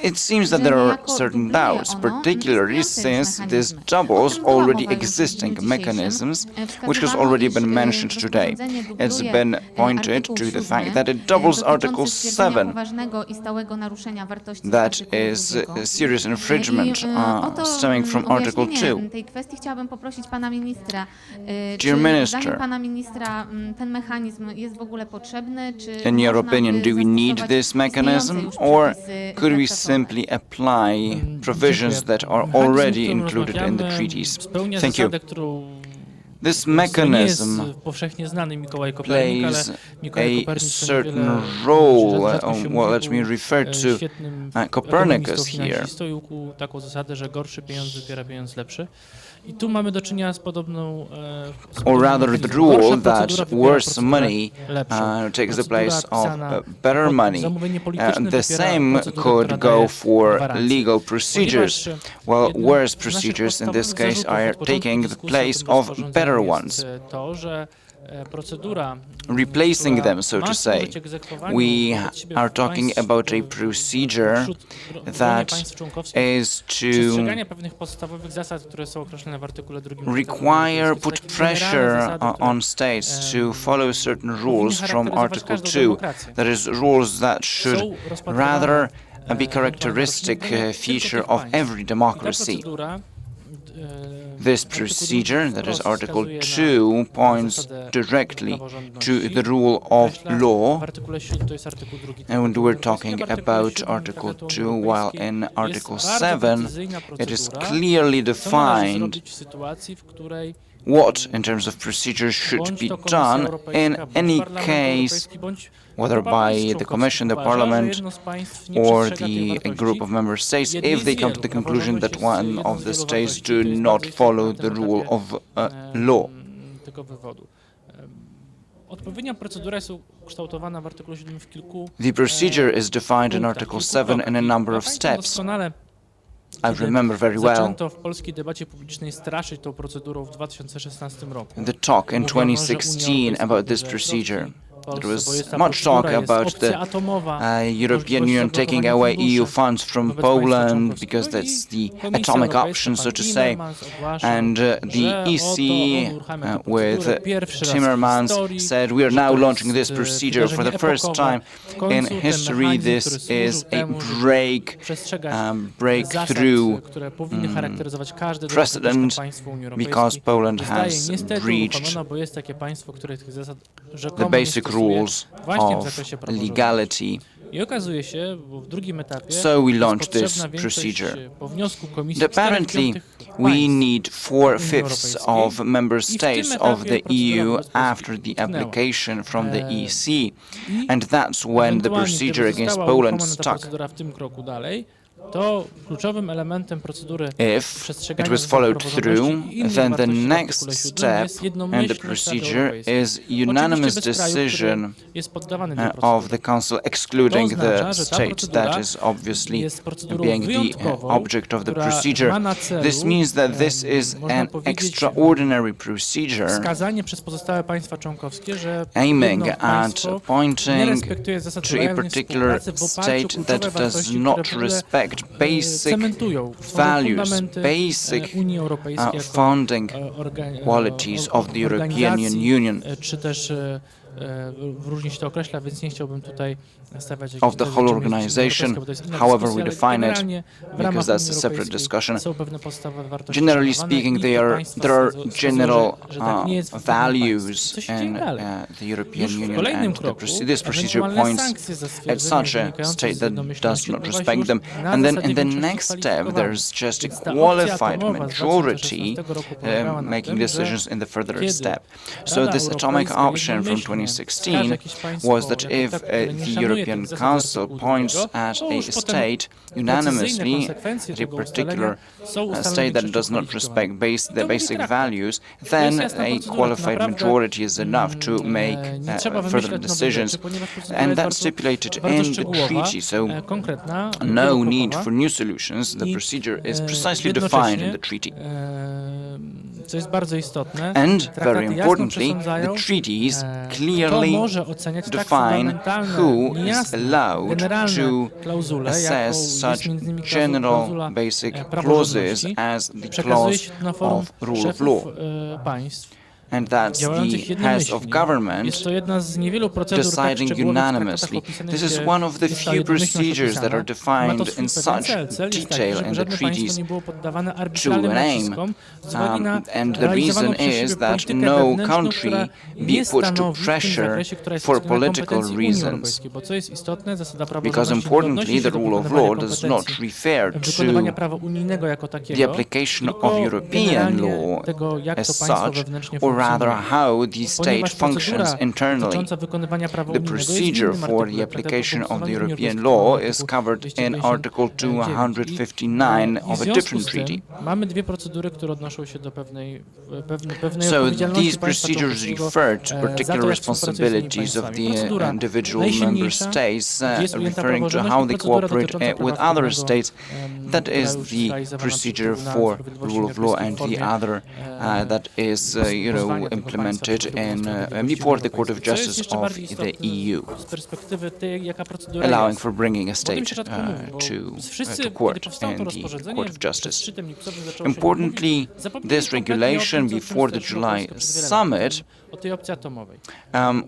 It seems that there are certain doubts, particularly since this doubles already existing mechanisms, which has already been mentioned today. It's been pointed to the fact that it doubles Article 7, that is a serious infringement stemming from Article 2. Dear Minister, in your opinion, do we need this mechanism, or could we simply apply provisions that are already included in the treaties? Thank you. This mechanism plays a certain role. Well, let me refer to Copernicus here. Or rather, the rule that worse money takes the place of better money. The same could go for legal procedures. Well, worse procedures in this case are taking the place of better ones, replacing them, so to say. We are talking about a procedure that is to put pressure on states to follow certain rules from Article 2, that is, rules that should rather be characteristic feature of every democracy. This procedure, that is Article 2, points directly to the rule of law, and we're talking about Article 2, while in Article 7 it is clearly defined what, in terms of procedures, should be done in any case, whether by the Commission, the Parliament, or a group of member states, if they come to the conclusion that one of the states do not follow the rule of law. The procedure is defined in Article 7 in a number of steps. I remember very well the talk in 2016 about this procedure. Polsce, there was bo jest ta much talk procedura, jest about opcja the atomowa, European możliwość Union taking zablokowania away funduszy EU funds from wobec państwa Poland członkowskiego because i that's the Komisja atomic Europejska, option, so pan to say. Timmermans ogłaszał, And the że EC oto on uruchamia tę procedurę with pierwszy raz w Timmermans historii, said, we are że now to launching jest this procedure for the wydarzenie first epokowe. time W końcu in ten history. mechanizm, This który służył is a temu, żeby przestrzegać breakthrough zasad, które powinny charakteryzować każde precedent państwo Unii because Europejskiej, Poland zostaje has niestety breached uruchomiona, bo jest takie państwo, które tych zasad the rzekomo nie basic stosuje rules właśnie w of zakresie praworządności. legality. I okazuje się, bo w drugim etapie So we jest launched this potrzebna większość, procedure. po wniosku Komisji Apparently, 4/5 we państw need 4/5 of member states of the EU procedura after the utknęła. application from the EC, I and that's when the ewentualnie, procedure gdyby against została Poland uruchomiona ta stuck. procedura w tym kroku dalej, to kluczowym elementem procedury If it przestrzegania was zasad followed praworządności through, i innych then the wartości w next artykule 7 step jest in the jednomyślność Rady procedure Europejskiej. is unanimous Oczywiście bez kraju, decision który jest poddawany tej of procedury. the Council, excluding To oznacza, the że ta state procedura that is obviously jest procedurą being the wyjątkową, object of the która procedure. ma na celu, This means that this is można an powiedzieć, extraordinary procedure wskazanie przez pozostałe państwa członkowskie, że aiming jedno at państwo nie pointing respektuje zasad to a wzajemnej particular współpracy w oparciu state o kluczowe that wartości, does not które w ogóle, respect basic cementują, values, fundamenty basic Unii Europejskiej jako founding qualities of the European organizacji, Union, czy też różnie się to określa, więc nie chciałbym tutaj stawiać of the jakichś whole tezy, czym jest organization, Unia Europejska, bo to jest inna however we dyskusja, ale define it, generalnie w because ramach that's a Unii separate Europejskiej discussion. są pewne podstawowe wartości Generally szanowane speaking, i te państwa there are wskazują, general że tak nie jest w innych values państwach. Co się dzieje in dalej? the European Już w Union, kolejnym and kroku this procedure ewentualne points sankcje za at stwierdzenie such a wynikające state z that jednomyślności does not odbywa się respect już them. na And then zasadzie in the większości next step, kwalifikowanej. there's just a Więc ta opcja qualified atomowa z majority 2016 roku polegała na making tym, że decisions in the further kiedy step. So Rada this atomic Europejska option from jednomyślnie 2016 wskaże jakieś państwo was that jako if takie, które nie the szanuje European tych zasad Council artykułu points drugiego, at to a już potem state precyzyjne unanimously konsekwencje at a tego particular ustalenia są ustalone state that większością does not kwalifikowaną. respect the To mówi basic traktat. values, To then jest jasna a procedura, qualified naprawdę, majority is enough to make nie trzeba further wymyślać nowych decisions. rzeczy, ponieważ procedura And jest that's bardzo stipulated bardzo in the szczegółowa, treaty, so konkretna, no need wielokrokowa for new solutions. The i, procedure is precisely jednocześnie, defined in the treaty. co jest bardzo istotne, And traktaty very jasno importantly, przesądzają, the treaties kto clearly może oceniać tak define fundamentalne, who is niejasne, allowed generalne to klauzule, jaką assess jest such między innymi general klauzula basic clauses praworządności, as the przekazuje clause się to na forum of rule of szefów law. państw And that's działających the heads of jednomyślnie. government Jest to jedna z niewielu procedur tak deciding szczegółowych w traktatach unanimously. opisanych, This is gdzie one of the jest ta few jednomyślność procedures that are opisana. Ma to defined swój in pewien such cel. Cel jest taki, detail żeby in the żadne państwo treaties nie było poddawane to arbitralnym an aim. naciskom z uwagi na And the realizowaną reason przez siebie is that politykę no wewnętrzną, country która be nie put to stanowi w tym pressure zakresie, która jest for w kompetencji political Unii reasons. Europejskiej, bo co jest istotne, zasada Because praworządności nie importantly, odnosi the się do rule of wykonywania law does not kompetencji refer wykonywania to prawa unijnego jako takiego, the application tylko of European generalnie law tego, jak to as państwo such, wewnętrznie or rather funkcjonuje. how the state Ponieważ functions procedura internally. dotycząca wykonywania prawa The unijnego jest w procedure innym for the artykule application Traktatu o of the funkcjonowaniu European Unii law Europejskiej, is covered in 229. Article 259 I of w a związku different z tym treaty. mamy dwie procedury, które odnoszą się do pewnej So odpowiedzialności these państwa procedures członkowskiego refer to za to, particular jak współpracuje z innymi responsibilities of państwami. the Procedura individual member najsilniejsza, states, gdzie jest ujęta referring to praworządność, how i they procedura cooperate dotycząca with prawa other karnego, states. That która is już the realizowana przez procedure Trybunał for Sprawiedliwości rule of law, Unii and the Europejskiej other that is, pozwania tego implemented państwa in przed Trybunałem before the Court of Sprawiedliwości. Co jest Justice jeszcze of bardziej the istotne EU, z perspektywy tej, jaka procedura allowing jest. for bringing a Bo o state tym się rzadko mówi, bo to kiedy court powstało to and the rozporządzenie, Court of przed Justice. szczytem lipcowym zaczęło się Importantly, mówić, zapomnieli this kompletnie regulation o tym, co before the Polska July przez wiele lat, summit, o tej opcji atomowej.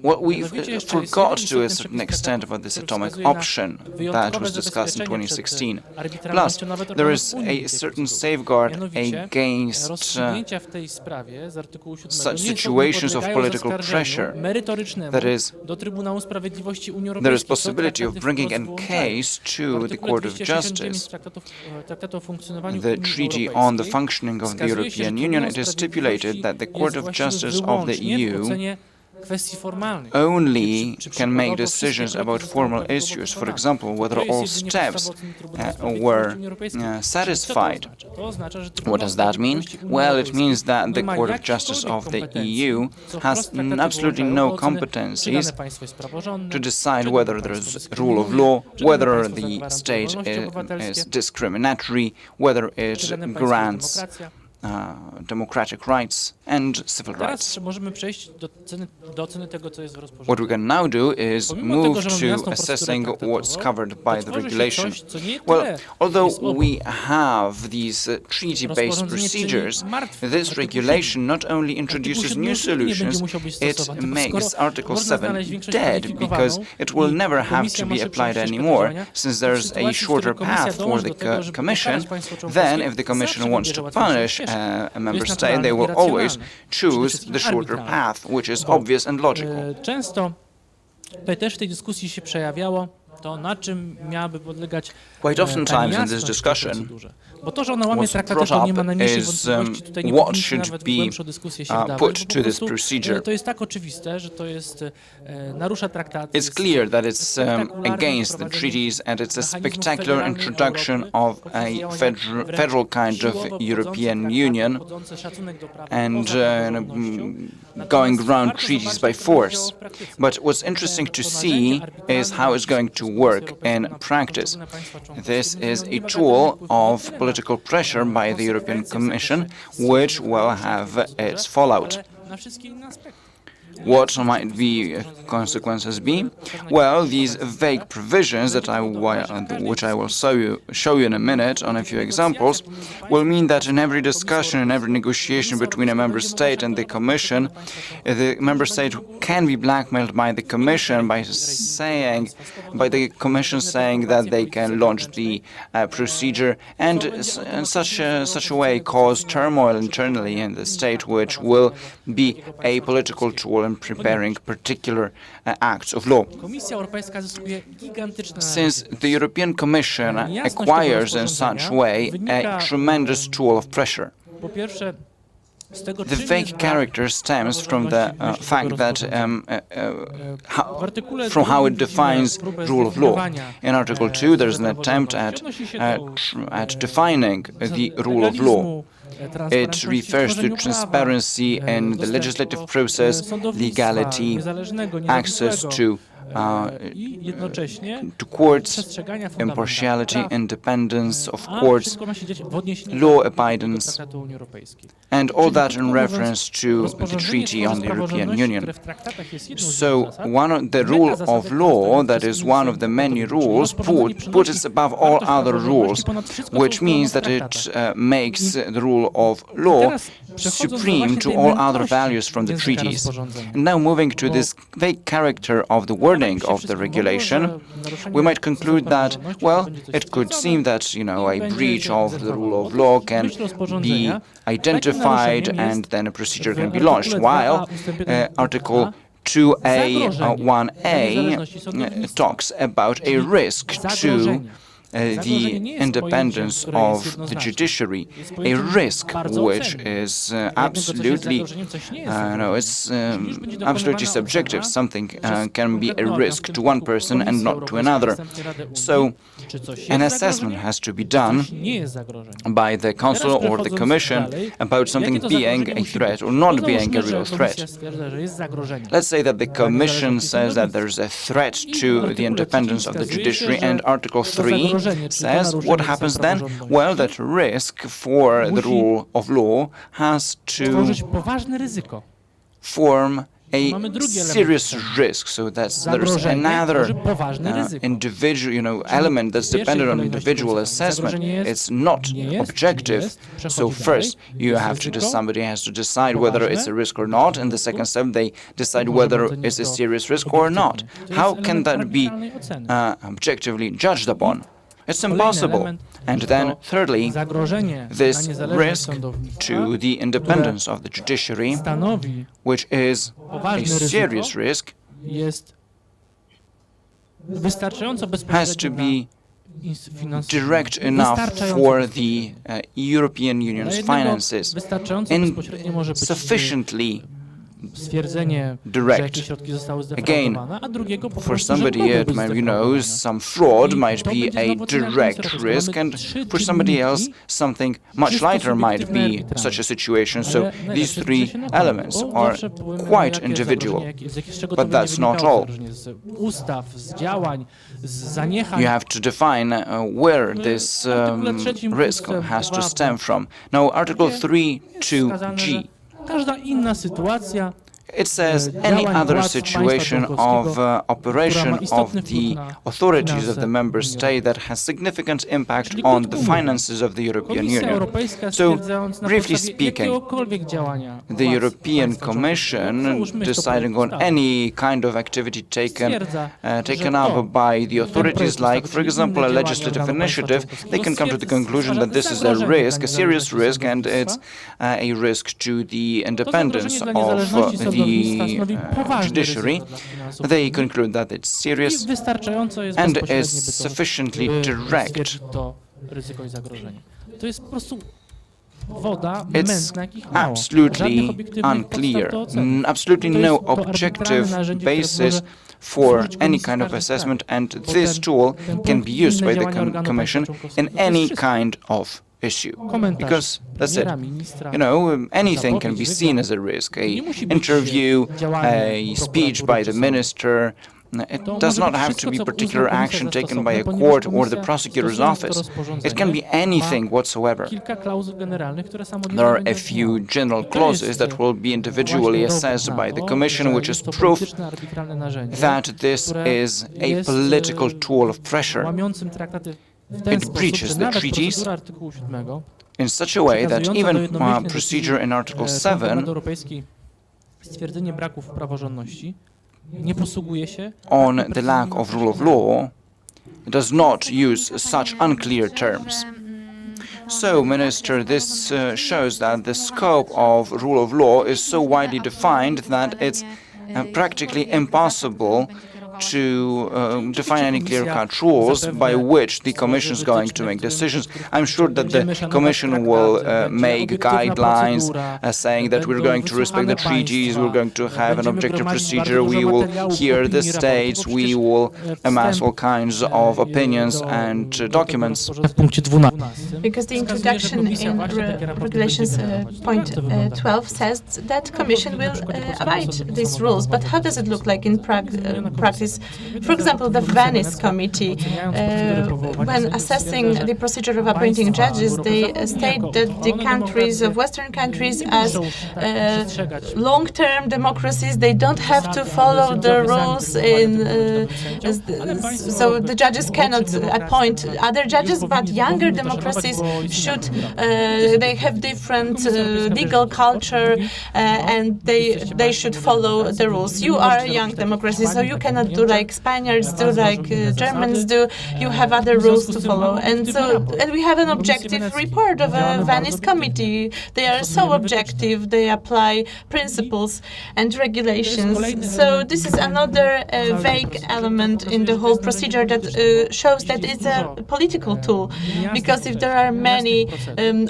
what we've Mianowicie jeszcze jest forgot jeden to a istotny certain przepis extent traktatu, about this który atomic wskazuje na option that wyjątkowe was discussed in zabezpieczenie przed 2016. Plus, arbitralnością nawet there organów is Unii a tej certain procedury. safeguard Mianowicie, against rozstrzygnięcia w tej sprawie z artykułu 7 such nie situations of podlegają political zaskarżeniu pressure. merytorycznemu That is, do Trybunału Sprawiedliwości Unii there Europejskiej. is possibility of bringing a case W to the artykule Court of 269 Justice. Traktatu o funkcjonowaniu The Unii treaty on the Europejskiej functioning of the wskazuje się, że European Trybunał Union, it is stipulated that the Court of jest Justice właściwy of the wyłącznie w EU ocenie kwestii formalnych. only Czy can make przykładowo wszystkie decisions kroki about zostały formal prawidłowo issues, for wykonane? example, whether To jest all jedynie steps podstawa oceny Trybunału were Sprawiedliwości Unii Europejskiej. Co to satisfied. oznacza? To oznacza, że What Trybunał does that mean? Sprawiedliwości Unii Well, it Europejskiej means that the nie ma Court of Justice jakichkolwiek of the kompetencji, EU co has wprost traktaty absolutely wyłączają no do oceny, czy competencies dane państwo jest praworządne, to decide czy whether dane there's państwo rule of dyskryminuje, law, czy dane whether państwo the zagwarantuje state wolności is obywatelskie, discriminatory, whether czy it dane państwo jest grants demokracja. democratic rights and civil rights. Teraz możemy przejść do oceny tego, co jest w What rozporządzeniu. we can now do is Pomimo move tego, że mamy to jasną assessing procedurę what's covered by the traktatową, regulation. coś, co nie Well, tyle although jest obok. we have these treaty-based Rozporządzenie czyni procedures, martwy this artykuł regulation not only Artykuł introduces 7 new już nigdy nie będzie solutions, musiał być it stosowany. makes Skoro Article można 7 znaleźć większość dead kwalifikowaną because it will i never have komisja to be może applied przyjąć anymore, rozporządzenia, since w there's a sytuacji, w shorter której komisja path for dąży the do tego, żeby Commission. pokarać państwo Then, członkowskie, if the Commission zawsze wants wybierze to łatwiejszą punish ścieżkę. a member jest state, they will naturalne i always racjonalne. choose Przede the wszystkim shorter arbitralne. path, which is Bo, obvious and logical. Często tutaj też w tej dyskusji się przejawiało to, na czym miałaby podlegać Quite oftentimes in this jasność w tej discussion, procedurze. Bo to, że ona łamie what's traktaty, brought to nie ma up najmniejszej is, wątpliwości. Tutaj nie what powinniśmy should nawet be, w głębszą dyskusję się wdawać, put bo to po this prostu, procedure. to jest tak oczywiste, że to jest narusza traktaty. It's clear that it's against the treaties and it's a spectacular introduction of a federal kind of European Union and going around treaties by force. But what's interesting to see is how it's going to work in practice. This is a tool of political pressure by the European Commission, which will have its fallout. What might the consequences be? Well, these vague provisions that which I will show you in a minute on a few examples will mean that in every discussion, in every negotiation between a member state and the Commission, the member state can be blackmailed by the Commission by the Commission saying that they can launch the procedure and in such a way cause turmoil internally in the state, which will be a political tool in preparing particular acts of law. Since the European Commission acquires in such way a tremendous tool of pressure. The vague character stems from the fact that from how it defines rule of law. In Article 2, there's an attempt at defining the rule of law. It refers to transparency in the legislative process, legality, access to courts, impartiality, independence of courts, law abidance, and all that in reference to the Treaty on the European Union. So the rule of law, that is one of the many rules, puts it above all other rules, which means that it makes the rule of law supreme to all other values from the treaties. And now moving to this vague character of the wording of the regulation, we might conclude that, well, it could seem that, a breach of the rule of law can be identified and then a procedure can be launched, while Article 2A1A talks about a risk to the independence of the judiciary, a risk which is absolutely, it's absolutely subjective. Something can be a risk to one person and not to another. So an assessment has to be done by the Council or the Commission about something being a threat or not being a real threat. Let's say that the Commission says that there's a threat to the independence of the judiciary, and Article 3 says, what happens then? Well, that risk for the rule of law has to form a serious risk. So there's another individual, element that's dependent on individual assessment. It's not objective. So first, somebody has to decide whether it's a risk or not, and the second step, they decide whether it's a serious risk or not. How can that be objectively judged upon? It's impossible. And then, thirdly, this risk to the independence of the judiciary, which is a serious risk, has to be direct enough for the European Union's finances, and sufficiently stwierdzenie, że direct. jakieś środki zostały Again, zdefraudowane, a drugiego po for prostu, że somebody mogły it być might, zdefraudowane. some fraud I might to be będzie a znowu ocena direct administratorska. risk, Mamy and trzy for somebody else, czynniki, something much czysto lighter might subiektywne, be arbitralne. such a situation. So Ale these najlepiej three się na to, elements bo are zawsze powiemy, quite jakie individual. zagrożenie, z czego to But będzie that's not wynikało, all. zagrożenie z ustaw, z działań, z zaniechań. You have to define where this risk has to stem from. Now, Article 3.2g. Każda inna sytuacja, It says any other situation of operation of the authorities of the member state that has significant impact on the finances of the European Komisja Union. Europejska, So, stwierdzając na briefly podstawie speaking, jakiegokolwiek działania the władz European państwa Commission, członkowskiego, deciding on any kind of activity taken up by the authorities, like, for example, a legislative initiative, they can come to the conclusion that this is a risk, a serious risk, and it's a risk to the independence of the judiciary. They conclude that it's serious and is sufficiently direct. To ryzyko i zagrożenie. To jest po prostu woda It's mętna, jakich mało. absolutely Żadnych obiektywnych unclear, podstaw do oceny. absolutely To no jest to objective arbitralne narzędzie, które basis może for służyć any Komisji kind of każdej assessment, sprawie. and Bo this tool ten can punkt be i used inne by the działania organu Commission państwa in członkowskiego. To any jest wszystko. kind of issue, Komentarz because that's it. premiera, ministra, Anything can be seen as a risk. A interview, a speech by the minister. It does not have to be particular action taken by a court or the prosecutor's office. It can be anything whatsoever. kilka klauzul generalnych, które samodzielnie There are a będą few działały. general clauses that will be individually assessed by the Commission, which is proof that this is a political tool of pressure. łamiącym traktaty w It ten sposób, breaches że the nawet treaties procedura artykułu 7 in such a way that przekazująca even do jednomyślnej procedure in Article decyzji 7 Parlamentu Europejskiej stwierdzenie braków praworządności nie posługuje się on the lack of rule of law does not use such unclear terms. So, Minister, this shows that the scope of rule of law is so widely defined that it's practically impossible to define any clear-cut rules by which the Commission is going to make decisions. I'm sure that the Commission will make guidelines saying that we're going to respect the treaties, we're going to have an objective procedure, we will hear the states, we will amass all kinds of opinions and documents. Because the introduction in regulations point 12 says that Commission will abide these rules. But how does it look like in practice? For example, the Venice Committee, when assessing the procedure of appointing judges, they state that the countries of Western countries as long-term democracies, they don't have to follow the rules so the judges cannot appoint other judges, but younger democracies should, they have different legal culture and they should follow the rules. You are a young democracy, so you cannot do like Spaniards do, like Germans do. You have other rules to follow, and we have an objective report of a Venice Committee. They are so objective. They apply principles and regulations. So this is another vague element in the whole procedure that shows that it's a political tool. Because if there are many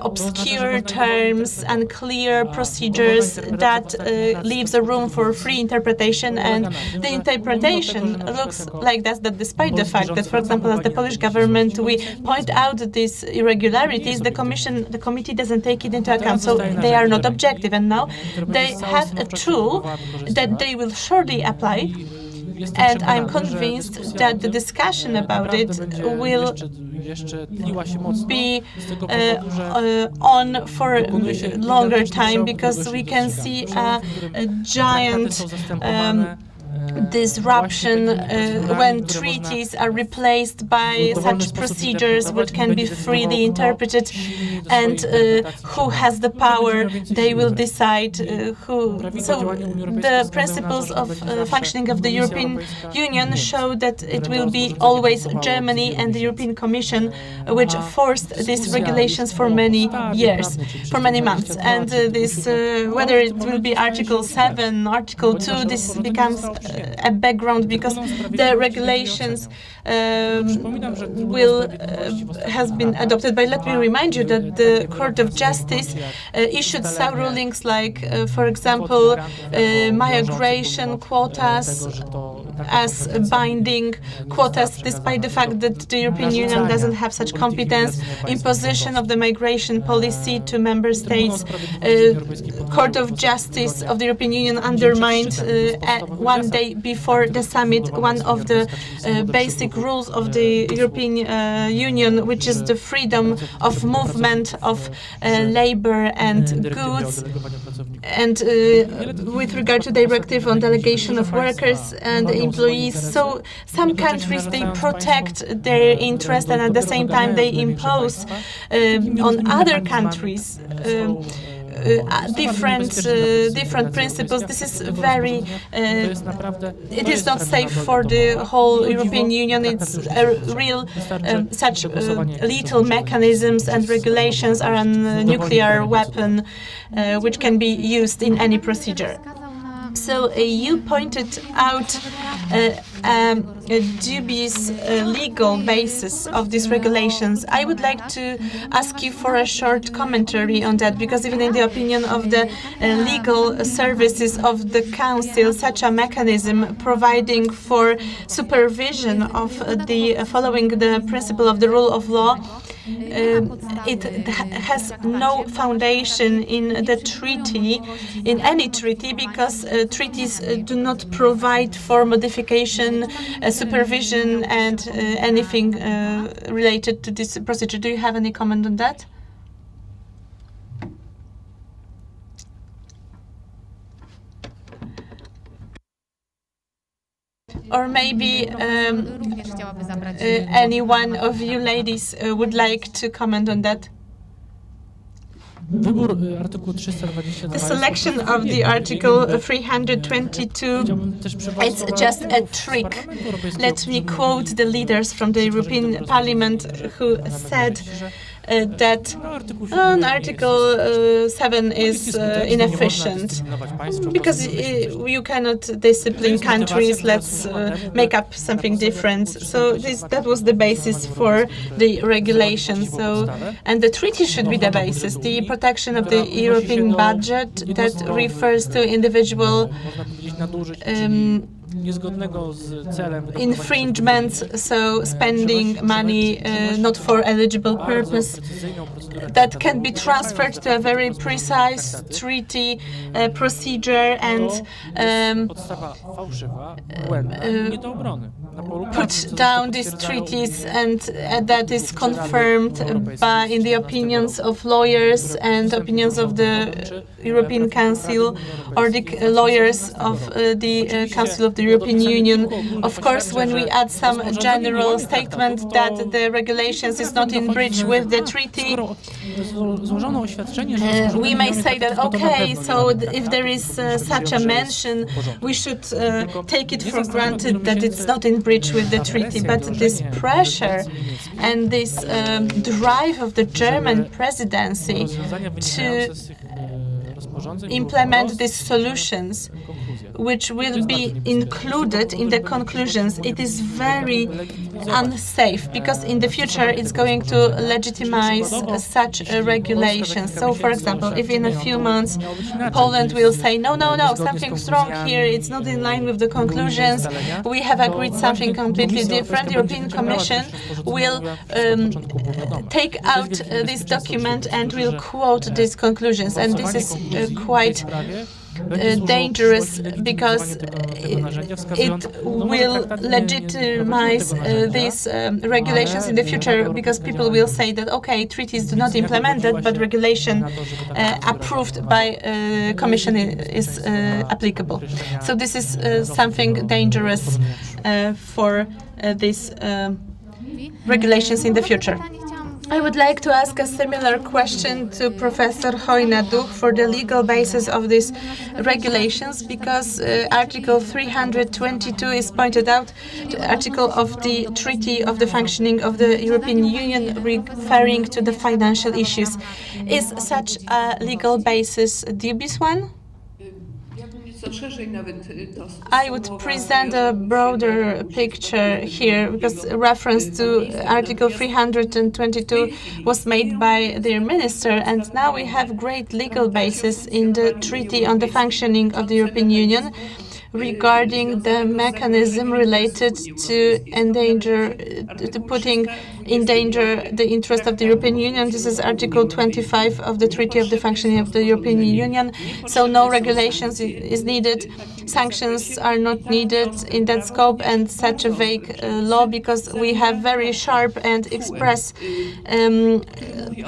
obscure terms, unclear procedures, that leaves a room for free interpretation, and the interpretation looks like that despite the fact that, for example, as the Polish government, we point out these irregularities, the committee doesn't take it into account, so they are not objective. And now they have a tool that they will surely apply, and I'm convinced that the discussion about it will be on for a longer time, because we can see a giant disruption when treaties are replaced by such procedures which can be freely interpreted, and who has the power, they will decide who. So the principles of functioning of the European Union show that it will be always Germany and the European Commission which forced these regulations for many years, for many months. And this, whether it will be Article 7, Article 2, this becomes a background, because the regulations has been adopted. But let me remind you that the Court of Justice issued some rulings like, for example, migration quotas as binding quotas, despite the fact that the European Union doesn't have such competence, imposition of the migration policy to member states. Court of Justice of the European Union undermined one day before the summit one of the basic rules of the European Union, which is the freedom of movement of labor and goods, and with regard to directive on delegation of workers and employees. So some countries, they protect their interest, and at the same time they impose on other countries different principles. This is very, it is not safe for the whole European Union. It's a real, such lethal mechanisms and regulations are a nuclear weapon which can be used in any procedure. So you pointed out a dubious legal basis of these regulations. I would like to ask you for a short commentary on that, because even in the opinion of the legal services of the Council, such a mechanism providing for supervision of the following the principle of the rule of law, it has no foundation in the treaty, in any treaty, because treaties do not provide for modification, supervision, and anything related to this procedure. Do you have any comment on that? Or maybe any one of you ladies would like to comment on that. The selection of the Article 322, it's just a trick. Let me quote the leaders from the European Parliament who said that Article 7 is inefficient because you cannot discipline countries. Let's make up something different. So that was the basis for the regulation. So, and the treaty should be the basis. The protection of the European budget that refers to individual infringements, so spending money not for eligible purpose, that can be transferred to a very precise treaty procedure and put down these treaties, and that is confirmed by in the opinions of lawyers and opinions of the European Council or the lawyers of the Council of the European Union. Of course, when we add some general statement that the regulations is not in breach with the treaty, we may say that, okay, so if there is such a mention, we should take it for granted that it's not in breach with the treaty. But this pressure and this drive of the German presidency to implement these solutions, which will be included in the conclusions, it is very unsafe, because in the future it's going to legitimize such regulations. So, for example, if in a few months Poland will say, no, something's wrong here, it's not in line with the conclusions, we have agreed something completely different, the European Commission will take out this document and will quote these conclusions. And this is quite dangerous, because it will legitimize these regulations in the future, because people will say that, okay, treaties do not implement it, but regulation approved by Commission is applicable. So this is something dangerous for these regulations in the future. I would like to ask a similar question to Professor Hojna-Duch for the legal basis of these regulations, because Article 322 is pointed out, the article of the Treaty of the Functioning of the European Union referring to the financial issues. Is such a legal basis a dubious one? I would present a broader picture here because reference to Article 322 was made by their minister, and now we have great legal basis in the Treaty on the Functioning of the European Union regarding the mechanism related to putting in danger the interest of the European Union. This is Article 25 of the Treaty of the Functioning of the European Union. So no regulations is needed. Sanctions are not needed in that scope and such a vague law, because we have very sharp and express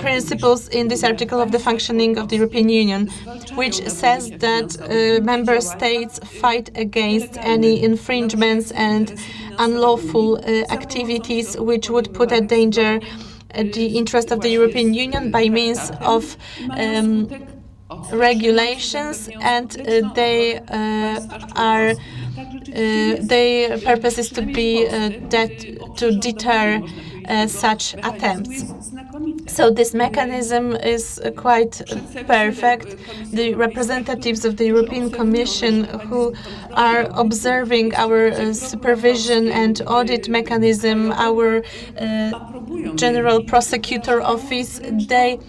principles in this article of the functioning of the European Union, which says that member states fight against any infringements and unlawful activities which would put at danger the interest of the European Union by means of regulations, and their purpose is to be to deter such attempts. So this mechanism is quite perfect. The representatives of the European Commission who are observing our supervision and audit mechanism, our General Prosecutor Office, they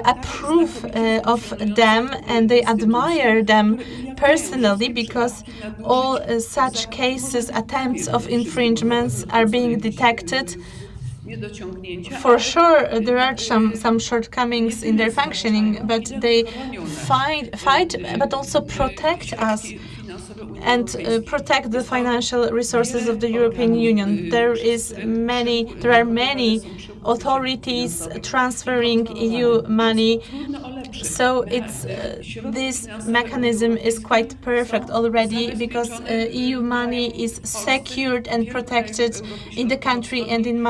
approve of them and they admire them personally, because all such cases, attempts of infringements are being detected. For sure, there are some shortcomings in their functioning, but they fight, but also protect us and protect the financial resources of the European Union. There are many authorities transferring EU money, so this mechanism is quite perfect already, because EU money is secured and protected in the country and in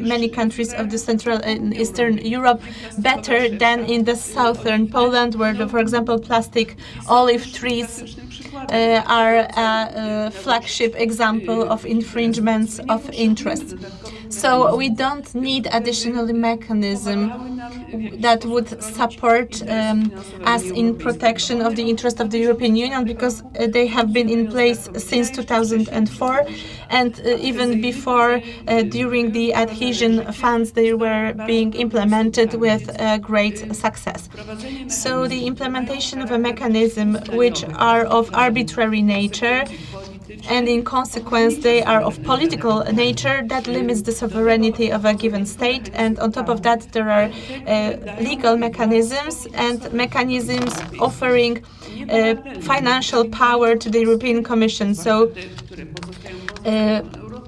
many countries of the Central and Eastern Europe, better than in the southern Poland, where, for example, plastic olive trees are a flagship example of infringements of interest. So we don't need additional mechanism that would support us in protection of the interest of the European Union, because they have been in place since 2004, and even before, during the adhesion funds, they were being implemented with great success. So the implementation of a mechanism which are of arbitrary nature, and in consequence they are of political nature, that limits the sovereignty of a given state, and on top of that there are legal mechanisms and mechanisms offering financial power to the European Commission. So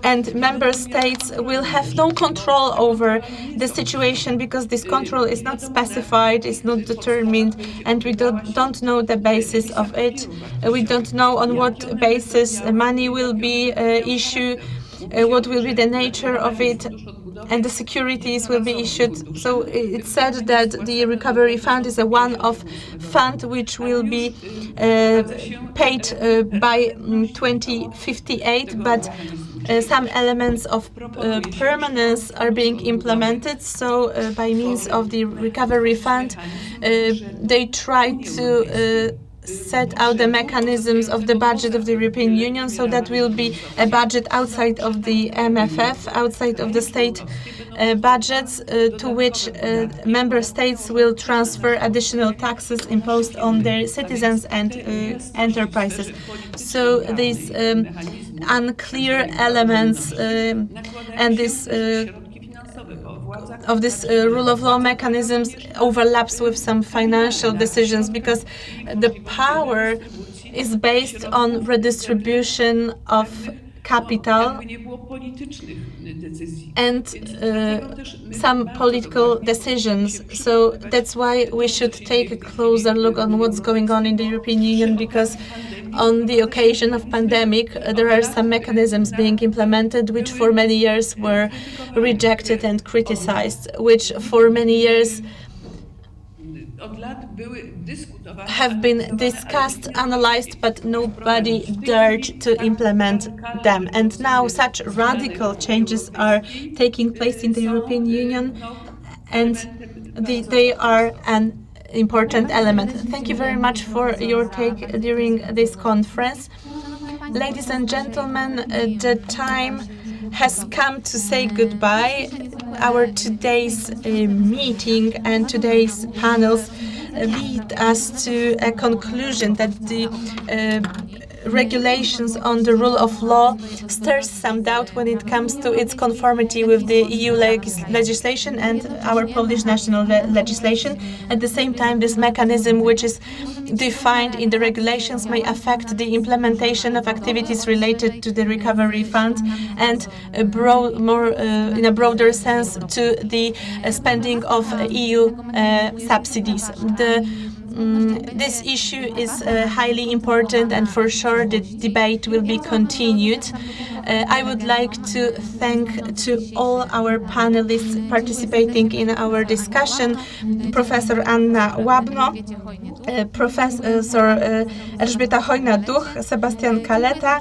and member states will have no control over the situation, because this control is not specified, is not determined, and we don't know the basis of it. We don't know on what basis money will be issued, what will be the nature of it, and the securities will be issued. So it's said that the recovery fund is a one-off fund which will be paid by 2058, but some elements of permanence are being implemented. So by means of the recovery fund, they try to set out the mechanisms of the budget of the European Union, so that will be a budget outside of the MFF, outside of the state budgets, to which member states will transfer additional taxes imposed on their citizens and enterprises. So these unclear elements and this of this rule of law mechanisms overlaps with some financial decisions, because the power is based on redistribution of capital and some political decisions. So that's why we should take a closer look on what's going on in the European Union, because on the occasion of pandemic, there are some mechanisms being implemented which for many years were rejected and criticized, which for many years have been discussed, analyzed, but nobody dared to implement them. And now such radical changes are taking place in the European Union, and they are an important element. Thank you very much for your take during this conference. Ladies and gentlemen, the time has come to say goodbye. Our today's meeting and today's panels lead us to a conclusion that the regulations on the rule of law stirs some doubt when it comes to its conformity with the EU legislation and our Polish national legislation. At the same time, this mechanism, which is defined in the regulations, may affect the implementation of activities related to the recovery fund and in a broader sense to the spending of EU subsidies. This issue is highly important, and for sure the debate will be continued. I would like to thank to all our panelists participating in our discussion, Professor Anna Łabno, Professor Elżbieta Hojna-Duch, Sebastian Kaleta,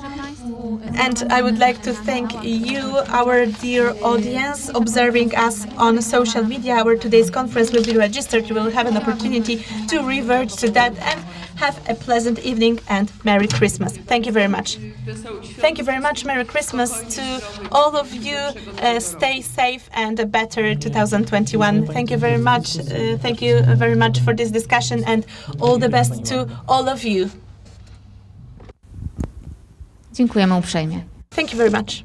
and I would like to thank you, our dear audience, observing us on social media. Our today's conference will be registered. You will have an opportunity to revert to that, and have a pleasant evening and Merry Christmas. Thank you very much. Thank you very much. Merry Christmas to all of you. Stay safe and a better 2021. Thank you very much. Thank you very much for this discussion, and all the best to all of you. Dziękujemy uprzejmie. Thank you very much.